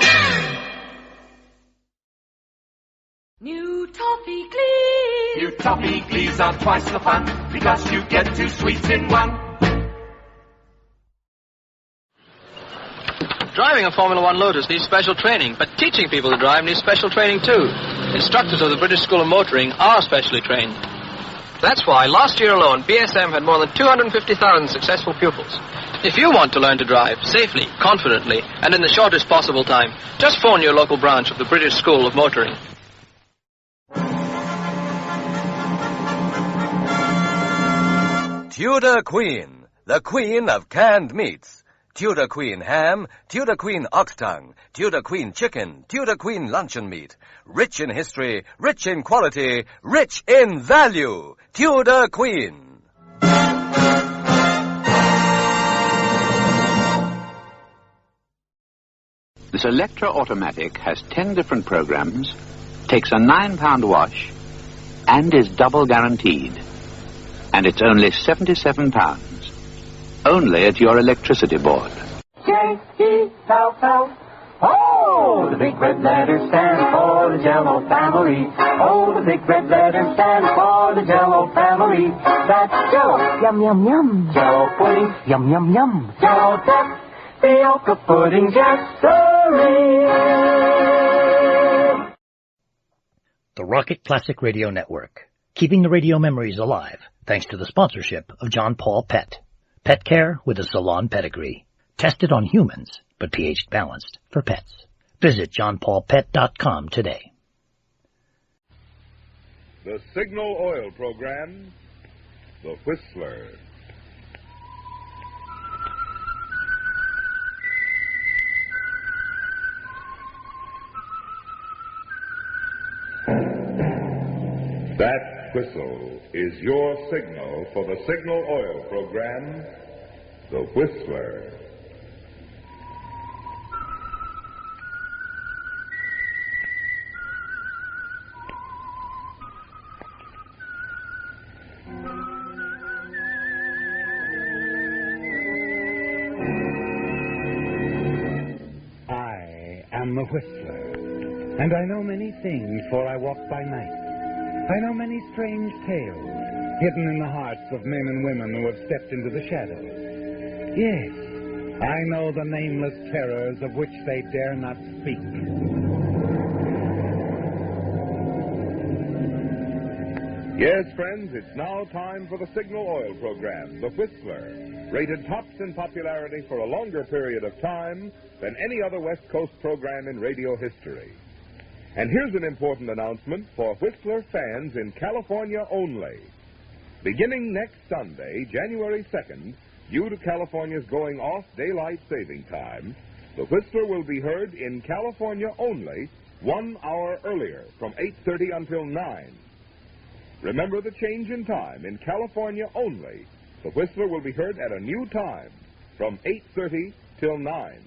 Speaker 6: New Toffee Glees. New Toffee Glees are twice the fun because you get 2 sweets in one.
Speaker 26: Driving a Formula One Lotus needs special training, but teaching people to drive needs special training too. Instructors of the British School of Motoring are specially trained. That's why last year alone, BSM had more than 250,000 successful pupils. If you want to learn to drive safely, confidently, and in the shortest possible time, just phone your local branch of the British School of Motoring.
Speaker 1: Tudor Queen, the queen of canned meats. Tudor Queen ham, Tudor Queen ox tongue, Tudor Queen chicken, Tudor Queen luncheon meat. Rich in history, rich in quality, rich in value. Tudor Queen.
Speaker 3: This Electra automatic has 10 different programs, takes a £9 wash, and is double guaranteed. And it's only £77. Only at your electricity board.
Speaker 22: J-E-L-L. Oh, the big red letters stand for the Jell-O family. Oh, the big red letters stand for the Jell-O family. That's Jell-O, yum, yum, yum. Jell-O pudding, yum, yum, yum. Jell-O duck, tapioca pudding, yes, sirree.
Speaker 15: The Rocket Classic Radio Network, keeping the radio memories alive thanks to the sponsorship of John Paul Pet. Pet care with a salon pedigree. Tested on humans, but pH balanced for pets. Visit johnpaulpet.com today.
Speaker 5: The Signal Oil Program, The Whistler. That whistle is your signal for the Signal Oil Program, The Whistler.
Speaker 12: I am the Whistler, and I know many things, for I walk by night. I know many strange tales hidden in the hearts of men and women who have stepped into the shadows. Yes, I know the nameless terrors of which they dare not speak.
Speaker 5: Yes, friends, it's now time for the Signal Oil Program, The Whistler, rated tops in popularity for a longer period of time than any other West Coast program in radio history. And here's an important announcement for Whistler fans in California only. Beginning next Sunday, January 2nd, due to California's going off daylight saving time, the Whistler will be heard in California only 1 hour earlier, from 8:30 until 9. Remember the change in time. In California only, the Whistler will be heard at a new time, from 8:30 till 9.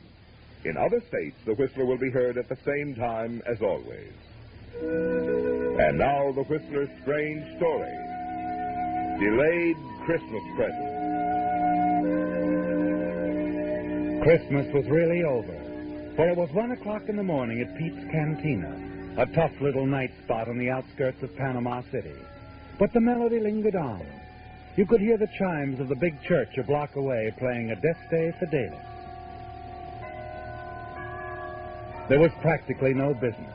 Speaker 5: In other states, the Whistler will be heard at the same time as always. And now, the Whistler's strange story. Delayed Christmas present.
Speaker 12: Christmas was really over, for it was 1 o'clock in the morning at Pete's Cantina, a tough little night spot on the outskirts of Panama City. But the melody lingered on. You could hear the chimes of the big church a block away playing Adeste Fidelis. There was practically no business.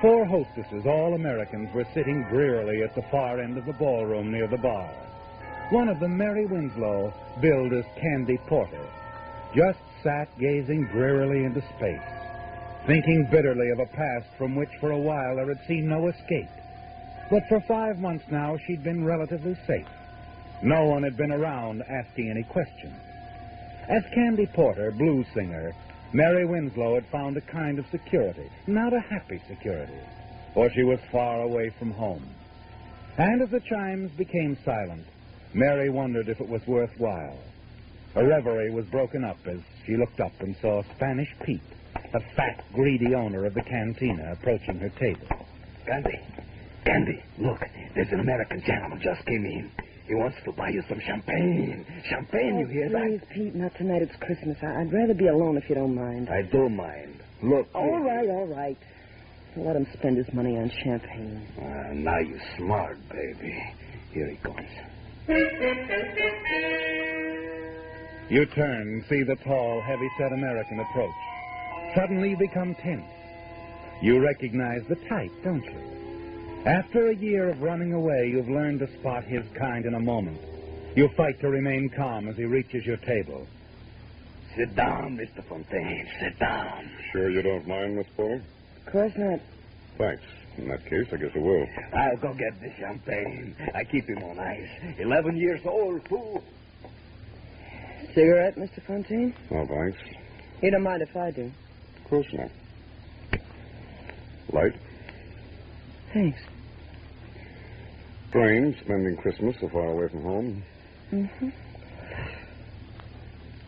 Speaker 12: 4 hostesses, all Americans, were sitting drearily at the far end of the ballroom near the bar. One of them, Mary Winslow, billed as Candy Porter, just sat gazing drearily into space, thinking bitterly of a past from which for a while there had seemed no escape. But for 5 months now she'd been relatively safe. No one had been around asking any questions. As Candy Porter, blues singer, Mary Winslow had found a kind of security, not a happy security, for she was far away from home. And as the chimes became silent, Mary wondered if it was worthwhile. Her reverie was broken up as she looked up and saw Spanish Pete, a fat, greedy owner of the cantina, approaching her table.
Speaker 19: Candy, look, there's an American gentleman just came in. He wants to buy you some champagne. Champagne, you hear that?
Speaker 24: Please, Pete, not tonight. It's Christmas. I'd rather be alone if you don't mind.
Speaker 19: I do mind. Look.
Speaker 24: All right. Let him spend his money on champagne.
Speaker 19: Now you're smart, baby. Here he comes.
Speaker 12: You turn and see the tall, heavy-set American approach. Suddenly you become tense. You recognize the type, don't you? After a year of running away, you've learned to spot his kind in a moment. You fight to remain calm as he reaches your table.
Speaker 19: Sit down, Mr. Fontaine. Sit down.
Speaker 5: Sure you don't mind, Miss Fuller?
Speaker 24: Of course not.
Speaker 5: Thanks.
Speaker 10: In that case, I guess I will.
Speaker 19: I'll go get the champagne. I keep him on ice. 11 years old, too.
Speaker 24: Cigarette, Mr. Fontaine?
Speaker 10: Oh, thanks.
Speaker 24: You don't mind if I do?
Speaker 10: Of course not. Light?
Speaker 24: Thanks.
Speaker 10: Strange, spending Christmas so far away from home.
Speaker 24: Mm-hmm.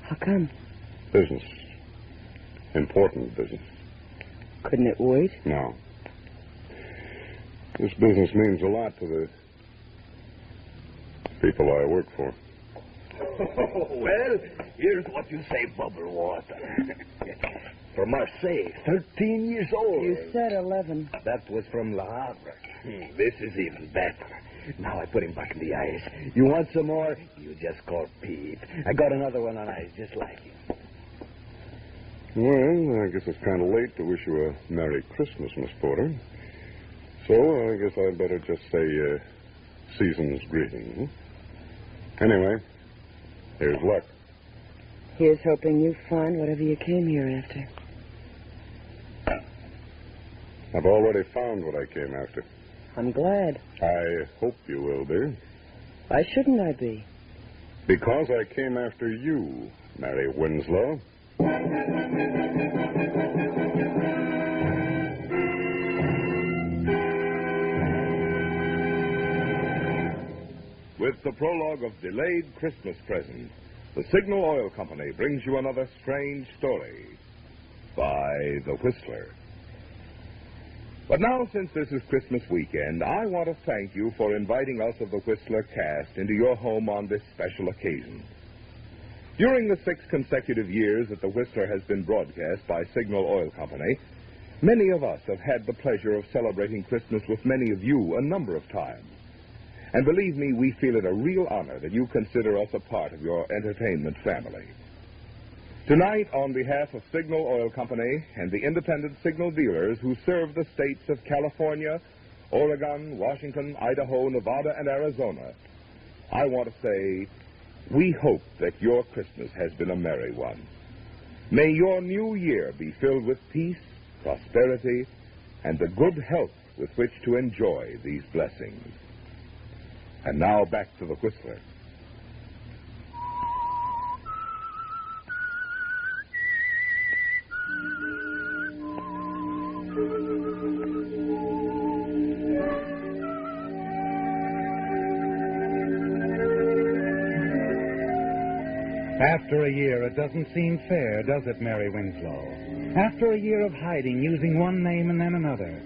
Speaker 24: How come?
Speaker 10: Business. Important business.
Speaker 24: Couldn't it wait?
Speaker 10: No. This business means a lot to the people I work for.
Speaker 19: Well, here's what you say, bubble water. From Marseille, 13 years old.
Speaker 24: You said 11.
Speaker 19: That was from Le Havre. This is even better. Now I put him back in the ice. You want some more? You just call Pete. I got another one on ice just like him.
Speaker 10: Well, I guess it's kind of late to wish you a Merry Christmas, Miss Porter. So I guess I'd better just say season's greetings. Anyway, here's luck.
Speaker 24: Here's hoping you find whatever you came here after.
Speaker 10: I've already found what I came after.
Speaker 24: I'm glad.
Speaker 10: I hope you will be.
Speaker 24: Why shouldn't I be?
Speaker 10: Because I came after you, Mary Winslow.
Speaker 5: With the prologue of Delayed Christmas Present, the Signal Oil Company brings you another strange story by The Whistler. But now, since this is Christmas weekend, I want to thank you for inviting us of the Whistler cast into your home on this special occasion. During the 6 consecutive years that the Whistler has been broadcast by Signal Oil Company, many of us have had the pleasure of celebrating Christmas with many of you a number of times. And believe me, we feel it a real honor that you consider us a part of your entertainment family. Tonight, on behalf of Signal Oil Company and the independent signal dealers who serve the states of California, Oregon, Washington, Idaho, Nevada, and Arizona, I want to say, we hope that your Christmas has been a merry one. May your new year be filled with peace, prosperity, and the good health with which to enjoy these blessings. And now back to the Whistler.
Speaker 12: After a year, it doesn't seem fair, does it, Mary Winslow? After a year of hiding, using one name and then another.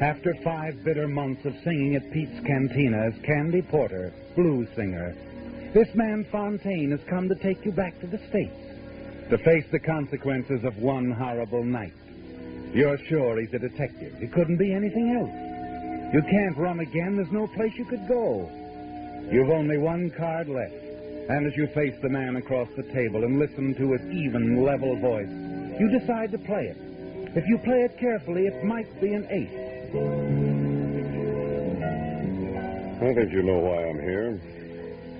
Speaker 12: After 5 bitter months of singing at Pete's Cantina as Candy Porter, blues singer, this man Fontaine has come to take you back to the States, to face the consequences of one horrible night. You're sure he's a detective. He couldn't be anything else. You can't run again. There's no place you could go. You've only one card left. And as you face the man across the table and listen to his even, level voice, you decide to play it. If you play it carefully, it might be an ace.
Speaker 10: I think you know why I'm here.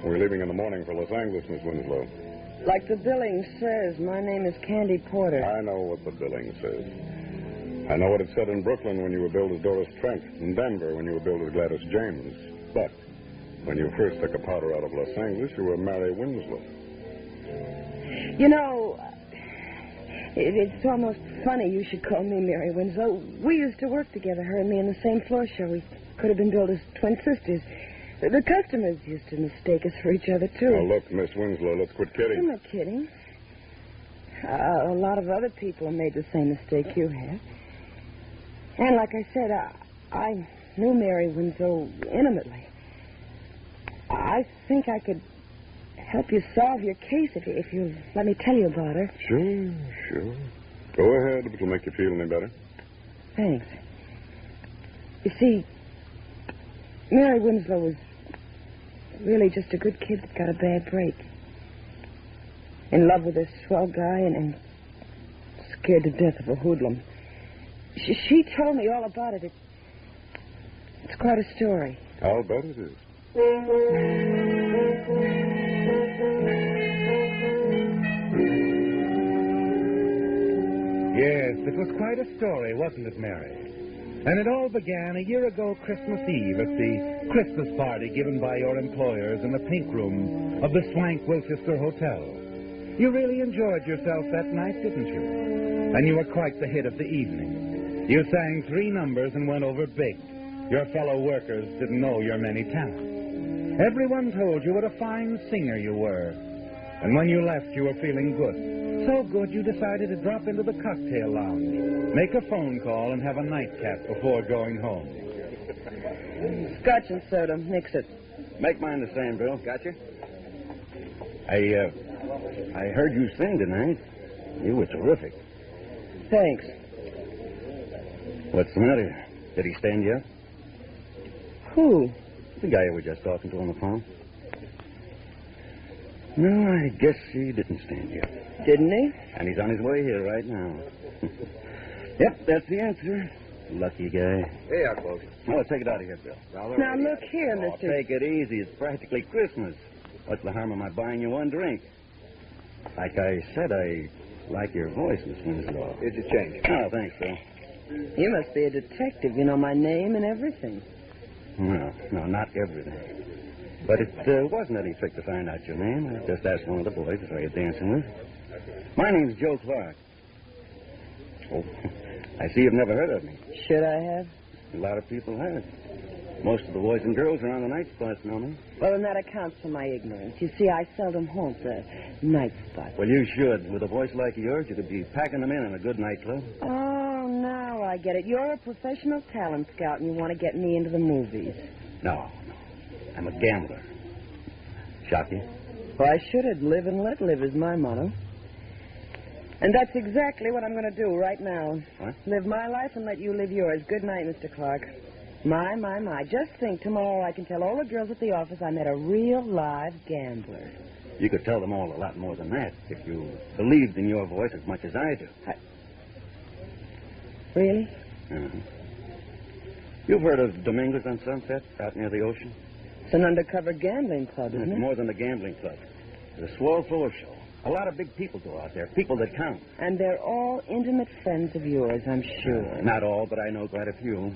Speaker 10: We're leaving in the morning for Los Angeles, Miss Winslow.
Speaker 24: Like the billing says, my name is Candy Porter.
Speaker 10: I know what the billing says. I know what it said in Brooklyn when you were billed as Doris Trent, in Denver when you were billed as Gladys James. But when you first took a powder out of Los Angeles, you were Mary Winslow.
Speaker 24: You know, it's almost funny you should call me Mary Winslow. We used to work together, her and me, in the same floor show. We could have been billed as twin sisters. The customers used to mistake us for each other, too.
Speaker 10: Now, look, Miss Winslow, let's quit kidding.
Speaker 24: I'm not kidding. A lot of other people have made the same mistake you have. And like I said, I knew Mary Winslow intimately. I think I could help you solve your case if you let me tell you about her.
Speaker 10: Sure. Go ahead, if it'll make you feel any better.
Speaker 24: Thanks. You see, Mary Winslow was really just a good kid that got a bad break. In love with a swell guy and scared to death of a hoodlum. She told me all about it. It's quite a story.
Speaker 10: I'll bet it is.
Speaker 12: Yes, it was quite a story, wasn't it, Mary? And it all began a year ago Christmas Eve at the Christmas party given by your employers in the pink room of the Swank Wilchester Hotel. You really enjoyed yourself that night, didn't you? And you were quite the hit of the evening. You sang 3 numbers and went over big. Your fellow workers didn't know your many talents. Everyone told you what a fine singer you were. And when you left, you were feeling good. So good you decided to drop into the cocktail lounge, make a phone call, and have a nightcap before going home.
Speaker 24: Scotch and soda. Mix it.
Speaker 10: Make mine the same, Bill. Gotcha. I heard you sing tonight. You were terrific.
Speaker 24: Thanks.
Speaker 10: What's the matter? Did he stand you up?
Speaker 24: Who?
Speaker 10: The guy you were just talking to on the phone. No, I guess he didn't stand you up.
Speaker 24: Didn't he?
Speaker 10: And he's on his way here right now. Yep, that's the answer. Lucky guy.
Speaker 19: Hey, our folks.
Speaker 10: Oh, let's take it out of here, Bill.
Speaker 24: Now, look here,
Speaker 10: Oh,
Speaker 24: Mr.
Speaker 10: take it easy. It's practically Christmas. What's the harm of my buying you one drink? Like I said, I like your voice, Miss Winslow.
Speaker 19: Here's your change.
Speaker 10: Oh, thanks, Bill.
Speaker 24: You must be a detective. You know my name and everything.
Speaker 10: No, not everything. But it wasn't any trick to find out your name. I just asked one of the boys if I was dancing with. My name's Joe Clark. Oh, I see you've never heard of me.
Speaker 24: Should I have?
Speaker 10: A lot of people have. Most of the boys and girls around the night spots know me.
Speaker 24: Well, then that accounts for my ignorance. You see, I seldom haunt the night spot.
Speaker 10: Well, you should. With a voice like yours, you could be packing them in a good nightclub.
Speaker 24: Oh, now I get it. You're a professional talent scout and you want to get me into the movies.
Speaker 10: No. I'm a gambler. Shock you?
Speaker 24: Why should it? Live and let live is my motto. And that's exactly what I'm going to do right now.
Speaker 10: What?
Speaker 24: Live my life and let you live yours. Good night, Mr. Clark. My. Just think, tomorrow I can tell all the girls at the office I met a real live gambler.
Speaker 10: You could tell them all a lot more than that if you believed in your voice as much as I do.
Speaker 24: Really?
Speaker 10: Uh-huh. You've heard of Dominguez on Sunset out near the ocean?
Speaker 24: It's an undercover gambling club, isn't
Speaker 10: It's
Speaker 24: it?
Speaker 10: more than a gambling club. It's a swell floor show. A lot of big people go out there, people that count.
Speaker 24: And they're all intimate friends of yours, I'm sure.
Speaker 10: Not all, but I know quite a few.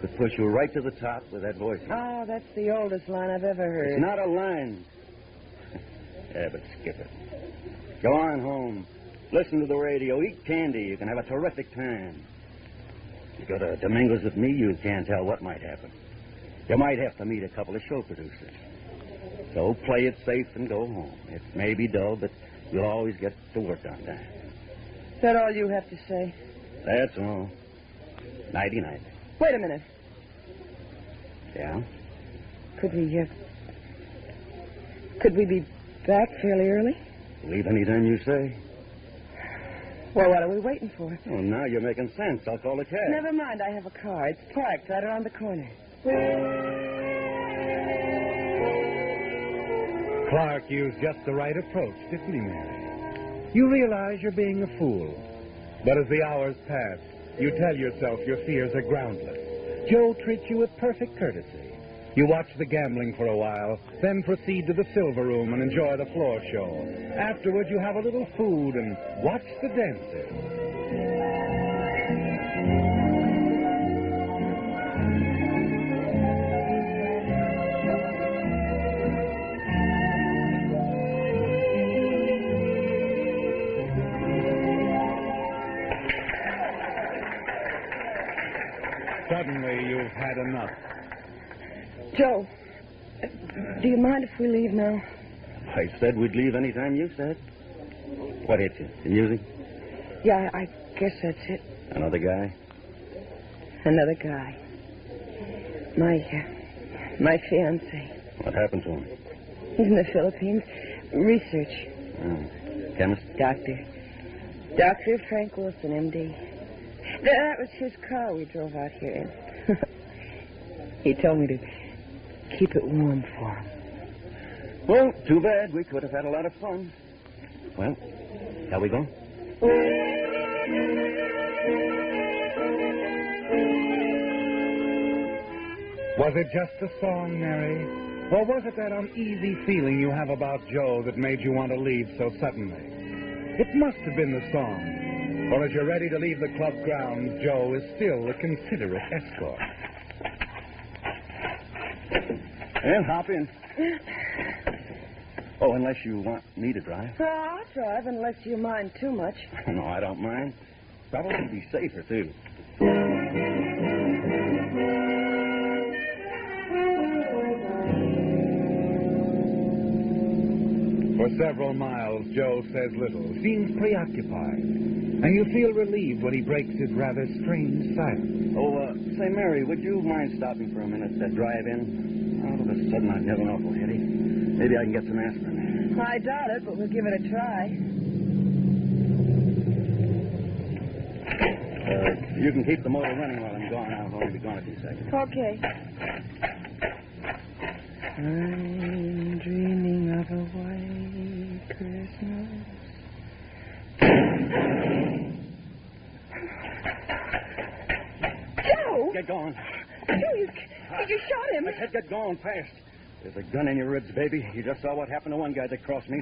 Speaker 10: Could push you right to the top with that voice.
Speaker 24: Oh, that's the oldest line I've ever heard.
Speaker 10: It's not a line. Yeah, but skip it. Go on home. Listen to the radio. Eat candy. You can have a terrific time. You go to Dominguez with me, you can't tell what might happen. You might have to meet a couple of show producers. So play it safe and go home. It may be dull, but you'll always get to work on time.
Speaker 24: Is that all you have to say?
Speaker 10: That's all. Nighty-night.
Speaker 24: Wait a minute.
Speaker 10: Yeah?
Speaker 24: Could we be back fairly early?
Speaker 10: Leave anytime you say.
Speaker 24: Well, what are we waiting for?
Speaker 10: Oh, now you're making sense. I'll call a cab.
Speaker 24: Never mind, I have a car. It's parked right around the corner.
Speaker 12: Clark used just the right approach, didn't he, Mary? You realize you're being a fool. But as the hours pass, you tell yourself your fears are groundless. Joe treats you with perfect courtesy. You watch the gambling for a while, then proceed to the silver room and enjoy the floor show. Afterward, you have a little food and watch the dancers. Suddenly, you've had enough.
Speaker 24: Joe, do you mind if we leave now?
Speaker 10: I said we'd leave any time you said. What hit you? The music?
Speaker 24: Yeah, I guess that's it.
Speaker 10: Another guy?
Speaker 24: Another guy. My fiancé.
Speaker 10: What happened to him?
Speaker 24: He's in the Philippines. Research.
Speaker 10: Oh. Chemist?
Speaker 24: Doctor. Dr. Frank Wilson, M.D. That was his car we drove out here in. He told me to keep it warm for him.
Speaker 10: Well, too bad. We could have had a lot of fun. Well, shall we go?
Speaker 12: Was it just a song, Mary? Or was it that uneasy feeling you have about Joe that made you want to leave so suddenly? It must have been the song. Well, as you're ready to leave the club grounds, Joe is still a considerate escort.
Speaker 19: Well, hop in. Oh, unless you want me to drive.
Speaker 24: I'll drive, unless you mind too much.
Speaker 19: No, I don't mind. Probably be safer, too.
Speaker 12: For several miles, Joe says little, seems preoccupied, and you feel relieved when he breaks his rather strange silence.
Speaker 19: Oh, say, Mary, would you mind stopping for a minute to drive in? All of a sudden, I've got an awful headache. Maybe I can get some aspirin.
Speaker 24: I doubt it, but we'll give it a try.
Speaker 19: You can keep the motor running while I'm gone. I'll only be gone a few seconds.
Speaker 24: Okay. I'm dreaming of a white Christmas. Joe!
Speaker 19: Get going.
Speaker 24: Joe, you shot him.
Speaker 19: I said get going fast. There's a gun in your ribs, baby. You just saw what happened to one guy that crossed me.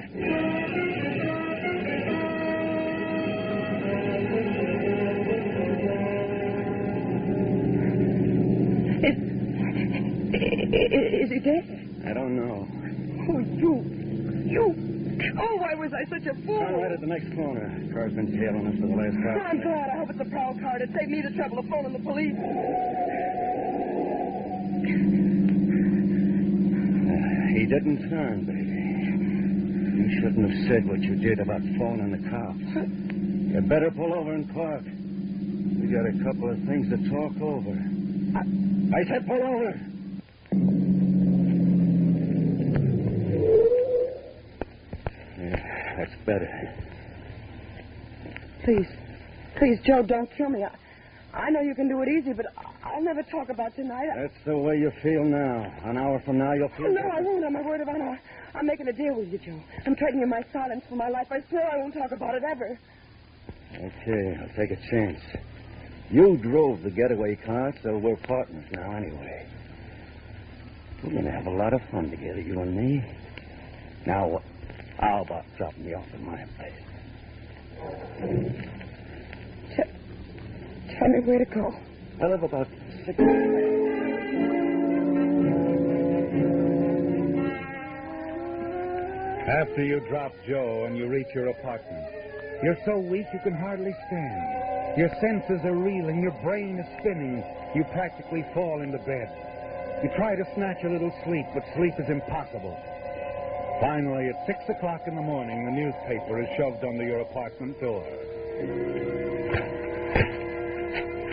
Speaker 24: Is he dead?
Speaker 19: I don't know.
Speaker 24: Oh, you. Oh, why was I such a fool?
Speaker 19: I'm right at the next corner. Car's been tailing us for the last
Speaker 24: I'm
Speaker 19: 5 minutes.
Speaker 24: glad. I hope it's a prowl car to save me the trouble of phoning the police.
Speaker 19: He didn't turn, baby. You shouldn't have said what you did about phoning the cops. You better pull over and park. We got a couple of things to talk over. I said pull over. Yeah, that's better.
Speaker 24: Please, Joe, don't kill me. I know you can do it easy, but I'll never talk about tonight.
Speaker 19: That's the way you feel now. An hour from now, you'll feel
Speaker 24: No,
Speaker 19: better.
Speaker 24: I won't. On my word of honor. I'm making a deal with you, Joe. I'm trading you my silence for my life. I swear I won't talk about it ever.
Speaker 19: Okay, I'll take a chance. You drove the getaway car, so we're partners now anyway. We're going to have a lot of fun together, you and me. Now, how about dropping me off at my place?
Speaker 24: Tell me where to go.
Speaker 19: I live about 6
Speaker 12: After you drop Joe and you reach your apartment, you're so weak you can hardly stand. Your senses are reeling, your brain is spinning. You practically fall into bed. You try to snatch a little sleep, but sleep is impossible. Finally, at 6 o'clock in the morning, the newspaper is shoved under your apartment door.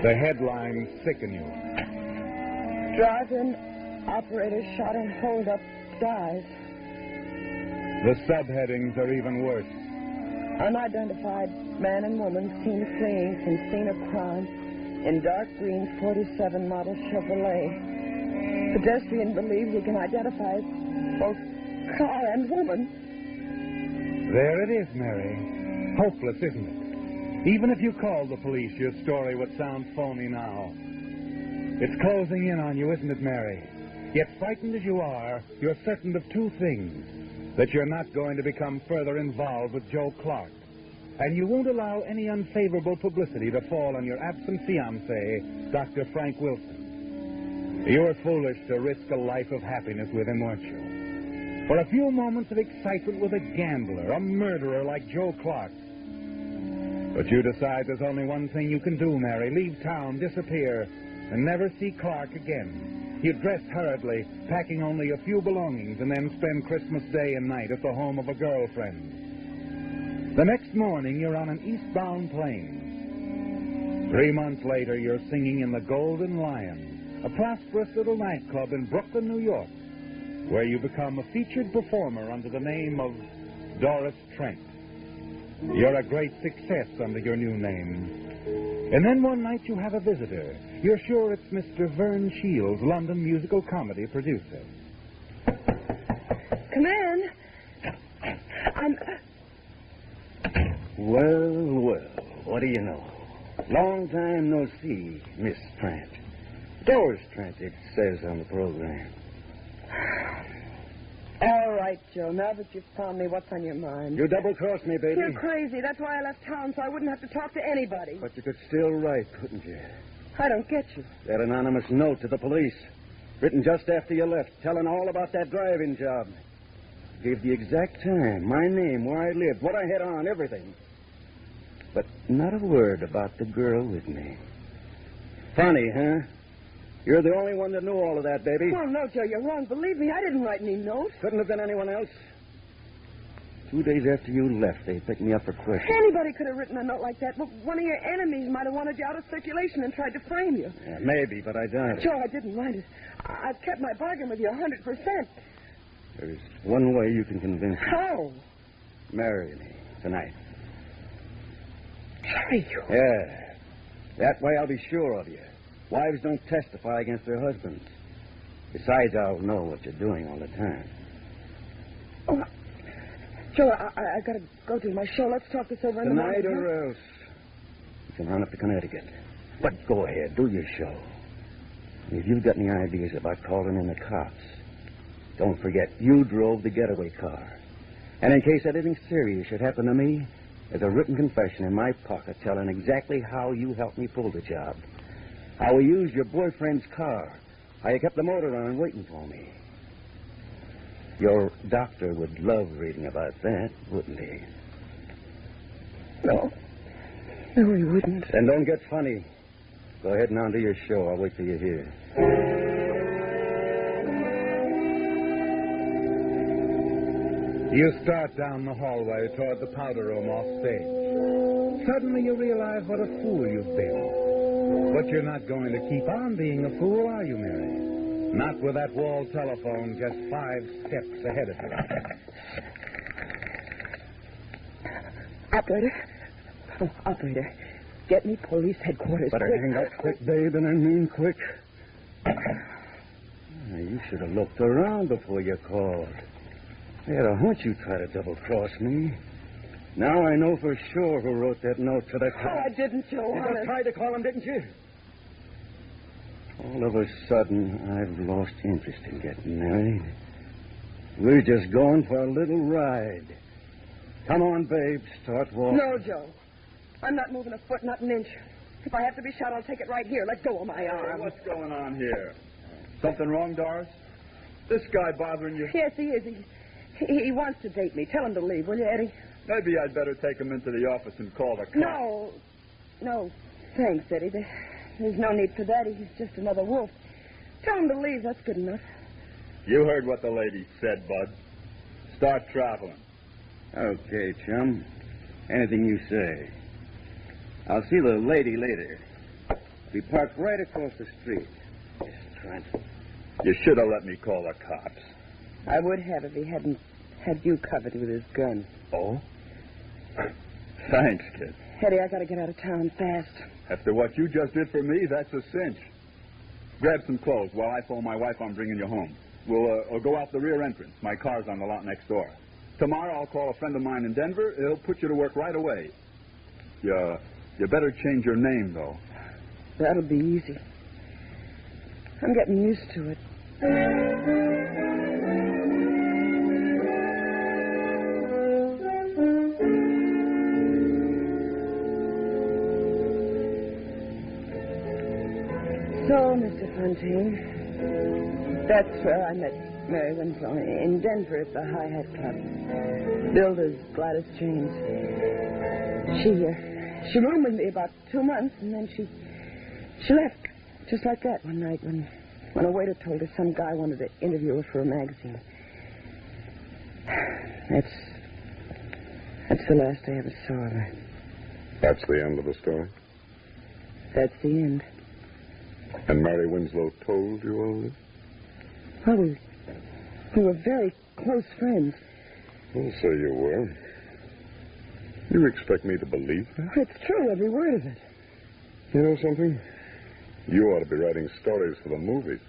Speaker 12: The headlines sicken you.
Speaker 24: Drive-in operator shot and hold up dies.
Speaker 12: The subheadings are even worse.
Speaker 24: Unidentified man and woman seen fleeing from scene of crime in dark green 47 model Chevrolet. Pedestrian believes he can identify both car and woman.
Speaker 12: There it is, Mary. Hopeless, isn't it? Even if you called the police, your story would sound phony now. It's closing in on you, isn't it, Mary? Yet frightened as you are, you're certain of two things. That you're not going to become further involved with Joe Clark. And you won't allow any unfavorable publicity to fall on your absent fiancé, Dr. Frank Wilson. You were foolish to risk a life of happiness with him, weren't you? For a few moments of excitement with a gambler, a murderer like Joe Clark. But you decide there's only one thing you can do, Mary. Leave town, disappear, and never see Clark again. You dress hurriedly, packing only a few belongings, and then spend Christmas Day and night at the home of a girlfriend. The next morning, you're on an eastbound plane. 3 months later, you're singing in the Golden Lion, a prosperous little nightclub in Brooklyn, New York, where you become a featured performer under the name of Doris Trent. You're a great success under your new name. And then one night you have a visitor. You're sure it's Mr. Vern Shields, London musical comedy producer.
Speaker 24: Come in.
Speaker 19: Well, what do you know? Long time no see, Miss Trent. Doris Trent, it says on the program.
Speaker 24: All right, Joe. Now that you've found me, what's on your mind?
Speaker 19: You double-crossed me, baby.
Speaker 24: You're crazy. That's why I left town, so I wouldn't have to talk to anybody.
Speaker 19: But you could still write, couldn't you?
Speaker 24: I don't get you.
Speaker 19: That anonymous note to the police, written just after you left, telling all about that driving job. Gave the exact time, my name, where I lived, what I had on, everything. But not a word about the girl with me. Funny, huh? You're the only one that knew all of that, baby.
Speaker 24: Oh, no, Joe, you're wrong. Believe me, I didn't write any note.
Speaker 19: Couldn't have been anyone else. 2 days after you left, they picked me up for questioning.
Speaker 24: Anybody could have written a note like that. But one of your enemies might have wanted you out of circulation and tried to frame you.
Speaker 19: Yeah, maybe, but I doubt it.
Speaker 24: Joe, I didn't write it. I've kept my bargain with you 100%.
Speaker 19: There's one way you can convince me.
Speaker 24: How?
Speaker 19: Marry me tonight.
Speaker 24: Marry you?
Speaker 19: Yeah. That way I'll be sure of you. Wives don't testify against their husbands. Besides, I'll know what you're doing all the time.
Speaker 24: Oh, Joe, I gotta go to my show. Let's talk this over in the morning.
Speaker 19: Tonight or else you can run up to Connecticut. But go ahead, do your show. And if you've got any ideas about calling in the cops, don't forget you drove the getaway car. And in case anything serious should happen to me, there's a written confession in my pocket telling exactly how you helped me pull the job. How we used your boyfriend's car. How you kept the motor on waiting for me. Your doctor would love reading about that, wouldn't he?
Speaker 24: No. No, he wouldn't.
Speaker 19: Then don't get funny. Go ahead and on to your show. I'll wait till you're here.
Speaker 12: You start down the hallway toward the powder room off stage. Suddenly you realize what a fool you've been. But you're not going to keep on being a fool, are you, Mary? Not with that wall telephone just 5 steps ahead of you.
Speaker 24: Operator. Oh, operator. Get me police headquarters.
Speaker 19: Better
Speaker 24: quick.
Speaker 19: hang up quick, babe, and I mean quick. You should have looked around before you called. I had a hunch you'd try to double-cross me. Now I know for sure who wrote that note to the cops.
Speaker 24: Oh, I didn't, Joe.
Speaker 19: You just tried to call him, didn't you? All of a sudden, I've lost interest in getting married. We're just going for a little ride. Come on, babe. Start walking.
Speaker 24: No, Joe. I'm not moving a foot, not an inch. If I have to be shot, I'll take it right here. Let go of my arm.
Speaker 2: What's going on here? Something wrong, Doris? This guy bothering you?
Speaker 24: Yes, he is. He wants to date me. Tell him to leave, will you, Eddie?
Speaker 2: Maybe I'd better take him into the office and call the cops.
Speaker 24: No. Thanks, Eddie. There's no need for that. He's just another wolf. Tell him to leave. That's good enough.
Speaker 2: You heard what the lady said, Bud. Start traveling.
Speaker 19: Okay, chum. Anything you say. I'll see the lady later. We parked right across the street. Yes, Trent.
Speaker 2: You should have let me call the cops.
Speaker 24: I would have if he hadn't had you covered with his gun.
Speaker 2: Oh? Thanks, kid.
Speaker 24: Eddie, I gotta get out of town fast.
Speaker 2: After what you just did for me, that's a cinch. Grab some clothes while I phone my wife I'm bringing you home. We'll go out the rear entrance. My car's on the lot next door. Tomorrow I'll call a friend of mine in Denver. He'll put you to work right away. You better change your name, though.
Speaker 24: That'll be easy. I'm getting used to it. So, Mr. Fontaine, that's where I met Mary Winslow, in Denver at the High Hat Club. Billed as Gladys James. She roomed with me about 2 months, and then she left, just like that, one night when a waiter told her some guy wanted to interview her for a magazine. That's the last I ever saw of her.
Speaker 10: That's the end of the story?
Speaker 24: That's the end.
Speaker 10: And Mary Winslow told you all this?
Speaker 24: Well, we were very close friends.
Speaker 10: Well, so you were. You expect me to believe that?
Speaker 24: It's true, every word of it.
Speaker 10: You know something? You ought to be writing stories for the movies.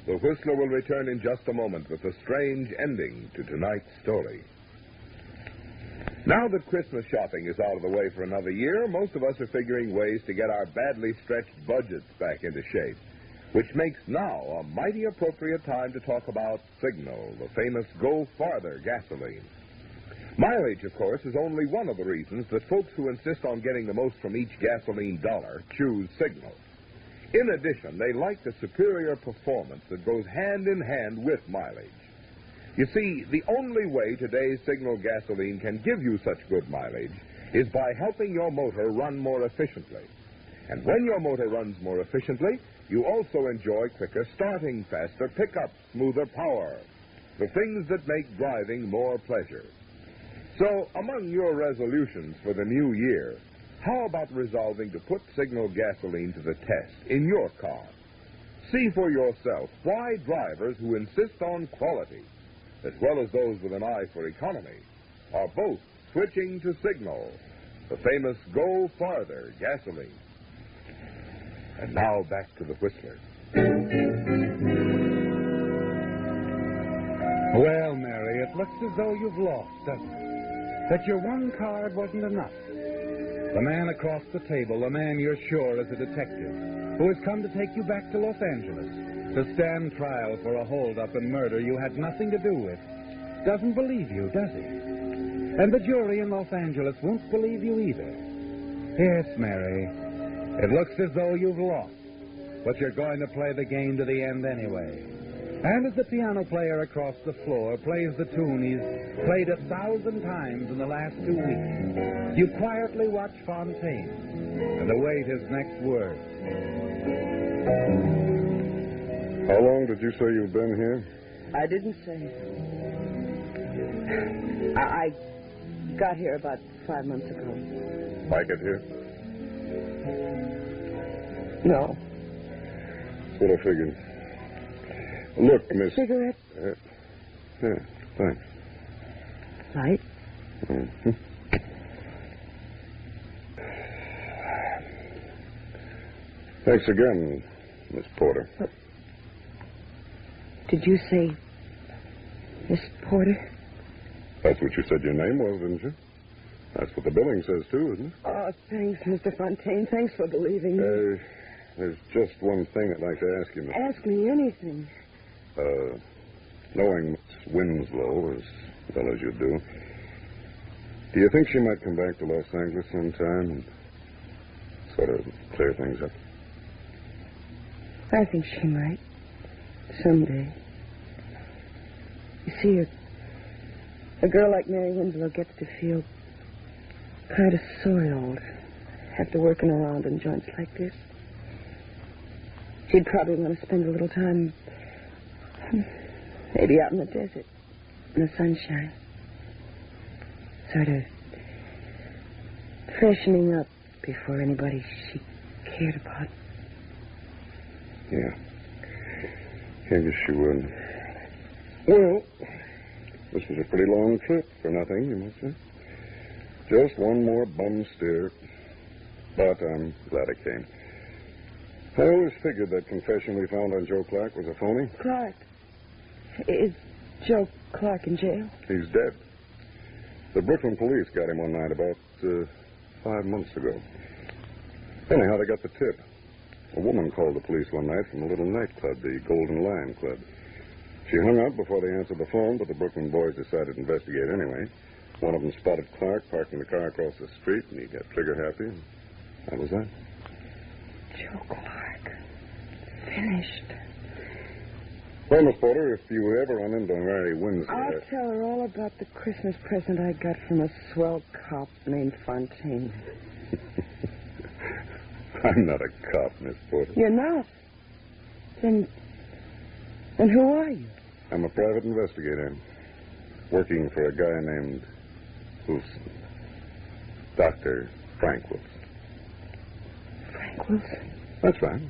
Speaker 10: The Whistler will return in just a moment with a strange ending to tonight's story.
Speaker 5: Now that Christmas shopping is out of the way for another year, most of us are figuring ways to get our badly stretched budgets back into shape, which makes now a mighty appropriate time to talk about Signal, the famous Go Farther gasoline. Mileage, of course, is only one of the reasons that folks who insist on getting the most from each gasoline dollar choose Signal. In addition, they like the superior performance that goes hand in hand with mileage. You see, the only way today's Signal gasoline can give you such good mileage is by helping your motor run more efficiently. And when your motor runs more efficiently, you also enjoy quicker starting, faster pickup, smoother power, the things that make driving more pleasure. So, among your resolutions for the new year, how about resolving to put Signal gasoline to the test in your car? See for yourself why drivers who insist on quality, as well as those with an eye for economy, are both switching to Signal, the famous Go Farther gasoline. And now back to the Whistler.
Speaker 12: Well, Mary, it looks as though you've lost, doesn't it? That your one card wasn't enough. The man across the table, a man you're sure is a detective, who has come to take you back to Los Angeles to stand trial for a hold-up and murder you had nothing to do with, doesn't believe you, does he? And the jury in Los Angeles won't believe you either. Yes, Mary, it looks as though you've lost, but you're going to play the game to the end anyway. And as the piano player across the floor plays the tune he's played 1,000 times in the last 2 weeks, you quietly watch Fontaine and await his next words.
Speaker 10: How long did you say you've been here?
Speaker 24: I didn't say. I got here about 5 months ago.
Speaker 10: Like it here?
Speaker 24: No.
Speaker 10: That's what I figured. Look, Miss...
Speaker 24: Cigarette?
Speaker 10: Yeah, thanks.
Speaker 24: Light?
Speaker 10: Mm-hmm. Thanks again, Miss Porter.
Speaker 24: Did you say Miss Porter?
Speaker 10: That's what you said your name was, didn't you? That's what the billing says, too, isn't it?
Speaker 24: Oh, thanks, Mr. Fontaine. Thanks for believing me.
Speaker 10: There's just one thing I'd like to ask you, Miss...
Speaker 24: Ask me anything.
Speaker 10: Knowing Miss Winslow as well as you do you think she might come back to Los Angeles sometime and sort of clear things up?
Speaker 24: I think she might. Someday. You see, a girl like Mary Winslow gets to feel kind of soiled after working around in joints like this. She'd probably want to spend a little time, maybe out in the desert, in the sunshine. Sort of freshening up before anybody she cared about.
Speaker 10: Yeah. I guess she would. Well, this was a pretty long trip for nothing, you must say. Just one more bum steer. But I'm glad it came. I always figured that confession we found on Joe Clark was a phony.
Speaker 24: Clark? Is Joe Clark in jail?
Speaker 10: He's dead. The Brooklyn police got him one night about 5 months ago. Anyhow, they got the tip. A woman called the police one night from a little nightclub, the Golden Lion Club. She hung up before they answered the phone, but the Brooklyn boys decided to investigate anyway. One of them spotted Clark parking the car across the street, and he got trigger happy, and that was that.
Speaker 24: Joe Clark. Finished.
Speaker 10: Well, Miss Porter, if you ever run into Mary Winslow...
Speaker 24: I'll tell her all about the Christmas present I got from a swell cop named Fontaine.
Speaker 10: I'm not a cop, Miss Porter.
Speaker 24: You're not? Then who are you?
Speaker 10: I'm a private investigator, working for a guy named Wilson. Dr. Frank Wilson.
Speaker 24: Frank Wilson?
Speaker 10: That's right.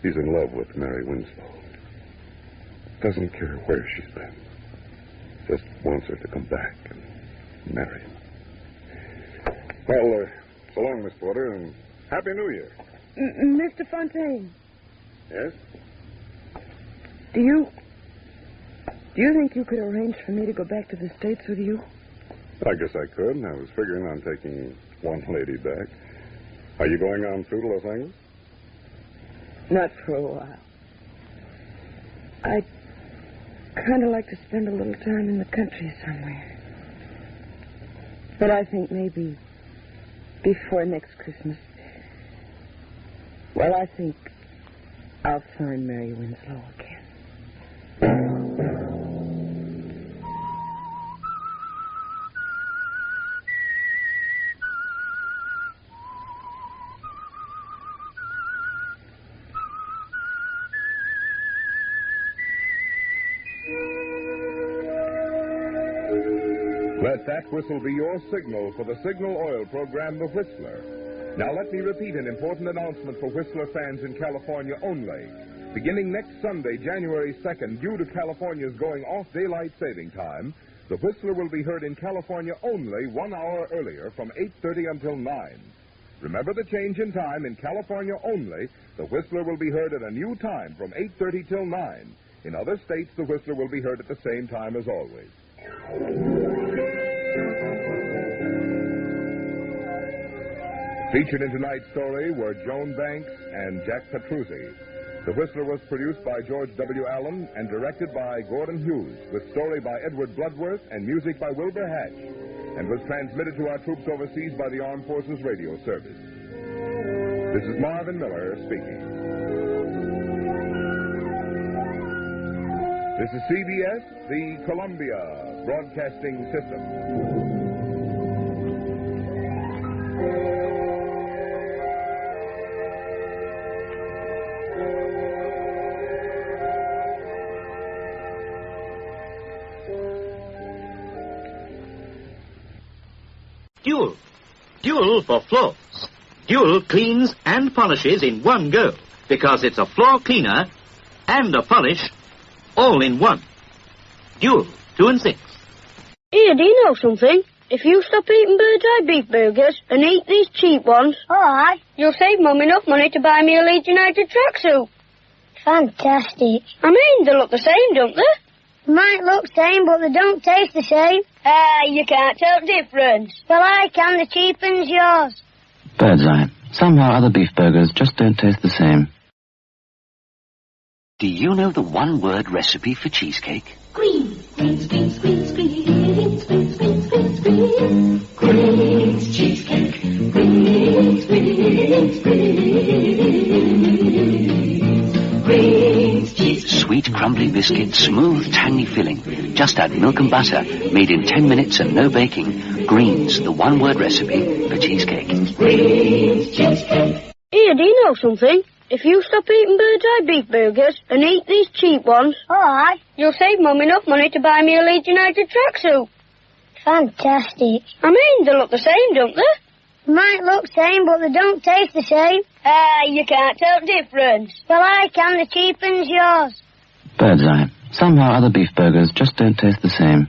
Speaker 10: He's in love with Mary Winslow. Doesn't care where she's been. Just wants her to come back and marry him. Well, so long, Miss Porter, and Happy New Year.
Speaker 24: Mr. Fontaine.
Speaker 10: Yes?
Speaker 24: Do you think you could arrange for me to go back to the States with you?
Speaker 10: I guess I could. I was figuring on taking one lady back. Are you going on through to Los Angeles?
Speaker 24: Not for a while. I'd kind of like to spend a little time in the country somewhere. But I think maybe before next Christmas. Well, I think I'll find Mary Winslow again.
Speaker 5: Let that whistle be your signal for the Signal Oil program, The Whistler. Now let me repeat an important announcement for Whistler fans in California only. Beginning next Sunday, January 2nd, due to California's going off daylight saving time, The Whistler will be heard in California only 1 hour earlier from 8:30 until 9. Remember the change in time in California only. The Whistler will be heard at a new time from 8:30 till 9. In other states, The Whistler will be heard at the same time as always. Featured in tonight's story were Joan Banks and Jack Petruzzi. The Whistler was produced by George W. Allen and directed by Gordon Hughes, with story by Edward Bloodworth and music by Wilbur Hatch, and was transmitted to our troops overseas by the Armed Forces Radio Service. This is Marvin Miller speaking. This is CBS, the Columbia Broadcasting System.
Speaker 11: Dual. Dual for floors. Dual cleans and polishes in one go, because it's a floor cleaner and a polish all in one. Dual, 2 and 6.
Speaker 4: Here, do you know something? If you stop eating bird's eye beef burgers and eat these cheap ones,
Speaker 14: Aye.
Speaker 4: you'll save Mum enough money to buy me a Leeds United tracksuit.
Speaker 14: Fantastic.
Speaker 4: I mean, they look the same, don't they?
Speaker 14: Might look same, but they don't taste the same.
Speaker 4: You can't tell the difference.
Speaker 14: Well, I can. The cheap one's yours.
Speaker 13: Bird's eye. Somehow other beef burgers just don't taste the same.
Speaker 16: Do you know the one-word recipe for cheesecake?
Speaker 22: Greens, greens, greens, greens, greens, greens, greens, greens, greens. Greens cheesecake. Greens, greens, greens. Greens cheesecake.
Speaker 16: Sweet, crumbly biscuit, smooth, tangy filling. Just add milk and butter. Made in 10 minutes and no baking. Greens, the one-word recipe for cheesecake.
Speaker 22: Greens cheesecake.
Speaker 4: Here, do you know something? If you stop eating bird's eye beef burgers and eat these cheap ones,
Speaker 14: Aye.
Speaker 4: you'll save Mum enough money to buy me a Leeds United tracksuit.
Speaker 14: Fantastic.
Speaker 4: I mean, they look the same, don't they?
Speaker 14: Might look same, but they don't taste the same.
Speaker 4: You can't tell the difference.
Speaker 14: Well, I can. The cheap one's yours.
Speaker 13: Bird's eye. Somehow other beef burgers just don't taste the same.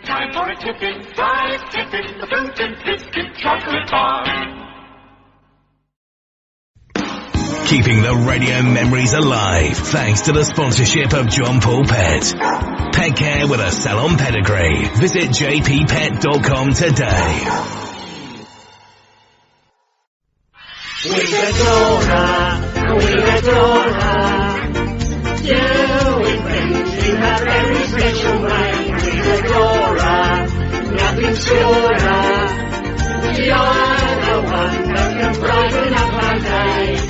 Speaker 22: Time for a tippin', fried tippin', the fruit and biscuit chocolate bar.
Speaker 17: Keeping the radio memories alive thanks to the sponsorship of John Paul Pet. Pet care with a salon pedigree. Visit jppet.com today.
Speaker 22: We adore her, we adore her. You and friends in a very special way. We adore her, nothing's purer. You're the one that can brighten up our day.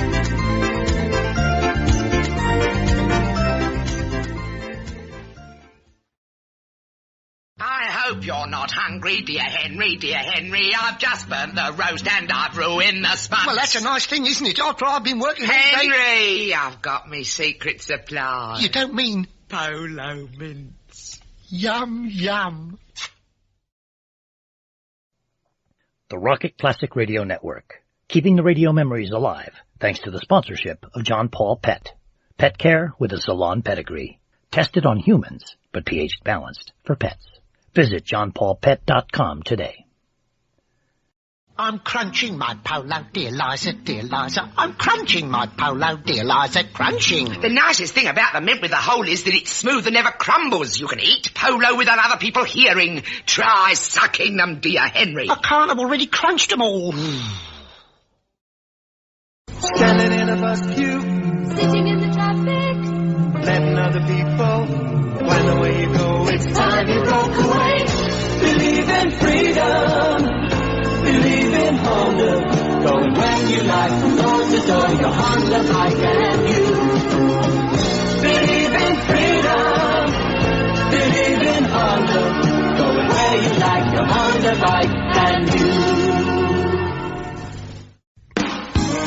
Speaker 18: I hope you're not hungry, dear Henry, dear Henry. I've just burnt the roast and I've ruined the sponge.
Speaker 20: Well, that's a nice thing, isn't it? After I've been working all day...
Speaker 18: Henry, I've got me secret supply.
Speaker 20: You don't mean...
Speaker 18: Polo mints.
Speaker 20: Yum, yum.
Speaker 15: The Rocket Classic Radio Network. Keeping the radio memories alive thanks to the sponsorship of John Paul Pet. Pet care with a salon pedigree. Tested on humans, but pH balanced for pets. Visit johnpaulpet.com today.
Speaker 20: I'm crunching my polo, dear Liza, dear Liza. I'm crunching my polo, dear Liza, crunching.
Speaker 18: The nicest thing about the mint with the hole is that it's smooth and never crumbles. You can eat polo without other people hearing. Try sucking them, dear Henry.
Speaker 20: I can't, I've already crunched them all.
Speaker 22: Standing in a bus queue, sitting in the traffic, letting other people plan the way you go. It's time you broke away. Believe in freedom. Believe in Honda, going when you like, from door to door, your Honda bike and you. Believe in freedom, believe in Honda, going where you like, your Honda bike and you.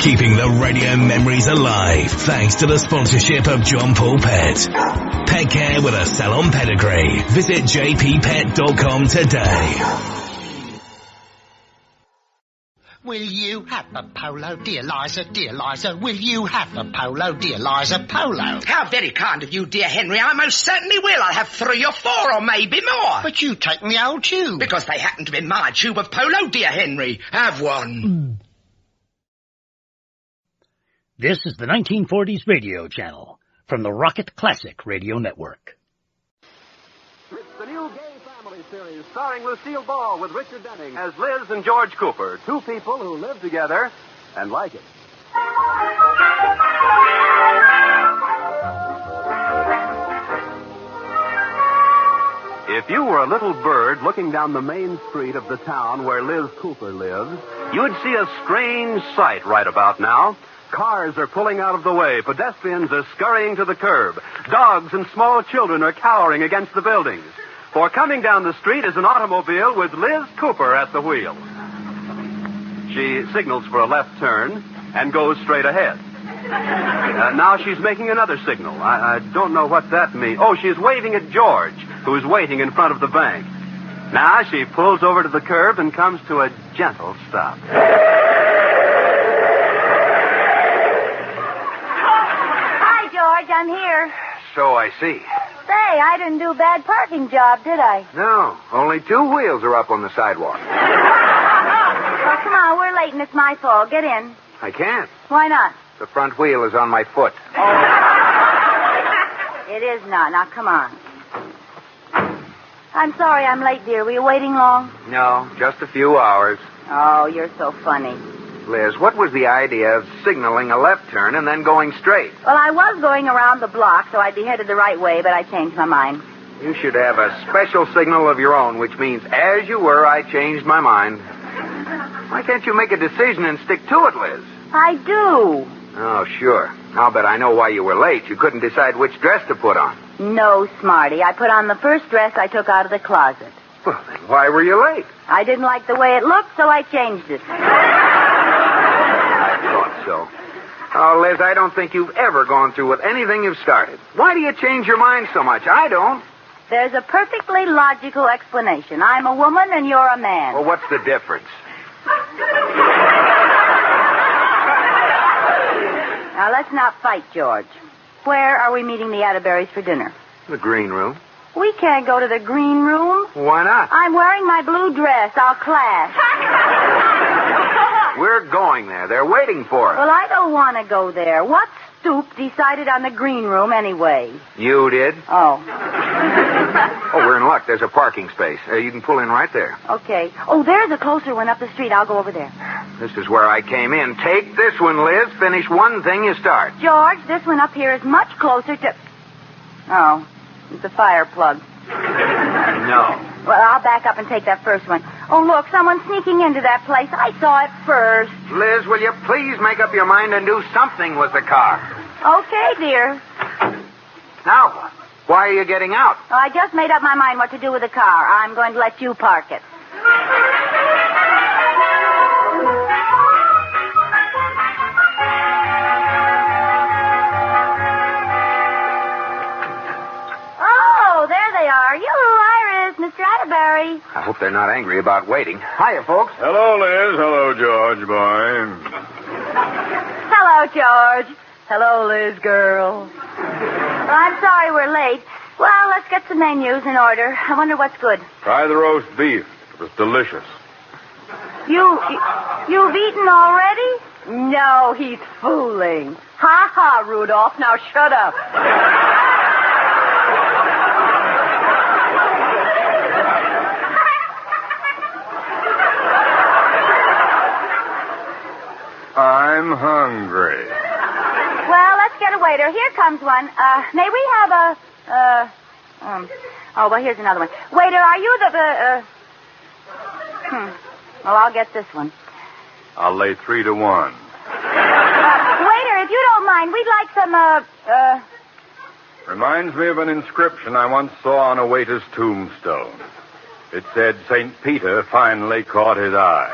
Speaker 17: Keeping the radio memories alive thanks to the sponsorship of John Paul Pet. Pet care with a salon pedigree. Visit jppet.com today.
Speaker 20: Will you have a polo, dear Liza, dear Liza? Will you have a polo, dear Liza, polo?
Speaker 18: How very kind of you, dear Henry. I most certainly will. I'll have 3 or 4 or maybe more.
Speaker 20: But you take the old tube.
Speaker 18: Because they happen to be my tube of polo, dear Henry. Have one.
Speaker 15: This is the 1940s radio channel from the Rocket Classic Radio Network.
Speaker 7: It's the new Gay Family series starring Lucille Ball with Richard Denning as Liz and George Cooper, 2 people who live together and like it. If you were a little bird looking down the main street of the town where Liz Cooper lives, you'd see a strange sight right about now. Cars are pulling out of the way. Pedestrians are scurrying to the curb. Dogs and small children are cowering against the buildings. For coming down the street is an automobile with Liz Cooper at the wheel. She signals for a left turn and goes straight ahead. Now she's making another signal. I don't know what that means. Oh, she's waving at George, who's waiting in front of the bank. Now she pulls over to the curb and comes to a gentle stop.
Speaker 8: Hi, George. I'm here.
Speaker 9: So I see.
Speaker 8: Say, I didn't do a bad parking job, did I?
Speaker 9: No, only 2 wheels are up on the sidewalk.
Speaker 8: Well, come on, we're late and it's my fault. Get in.
Speaker 9: I can't.
Speaker 8: Why not?
Speaker 9: The front wheel is on my foot.
Speaker 8: It is not. Now, come on. I'm sorry I'm late, dear. Were you waiting long?
Speaker 9: No, just a few hours.
Speaker 8: Oh, you're so funny.
Speaker 9: Liz, what was the idea of signaling a left turn and then going straight?
Speaker 8: Well, I was going around the block, so I'd be headed the right way, but I changed my mind.
Speaker 9: You should have a special signal of your own, which means, as you were, I changed my mind. Why can't you make a decision and stick to it, Liz?
Speaker 8: I do.
Speaker 9: Oh, sure. I'll bet I know why you were late. You couldn't decide which dress to put on.
Speaker 8: No, Smarty. I put on the first dress I took out of the closet.
Speaker 9: Well, then why were you late?
Speaker 8: I didn't like the way it looked, so I changed it.
Speaker 9: I thought so. Oh, Liz, I don't think you've ever gone through with anything you've started. Why do you change your mind so much? I don't.
Speaker 8: There's a perfectly logical explanation. I'm a woman and you're a man.
Speaker 9: Well, what's the difference?
Speaker 8: Now, let's not fight, George. Where are we meeting the Atterberries for dinner?
Speaker 9: The green room.
Speaker 8: We can't go to the green room.
Speaker 9: Why not?
Speaker 8: I'm wearing my blue dress. I'll clash.
Speaker 9: We're going there. They're waiting for us.
Speaker 8: Well, I don't want to go there. What stoop decided on the green room anyway?
Speaker 9: You did?
Speaker 8: Oh.
Speaker 9: Oh, we're in luck. There's a parking space. You can pull in right there.
Speaker 8: Okay. Oh, there's a closer one up the street. I'll go over there.
Speaker 9: This is where I came in. Take this one, Liz. Finish one thing you start.
Speaker 8: George, this one up here is much closer to... Oh, it's a fire plug.
Speaker 9: No.
Speaker 8: Well, I'll back up and take that first one. Oh, look, someone's sneaking into that place. I saw it first.
Speaker 9: Liz, will you please make up your mind and do something with the car?
Speaker 8: Okay, dear.
Speaker 9: Now what? Why are you getting out?
Speaker 8: Oh, I just made up my mind what to do with the car. I'm going to let you park it. Oh, there they are. Hello, Iris, Mr. Atterbury.
Speaker 9: I hope they're not angry about waiting. Hiya, folks.
Speaker 10: Hello, Liz. Hello, George, boy.
Speaker 8: Hello, George. Hello, Liz, girl. Well, I'm sorry we're late. Well, let's get some menus in order. I wonder what's good.
Speaker 10: Try the roast beef. It was delicious.
Speaker 8: You've eaten already? No, he's fooling. Ha ha, Rudolph. Now shut up.
Speaker 10: I'm hungry.
Speaker 8: Well, let's get a waiter. Here comes one. May we have a, oh, well, here's another one. Waiter, are you the, Well, I'll get this one.
Speaker 10: I'll lay 3 to 1.
Speaker 8: Waiter, if you don't mind, we'd like some,
Speaker 10: Reminds me of an inscription I once saw on a waiter's tombstone. It said, St. Peter finally caught his eye.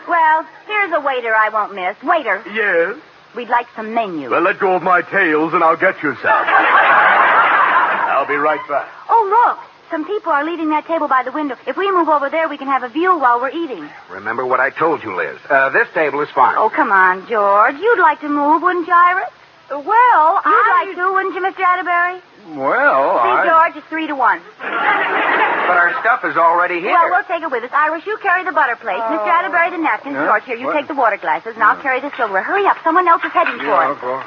Speaker 8: Well, here's a waiter I won't miss. Waiter.
Speaker 1: Yes?
Speaker 8: We'd like some menu.
Speaker 1: Well, let go of my tails and I'll get you some. I'll be right back.
Speaker 8: Oh, look. Some people are leaving that table by the window. If we move over there, we can have a view while we're eating.
Speaker 9: Remember what I told you, Liz. This table is fine.
Speaker 8: Oh, come on, George. You'd like to move, wouldn't you, Iris? Well, You'd like to, wouldn't you, Mr. Atterbury?
Speaker 10: Well,
Speaker 8: See, George, it's 3 to 1.
Speaker 9: But our stuff is already here.
Speaker 8: Well, we'll take it with us. Iris, you carry the butter plate. Mr. Atterbury, the napkins.
Speaker 10: Yeah?
Speaker 8: George, here, you
Speaker 10: What?
Speaker 8: take the water glasses, and I'll carry the silverware. Hurry up. Someone else is heading for
Speaker 10: Yeah,
Speaker 8: us.
Speaker 10: go on.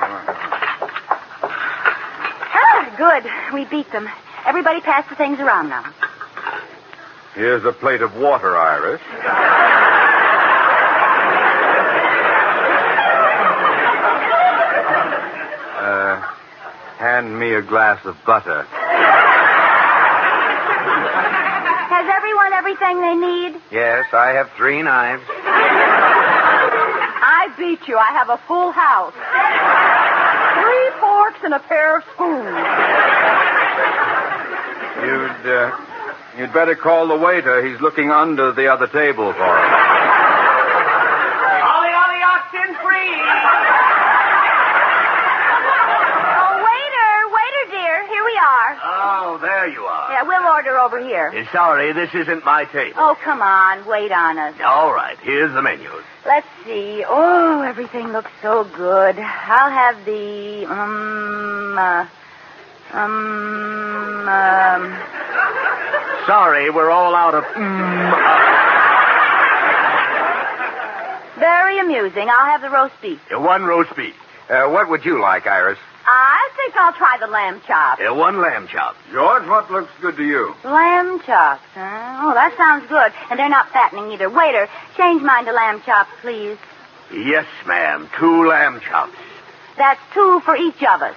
Speaker 8: Ah, good. We beat them. Everybody pass the things around now.
Speaker 10: Here's a plate of water, Iris. Hand me a glass of butter.
Speaker 8: Has everyone everything they need?
Speaker 9: Yes, I have 3 knives.
Speaker 8: I beat you. I have a full house. 3 forks and a pair of spoons.
Speaker 10: You'd better call the waiter. He's looking under the other table for us.
Speaker 18: Ollie, ollie, oxen free.
Speaker 8: Oh, waiter, dear. Here we are.
Speaker 1: Oh, there you are.
Speaker 8: Yeah, we'll order over here.
Speaker 1: Sorry, this isn't my table.
Speaker 8: Oh, come on. Wait on us.
Speaker 1: All right, here's the menus.
Speaker 8: Let's see. Oh, everything looks so good. I'll have the,
Speaker 1: Sorry, we're all out of...
Speaker 8: Very amusing. I'll have the roast beef.
Speaker 1: 1 roast beef.
Speaker 9: What would you like, Iris?
Speaker 8: I think I'll try the lamb chop.
Speaker 1: 1 lamb chop.
Speaker 10: George, what looks good to you?
Speaker 8: Lamb chops, huh? Oh, that sounds good. And they're not fattening either. Waiter, change mine to lamb chops, please.
Speaker 1: Yes, ma'am. 2 lamb chops.
Speaker 8: That's 2 for each of us.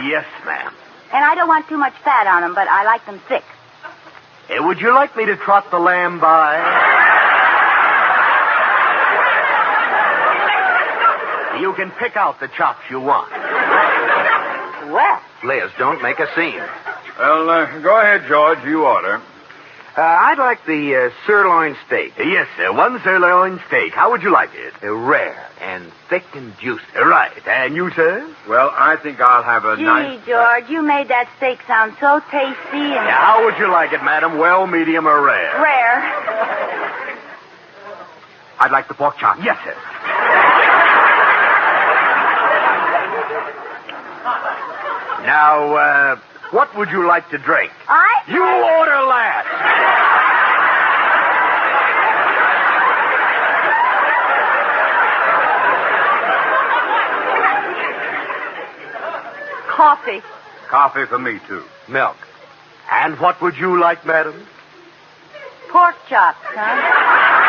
Speaker 1: Yes, ma'am.
Speaker 8: And I don't want too much fat on them, but I like them thick.
Speaker 1: Would you like me to trot the lamb by? You can pick out the chops you want.
Speaker 8: Well.
Speaker 9: Liz, don't make a scene.
Speaker 10: Well, go ahead, George. You order.
Speaker 9: I'd like the sirloin steak.
Speaker 1: Yes, sir. 1 sirloin steak. How would you like it?
Speaker 9: Rare and thick and juicy.
Speaker 1: Right. And you, sir?
Speaker 10: Well, I think I'll have a
Speaker 8: Gee,
Speaker 10: nice...
Speaker 8: George, you made that steak sound so tasty and...
Speaker 1: Now, how would you like it, madam? Well, medium, or rare?
Speaker 8: Rare.
Speaker 1: I'd like the pork chop. Yes, sir. Now, what would you like to drink?
Speaker 8: You
Speaker 1: order last.
Speaker 8: Coffee.
Speaker 10: Coffee for me, too.
Speaker 9: Milk.
Speaker 1: And what would you like, madam?
Speaker 8: Pork chops, huh?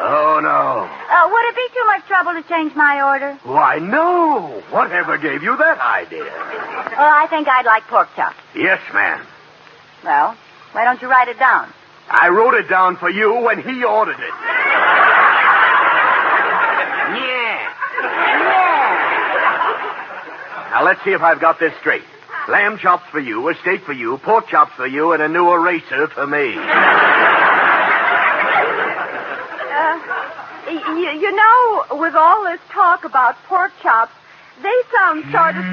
Speaker 1: Oh, no.
Speaker 8: Would it be too much trouble to change my order?
Speaker 1: Why, no. Whatever gave you that idea?
Speaker 8: Well, I think I'd like pork chops.
Speaker 1: Yes, ma'am.
Speaker 8: Well, why don't you write it down?
Speaker 1: I wrote it down for you when he ordered it. Yeah. Now, let's see if I've got this straight. Lamb chops for you, a steak for you, pork chops for you, and a new eraser for me.
Speaker 8: You know, with all this talk about pork chops, they sound sort of...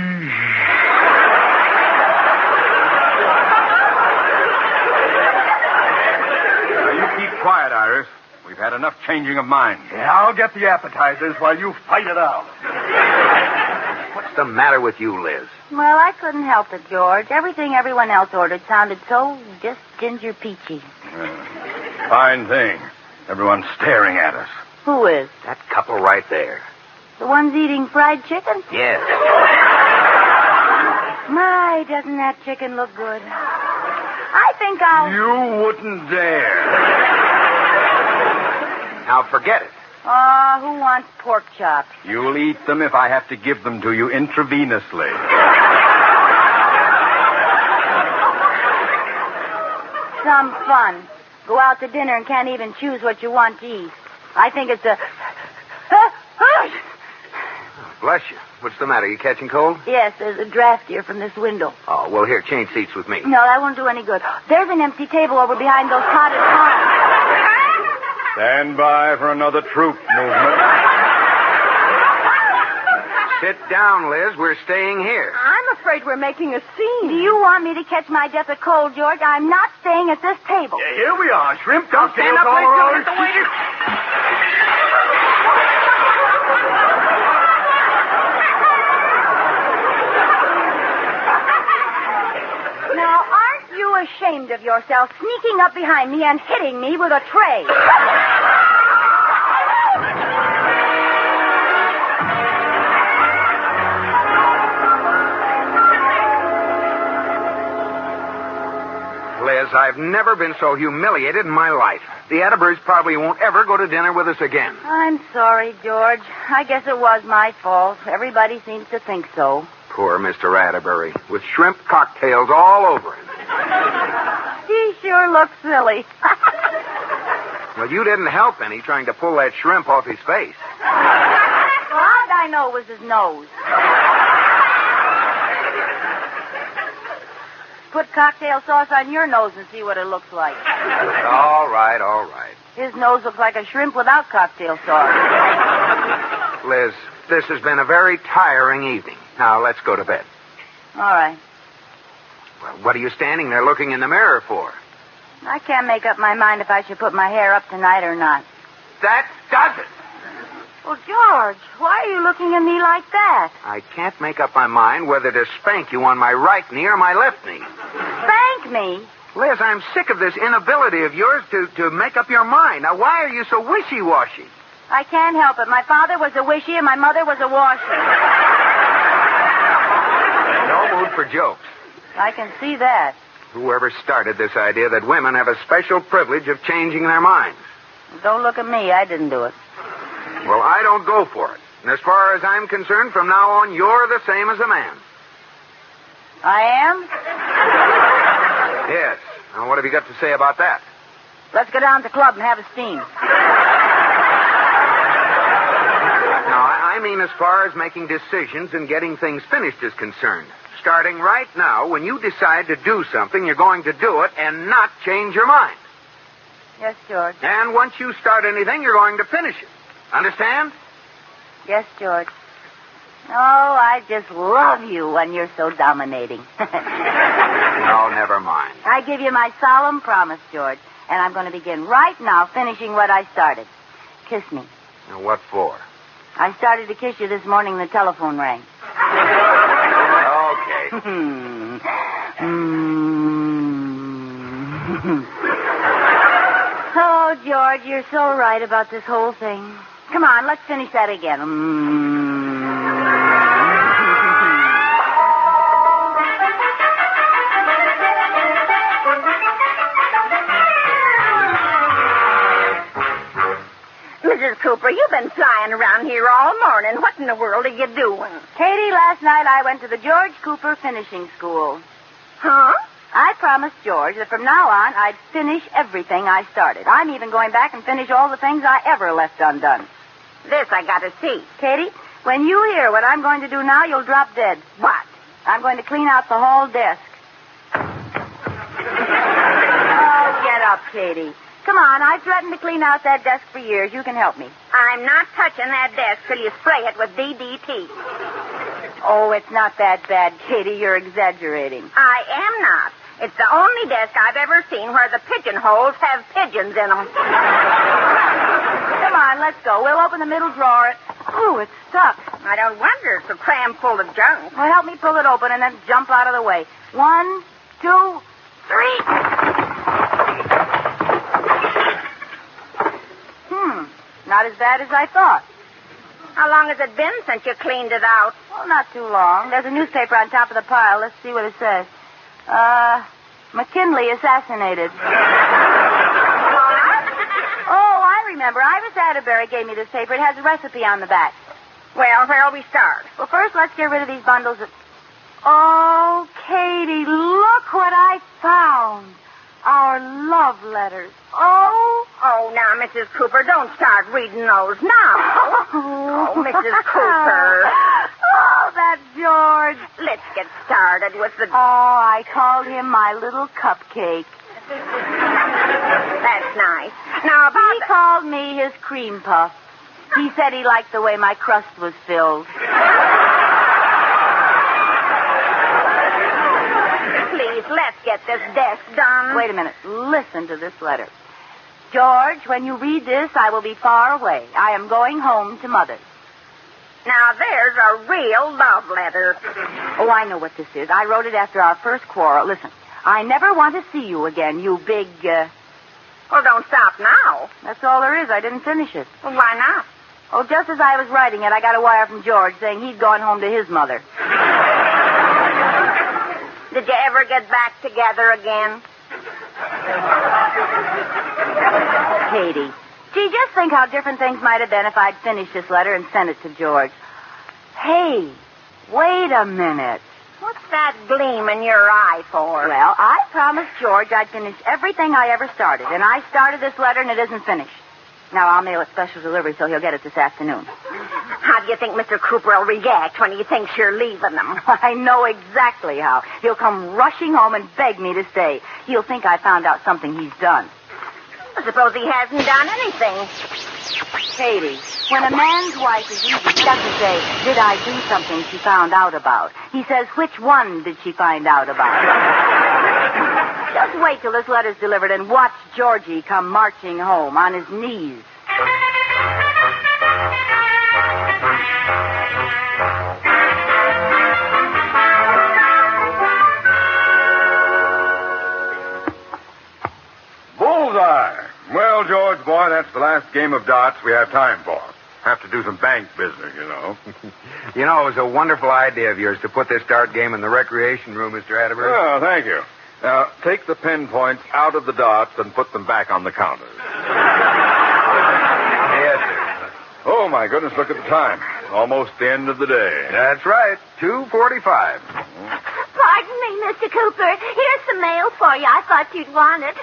Speaker 10: Now, you keep quiet, Iris. We've had enough changing of minds.
Speaker 1: Yeah, I'll get the appetizers while you fight it out.
Speaker 10: What's
Speaker 9: What's the matter with you, Liz?
Speaker 8: Well, I couldn't help it, George. Everything everyone else ordered sounded so just ginger peachy.
Speaker 3: Fine thing. Everyone's staring at us.
Speaker 8: Who is?
Speaker 9: That couple right there.
Speaker 8: The ones eating fried chicken?
Speaker 9: Yes.
Speaker 8: My, doesn't that chicken look good? I think I'll...
Speaker 3: You wouldn't dare.
Speaker 9: Now forget it.
Speaker 8: Oh, who wants pork chops?
Speaker 3: You'll eat them if I have to give them to you intravenously.
Speaker 8: Some fun. Go out to dinner and can't even choose what you want to eat. I think it's a...
Speaker 9: Bless you. What's the matter? You catching cold?
Speaker 8: Yes, there's a draft here from this window.
Speaker 9: Oh, well, here, change seats with me.
Speaker 8: No, that won't do any good. There's an empty table over behind those potted palms.
Speaker 3: Stand by for another troop movement.
Speaker 9: Sit down, Liz. We're staying here.
Speaker 8: I'm afraid we're making a scene. Do you want me to catch my death of cold, George? I'm not staying at this table.
Speaker 3: Yeah, here we are. Shrimp,
Speaker 9: Don't stand up, Liz. Don't hit the waiter.
Speaker 8: Now, aren't you ashamed of yourself sneaking up behind me and hitting me with a tray?
Speaker 9: Liz, I've never been so humiliated in my life. The Atterburys probably won't ever go to dinner with us again.
Speaker 8: I'm sorry, George. I guess it was my fault. Everybody seems to think so.
Speaker 9: Poor Mr. Atterbury, with shrimp cocktails all over him.
Speaker 8: He sure looks silly.
Speaker 9: Well, you didn't help any trying to pull that shrimp off his face.
Speaker 8: All I know was his nose. Put cocktail sauce on your nose and see what it looks like.
Speaker 9: All right, all right.
Speaker 8: His nose looks like a shrimp without cocktail sauce.
Speaker 9: Liz, this has been a very tiring evening. Now, let's go to bed.
Speaker 8: All right.
Speaker 9: Well, what are you standing there looking in the mirror for?
Speaker 8: I can't make up my mind if I should put my hair up tonight or not.
Speaker 9: That does it.
Speaker 8: Well, George, why are you looking at me like that?
Speaker 9: I can't make up my mind whether to spank you on my right knee or my left knee.
Speaker 8: Spank me?
Speaker 9: Liz, I'm sick of this inability of yours to make up your mind. Now, why are you so wishy-washy?
Speaker 8: I can't help it. My father was a wishy and my mother was a washy.
Speaker 9: No mood for jokes.
Speaker 8: I can see that.
Speaker 9: Whoever started this idea that women have a special privilege of changing their minds?
Speaker 8: Don't look at me. I didn't do it.
Speaker 9: Well, I don't go for it. And as far as I'm concerned, from now on, you're the same as a man.
Speaker 8: I am?
Speaker 9: Yes. Now, what have you got to say about that?
Speaker 8: Let's go down to the club and have a steam.
Speaker 9: Now, I mean as far as making decisions and getting things finished is concerned. Starting right now, when you decide to do something, you're going to do it and not change your mind.
Speaker 8: Yes, George.
Speaker 9: And once you start anything, you're going to finish it. Understand?
Speaker 8: Yes, George. Oh, I just love you when you're so dominating.
Speaker 9: No, never mind.
Speaker 8: I give you my solemn promise, George, and I'm going to begin right now finishing what I started. Kiss me.
Speaker 9: Now, what for?
Speaker 8: I started to kiss you this morning when the telephone rang.
Speaker 9: Okay.
Speaker 8: Oh, George, you're so right about this whole thing. Come on, let's finish that again.
Speaker 6: Mrs. Cooper, you've been flying around here all morning. What in the world are you doing?
Speaker 8: Katie, last night I went to the George Cooper Finishing School.
Speaker 6: Huh?
Speaker 8: I promised George that from now on I'd finish everything I started. I'm even going back and finish all the things I ever left undone.
Speaker 6: This I gotta see.
Speaker 8: Katie, when you hear what I'm going to do now, you'll drop dead.
Speaker 6: What?
Speaker 8: I'm going to clean out the whole desk. Oh, get up, Katie. Come on, I've threatened to clean out that desk for years. You can help me.
Speaker 6: I'm not touching that desk till you spray it with DDT.
Speaker 8: Oh, it's not that bad, Katie. You're exaggerating.
Speaker 6: I am not. It's the only desk I've ever seen where the pigeonholes have pigeons in them.
Speaker 8: Come on, let's go. We'll open the middle drawer. Ooh, it's stuck.
Speaker 6: I don't wonder. It's so crammed full of junk.
Speaker 8: Well, help me pull it open and then jump out of the way. 1, 2, 3. Not as bad as I thought.
Speaker 6: How long has it been since you cleaned it out?
Speaker 8: Well, not too long. There's a newspaper on top of the pile. Let's see what it says. McKinley assassinated. Oh, I remember. Iris Atterbury gave me this paper. It has a recipe on the back.
Speaker 6: Well, where'll we start?
Speaker 8: Well, first, let's get rid of these bundles of... Oh, Katie, look what I found. Our love letters.
Speaker 6: Oh, now, Mrs. Cooper, don't start reading those now. Oh, Mrs. Cooper.
Speaker 8: Oh, that George.
Speaker 6: Let's get started with the...
Speaker 8: Oh, I called him my little cupcake.
Speaker 6: That's nice. Now,
Speaker 8: He called me his cream puff. He said he liked the way my crust was filled.
Speaker 6: Please, let's get this desk done.
Speaker 8: Wait a minute. Listen to this letter. George, when you read this, I will be far away. I am going home to Mother's.
Speaker 6: Now, there's a real love letter.
Speaker 8: Oh, I know what this is. I wrote it after our first quarrel. Listen, I never want to see you again, you big,
Speaker 6: Well, don't stop now.
Speaker 8: That's all there is. I didn't finish it.
Speaker 6: Well, why not?
Speaker 8: Oh, just as I was writing it, I got a wire from George saying he'd gone home to his mother.
Speaker 6: Did you ever get back together again?
Speaker 8: Katie, gee, just think how different things might have been if I'd finished this letter and sent it to George. Hey, wait a minute.
Speaker 6: What's that gleam in your eye for?
Speaker 8: Well, I promised George I'd finish everything I ever started, and I started this letter and it isn't finished. Now, I'll mail it special delivery so he'll get it this afternoon.
Speaker 6: How do you think Mr. Cooper will react when he thinks you're leaving him?
Speaker 8: I know exactly how. He'll come rushing home and beg me to stay. He'll think I found out something he's done.
Speaker 6: I suppose he hasn't done anything.
Speaker 8: Katie, when a man's wife is leaving, he doesn't say, did I do something she found out about? He says, which one did she find out about? Just wait till this letter's delivered and watch Georgie come marching home on his knees.
Speaker 3: Bullseye. Well, George, boy, that's the last game of darts we have time for. Have to do some bank business, you know.
Speaker 9: You know, it was a wonderful idea of yours to put this dart game in the recreation room, Mr. Atterbury.
Speaker 3: Oh, thank you. Now, take the pin points out of the darts and put them back on the counters.
Speaker 9: Yes, sir.
Speaker 3: Oh, my goodness, look at the time. Almost the end of the day.
Speaker 9: That's right. 2:45.
Speaker 14: Pardon me, Mr. Cooper. Here's some mail for you. I thought you'd want it.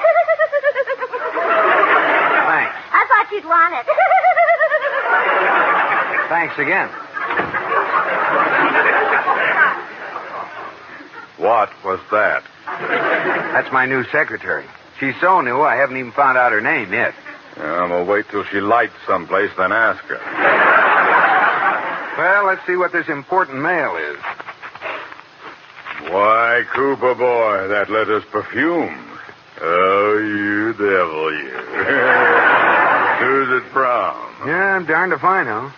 Speaker 9: Thanks.
Speaker 14: I thought you'd want it.
Speaker 9: Thanks again.
Speaker 3: What was that?
Speaker 9: That's my new secretary. She's so new, I haven't even found out her name yet.
Speaker 3: I'm going to wait till she lights someplace, then ask her.
Speaker 9: Well, let's see what this important mail is.
Speaker 3: Why, Cooper boy, that letter's perfume. Oh, you devil, you. Who's it from?
Speaker 9: Yeah, I'm darned if I know.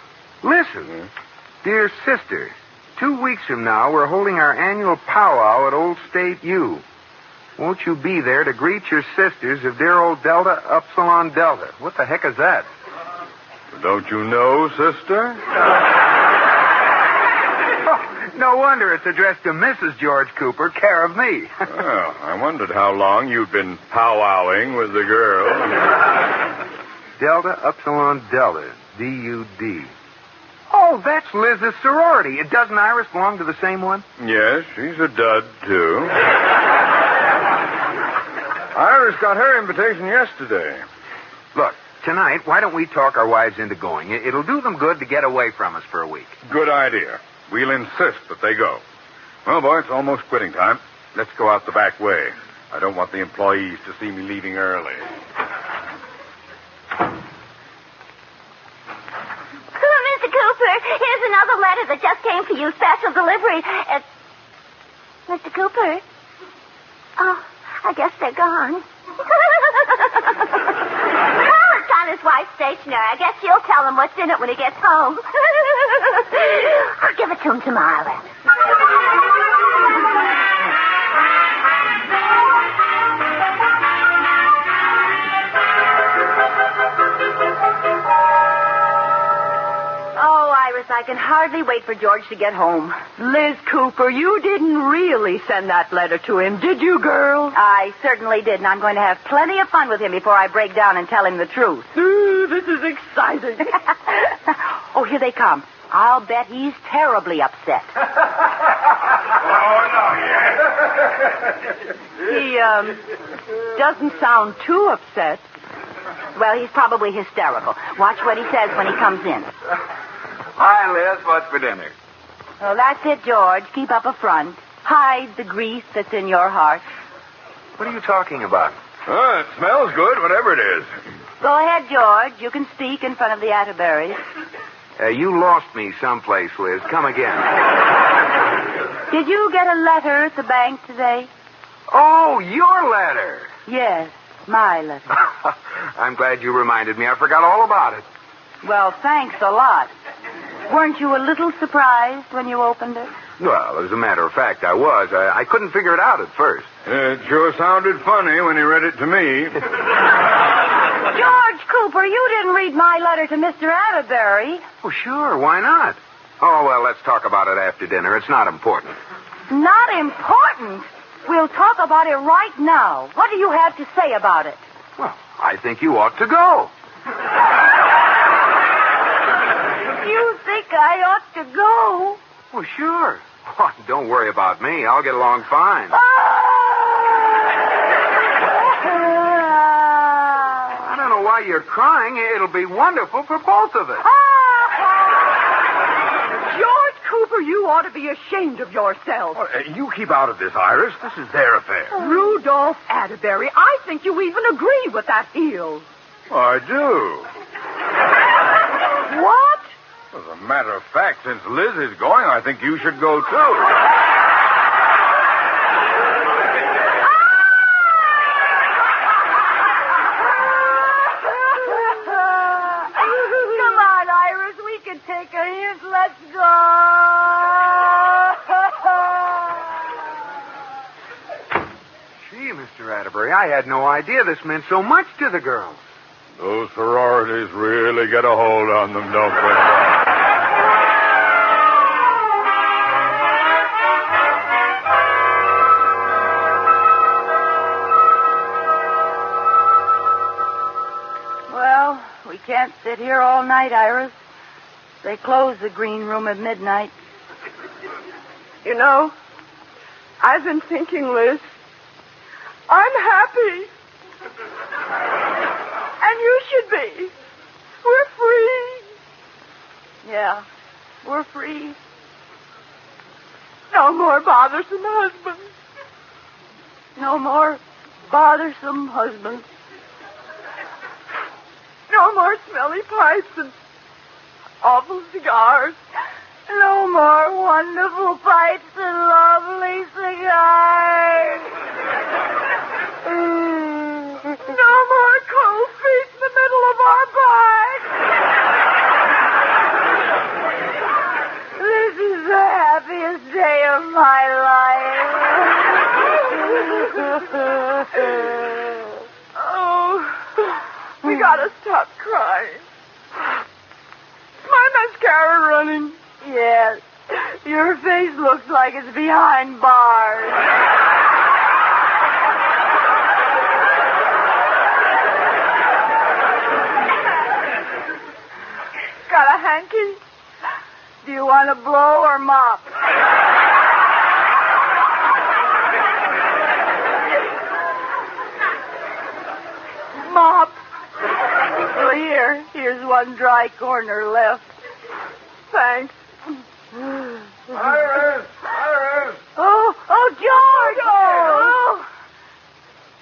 Speaker 9: Listen, dear sister, 2 weeks from now, we're holding our annual powwow at Old State U. Won't you be there to greet your sisters of dear old Delta Upsilon Delta? What the heck is that?
Speaker 3: Don't you know, sister?
Speaker 9: No wonder it's addressed to Mrs. George Cooper, care of me.
Speaker 3: Well, I wondered how long you'd been powwowing with the girl.
Speaker 9: Delta Upsilon Delta, D-U-D. Oh, that's Liz's sorority. Doesn't Iris belong to the same one?
Speaker 3: Yes, she's a dud, too. Iris got her invitation yesterday.
Speaker 9: Look, tonight, why don't we talk our wives into going? It'll do them good to get away from us for a week.
Speaker 3: Good idea. We'll insist that they go. Well, boy, it's almost quitting time. Let's go out the back way. I don't want the employees to see me leaving early.
Speaker 14: Mr. Cooper, here's another letter that just came for you, special delivery. Mr. Cooper? Oh, I guess they're gone. Well, it's on his wife's stationery. I guess she'll tell him what's in it when he gets home. I'll give it to him tomorrow.
Speaker 8: I can hardly wait for George to get home.
Speaker 2: Liz Cooper, you didn't really send that letter to him, did you, girl?
Speaker 8: I certainly did, and I'm going to have plenty of fun with him before I break down and tell him the truth.
Speaker 2: Ooh, this is exciting.
Speaker 8: Oh, here they come. I'll bet he's terribly upset.
Speaker 2: He, doesn't sound too upset.
Speaker 8: Well, he's probably hysterical. Watch what he says when he comes in.
Speaker 9: Hi, Liz. What's for dinner?
Speaker 8: Well, that's it, George. Keep up a front. Hide the grease that's in your heart.
Speaker 9: What are you talking about?
Speaker 3: Oh, it smells good, whatever it is.
Speaker 8: Go ahead, George. You can speak in front of the Atterburys.
Speaker 9: You lost me someplace, Liz. Come again.
Speaker 8: Did you get a letter at the bank today?
Speaker 9: Oh, your letter.
Speaker 8: Yes, my letter.
Speaker 9: I'm glad you reminded me. I forgot all about it.
Speaker 8: Well, thanks a lot. Weren't you a little surprised when you opened it?
Speaker 9: Well, as a matter of fact, I was. I couldn't figure it out at first.
Speaker 3: It sure sounded funny when he read it to me.
Speaker 8: George Cooper, you didn't read my letter to Mr. Atterbury.
Speaker 9: Oh, sure. Why not? Oh, well, let's talk about it after dinner. It's not important.
Speaker 8: Not important? We'll talk about it right now. What do you have to say about it?
Speaker 9: Well, I think you ought to go.
Speaker 8: You think I ought to go?
Speaker 9: Well, sure. Oh, don't worry about me. I'll get along fine. I don't know why you're crying. It'll be wonderful for both of us.
Speaker 2: George Cooper, you ought to be ashamed of yourself.
Speaker 3: Oh, you keep out of this, Iris. This is their affair.
Speaker 2: Rudolph Atterbury, I think you even agree with that heel.
Speaker 3: I do.
Speaker 2: What?
Speaker 3: As a matter of fact, since Liz is going, I think you should go, too.
Speaker 2: Come on, Iris. We can take a hint. Let's go.
Speaker 9: Gee, Mr. Atterbury, I had no idea this meant so much to the girls.
Speaker 3: Those sororities really get a hold on them, don't they?
Speaker 8: Well, we can't sit here all night, Iris. They close the green room at midnight.
Speaker 2: You know, I've been thinking, Liz. I'm happy. And you should be. We're free.
Speaker 8: Yeah, we're free.
Speaker 2: No more bothersome husbands.
Speaker 8: No more bothersome husbands.
Speaker 2: No more smelly pipes and awful cigars.
Speaker 8: No more wonderful pipes and lovely cigars.
Speaker 2: No more cold feet in the middle of our bars.
Speaker 8: This is the happiest day of my life.
Speaker 2: Oh, we gotta stop crying. My mascara running.
Speaker 8: Yes. Your face looks like it's behind bars.
Speaker 2: Got a hanky?
Speaker 8: Do you want to blow or mop?
Speaker 2: Mop.
Speaker 8: Well, here's one dry corner left.
Speaker 2: Thanks.
Speaker 3: Iris! Iris!
Speaker 8: Oh, George!
Speaker 2: Oh.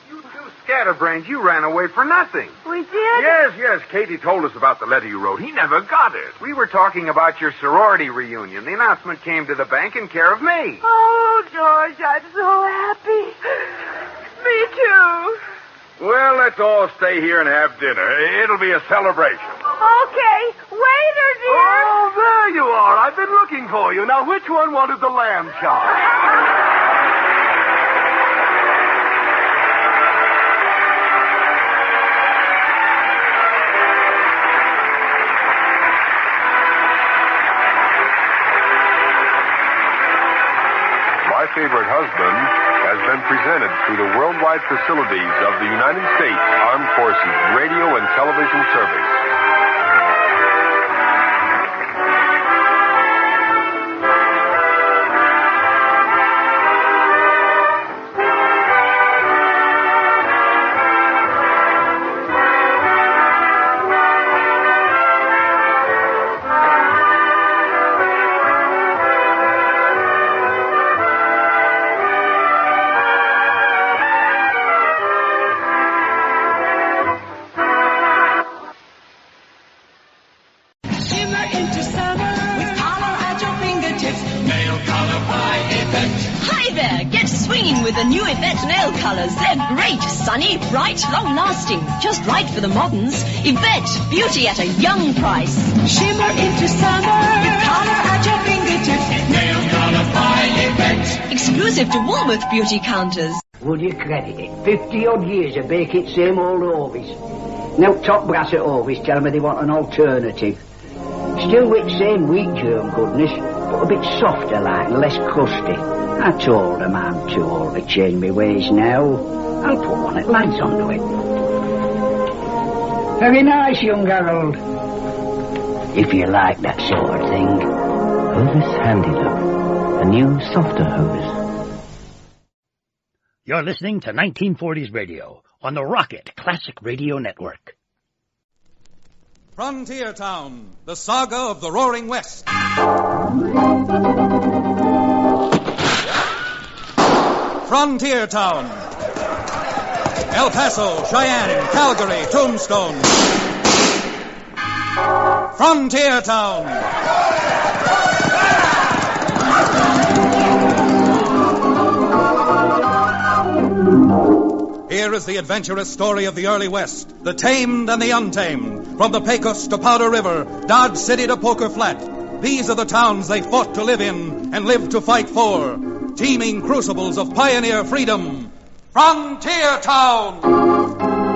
Speaker 9: You two scatterbrains, you ran away for nothing.
Speaker 8: We did?
Speaker 3: Yes. Katie told us about the letter you wrote. He never got it.
Speaker 9: We were talking about your sorority reunion. The announcement came to the bank in care of me.
Speaker 2: Oh, George, I'm so happy. Me too.
Speaker 3: Well, let's all stay here and have dinner. It'll be a celebration.
Speaker 2: Okay, waiter, dear.
Speaker 1: Oh, there you are. I've been looking for you. Now, which one wanted the lamb chop?
Speaker 12: My Favorite Husband has been presented through the worldwide facilities of the United States Armed Forces Radio and Television Service.
Speaker 19: With the new Yvette nail colours. They're great, sunny, bright, long-lasting. Just right for the moderns. Yvette, beauty at a young price. Shimmer into summer. With colour at your fingertips. Nail colour by Yvette. Exclusive to Woolworth beauty counters.
Speaker 21: Would you credit it? 50-odd years of baking same old Orvis. Now top brass at Orvis tell me they want an alternative. Still with same wheat germ goodness, but a bit softer like, less crusty. I told them I'm too old to change my ways now. I'll put one at lads onto it. Very nice, young Harold. If you like that sort of thing.
Speaker 23: Hovis Handy Look. A new, softer Hovis.
Speaker 15: You're listening to 1940s radio on the Rocket Classic Radio Network.
Speaker 25: Frontier Town, the saga of the Roaring West. Frontier Town. El Paso, Cheyenne, Calgary, Tombstone. Frontier Town. Here is the adventurous story of the early West, the tamed and the untamed, from the Pecos to Powder River, Dodge City to Poker Flat. These are the towns they fought to live in and lived to fight for. Teeming crucibles of pioneer freedom. Frontier Town!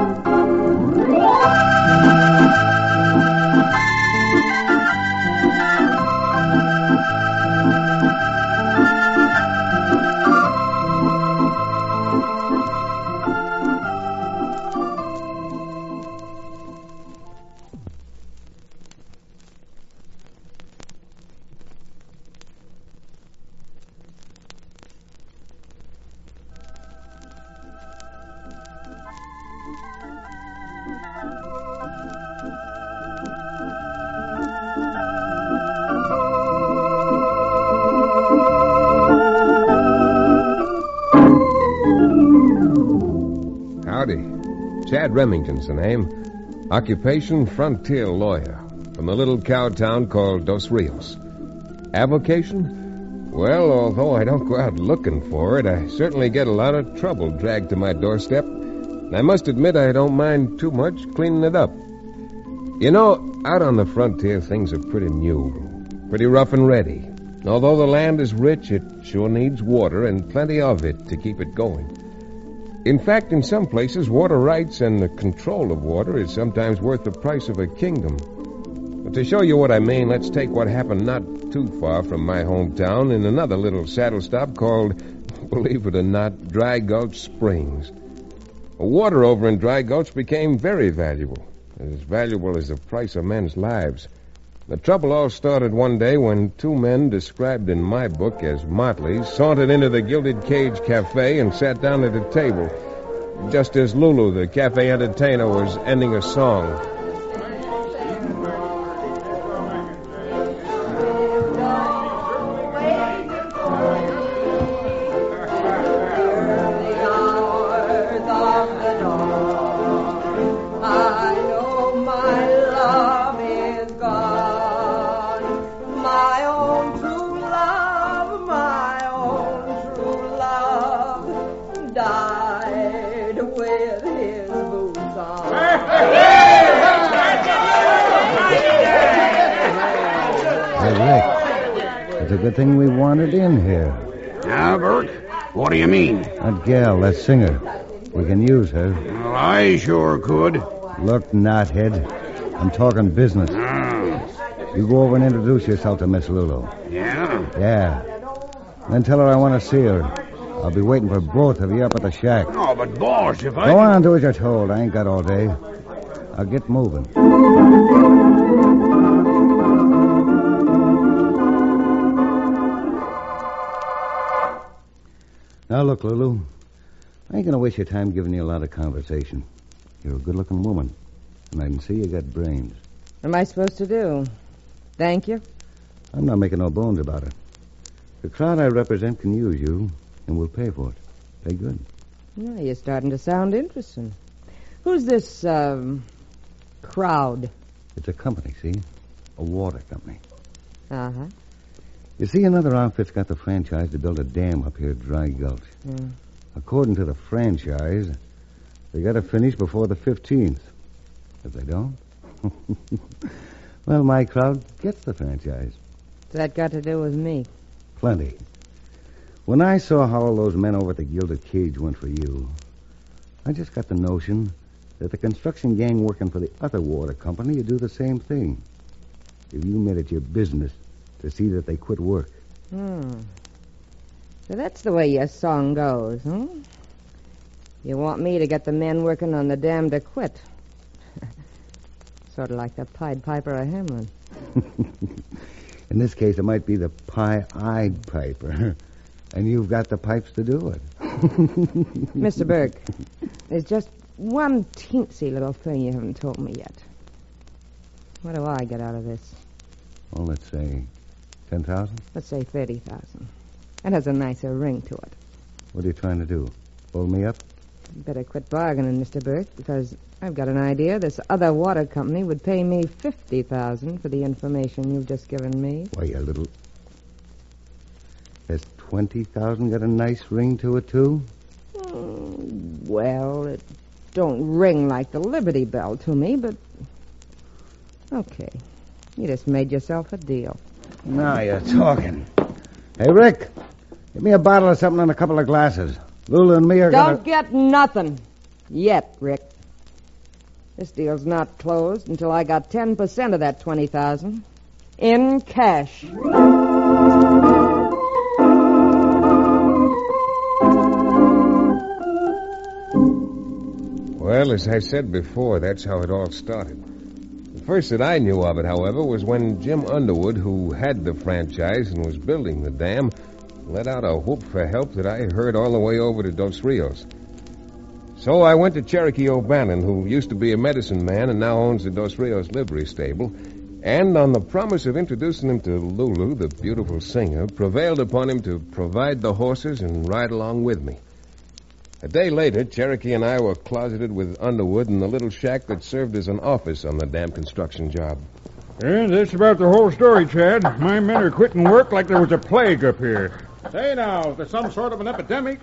Speaker 26: Chad Remington's the name. Occupation, frontier lawyer. From the little cow town called Dos Rios. Avocation? Well, although I don't go out looking for it, I certainly get a lot of trouble dragged to my doorstep. And I must admit I don't mind too much cleaning it up. You know, out on the frontier, things are pretty new. Pretty rough and ready. Although the land is rich, it sure needs water and plenty of it to keep it going. In fact, in some places, water rights and the control of water is sometimes worth the price of a kingdom. But to show you what I mean, let's take what happened not too far from my hometown in another little saddle stop called, believe it or not, Dry Gulch Springs. Water over in Dry Gulch became very valuable as the price of men's lives. The trouble all started one day when two men described in my book as motleys sauntered into the Gilded Cage Cafe and sat down at a table, just as Lulu, the cafe entertainer, was ending a song.
Speaker 22: Died with his boots on.
Speaker 4: Rick, it's a good thing we wandered in here.
Speaker 5: Now, Bert, what do you mean?
Speaker 4: That gal, that singer. We can use her.
Speaker 5: Well, I sure could.
Speaker 4: Look, knothead. I'm talking business. You go over and introduce yourself to Miss Lulu.
Speaker 5: Yeah?
Speaker 4: Yeah. Then tell her I want to see her. I'll be waiting for both of you up at the shack.
Speaker 5: Oh, but boss, if I...
Speaker 4: Go on, do as you're told. I ain't got all day. I'll get moving. Now, look, Lulu. I ain't going to waste your time giving you a lot of conversation. You're a good-looking woman, and I can see you got brains.
Speaker 11: What am I supposed to do? Thank you?
Speaker 4: I'm not making no bones about it. The crowd I represent can use you, and we'll pay for it. Pay good.
Speaker 11: Well, you're starting to sound interesting. Who's this, crowd?
Speaker 4: It's a company, see? A water company.
Speaker 11: Uh-huh.
Speaker 4: You see, another outfit's got the franchise to build a dam up here at Dry Gulch.
Speaker 11: Mm.
Speaker 4: According to the franchise, they got to finish before the 15th. If they don't, well, my crowd gets the franchise.
Speaker 11: What's that got to do with me?
Speaker 4: Plenty. When I saw how all those men over at the Gilded Cage went for you, I just got the notion that the construction gang working for the other water company would do the same thing. If you made it your business to see that they quit work.
Speaker 11: So that's the way your song goes, huh? You want me to get the men working on the dam to quit. Sort of like the Pied Piper of Hamelin.
Speaker 4: In this case, it might be the Pie-Eyed Piper. And you've got the pipes to do it.
Speaker 11: Mr. Burke, there's just one teensy little thing you haven't told me yet. What do I get out of this?
Speaker 4: Well, let's say 10,000?
Speaker 11: Let's say 30,000. That has a nicer ring to it.
Speaker 4: What are you trying to do? Pull me up?
Speaker 11: You better quit bargaining, Mr. Burke, because I've got an idea this other water company would pay me 50,000 for the information you've just given me.
Speaker 4: Why, you little... Has 20,000 got a nice ring to it, too?
Speaker 11: Well, it don't ring like the Liberty Bell to me, but... Okay. You just made yourself a deal.
Speaker 4: Now you're talking. Hey, Rick, give me a bottle of something and a couple of glasses. Lulu and me are gonna...
Speaker 11: Don't get nothing. Yet, Rick. This deal's not closed until I got 10% of that 20,000. In cash.
Speaker 26: Well, as I said before, that's how it all started. The first that I knew of it, however, was when Jim Underwood, who had the franchise and was building the dam, let out a whoop for help that I heard all the way over to Dos Rios. So I went to Cherokee O'Bannon, who used to be a medicine man and now owns the Dos Rios livery stable, and on the promise of introducing him to Lulu, the beautiful singer, prevailed upon him to provide the horses and ride along with me. A day later, Cherokee and I were closeted with Underwood in the little shack that served as an office on the dam construction job.
Speaker 13: And that's about the whole story, Chad. My men are quitting work like there was a plague up here. Say now, if there's some sort of an epidemic,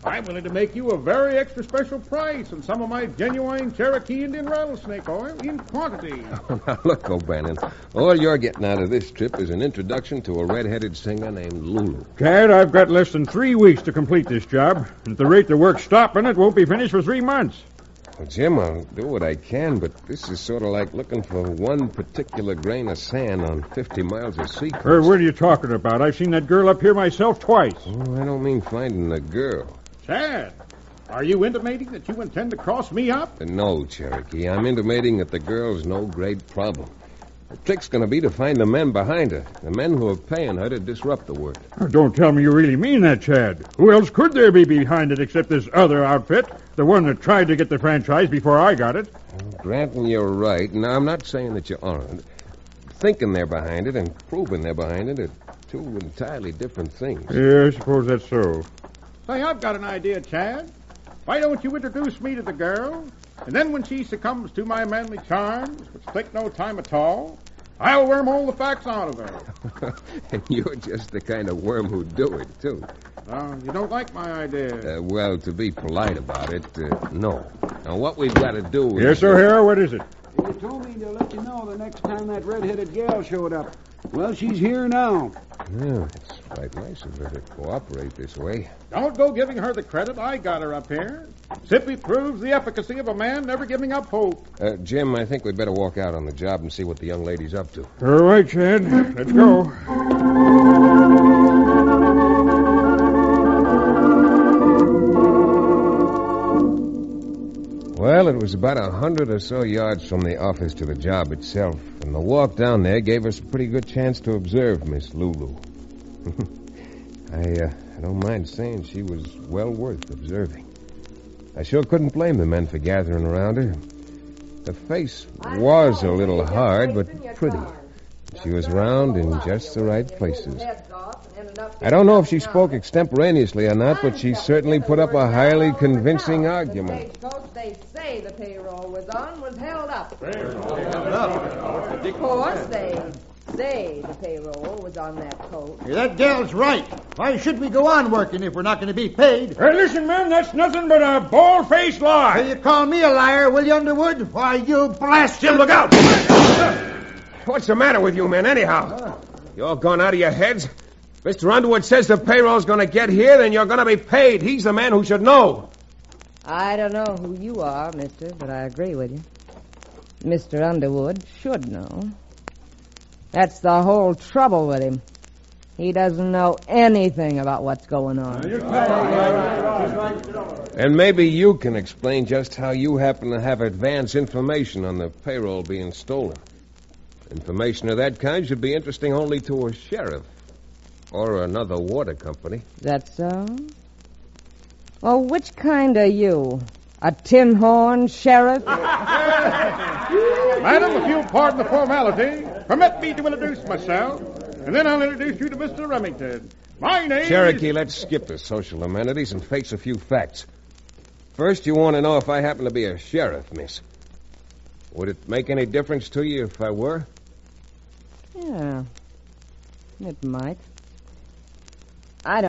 Speaker 13: I'm willing to make you a very extra special price on some of my genuine Cherokee Indian rattlesnake oil in quantity.
Speaker 26: Now, look, O'Bannon, all you're getting out of this trip is an introduction to a red-headed singer named Lulu.
Speaker 13: Chad, I've got less than 3 weeks to complete this job. And at the rate the work's stopping, it won't be finished for 3 months.
Speaker 26: Well, Jim, I'll do what I can, but this is sort of like looking for one particular grain of sand on 50 miles of sea coast.
Speaker 13: What are you talking about? I've seen that girl up here myself twice.
Speaker 26: Oh, I don't mean finding the girl.
Speaker 13: Chad, are you intimating that you intend to cross me up?
Speaker 26: No, Cherokee. I'm intimating that the girl's no great problem. The trick's going to be to find the men behind her, the men who are paying her to disrupt the work.
Speaker 13: Oh, don't tell me you really mean that, Chad. Who else could there be behind it except this other outfit, the one that tried to get the franchise before I got it?
Speaker 26: Well, granting you're right, now I'm not saying that you aren't. Thinking they're behind it and proving they're behind it are two entirely different things.
Speaker 13: Yeah, I suppose that's so. Say, I've got an idea, Chad. Why don't you introduce me to the girl? And then when she succumbs to my manly charms, which take no time at all, I'll worm all the facts out of her.
Speaker 26: And you're just the kind of worm who'd do it, too.
Speaker 13: You don't like my idea?
Speaker 26: Well, to be polite about it, no. Now, what we've got to do is...
Speaker 13: Yes, O'Hara, what is it?
Speaker 21: You told me to let you know the next time that red-headed gal showed up.
Speaker 7: Well, she's here now.
Speaker 26: Yeah, it's quite nice of her to cooperate this way.
Speaker 13: Don't go giving her the credit. I got her up here. Simply proves the efficacy of a man never giving up hope.
Speaker 26: Jim, I think we'd better walk out on the job and see what the young lady's up to.
Speaker 13: All right, Chad. Let's go.
Speaker 26: Well, it was about 100 or so yards from the office to the job itself, and the walk down there gave us a pretty good chance to observe Miss Lulu. I don't mind saying she was well worth observing. I sure couldn't blame the men for gathering around her. Her face was a little hard, but pretty. She was round in just the right places. I don't know if she spoke extemporaneously or not, but she certainly put up a highly convincing argument.
Speaker 11: They say the payroll was on was held up. Of course, they say the payroll was on that coat.
Speaker 16: Yeah, that gal's right. Why should we go on working if we're not going to be paid?
Speaker 13: Hey, listen, man, that's nothing but a bald-faced lie.
Speaker 16: Hey, you call me a liar, will you, Underwood? Why, you blast him.
Speaker 26: Look out! What's the matter with you men, anyhow? You all gone out of your heads? Mr. Underwood says the payroll's going to get here, then you're going to be paid. He's the man who should know.
Speaker 11: I don't know who you are, mister, but I agree with you. Mr. Underwood should know. That's the whole trouble with him. He doesn't know anything about what's going on.
Speaker 26: And maybe you can explain just how you happen to have advance information on the payroll being stolen. Information of that kind should be interesting only to a sheriff or another water company.
Speaker 11: That so? Well, which kind are you? A tin horn sheriff?
Speaker 13: Madam, if you'll pardon the formality, permit me to introduce myself, and then I'll introduce you to Mr. Remington. My name
Speaker 26: Cherokee, let's skip the social amenities and face a few facts. First, you want to know if I happen to be a sheriff, miss. Would it make any difference to you if I were?
Speaker 11: Yeah, it might.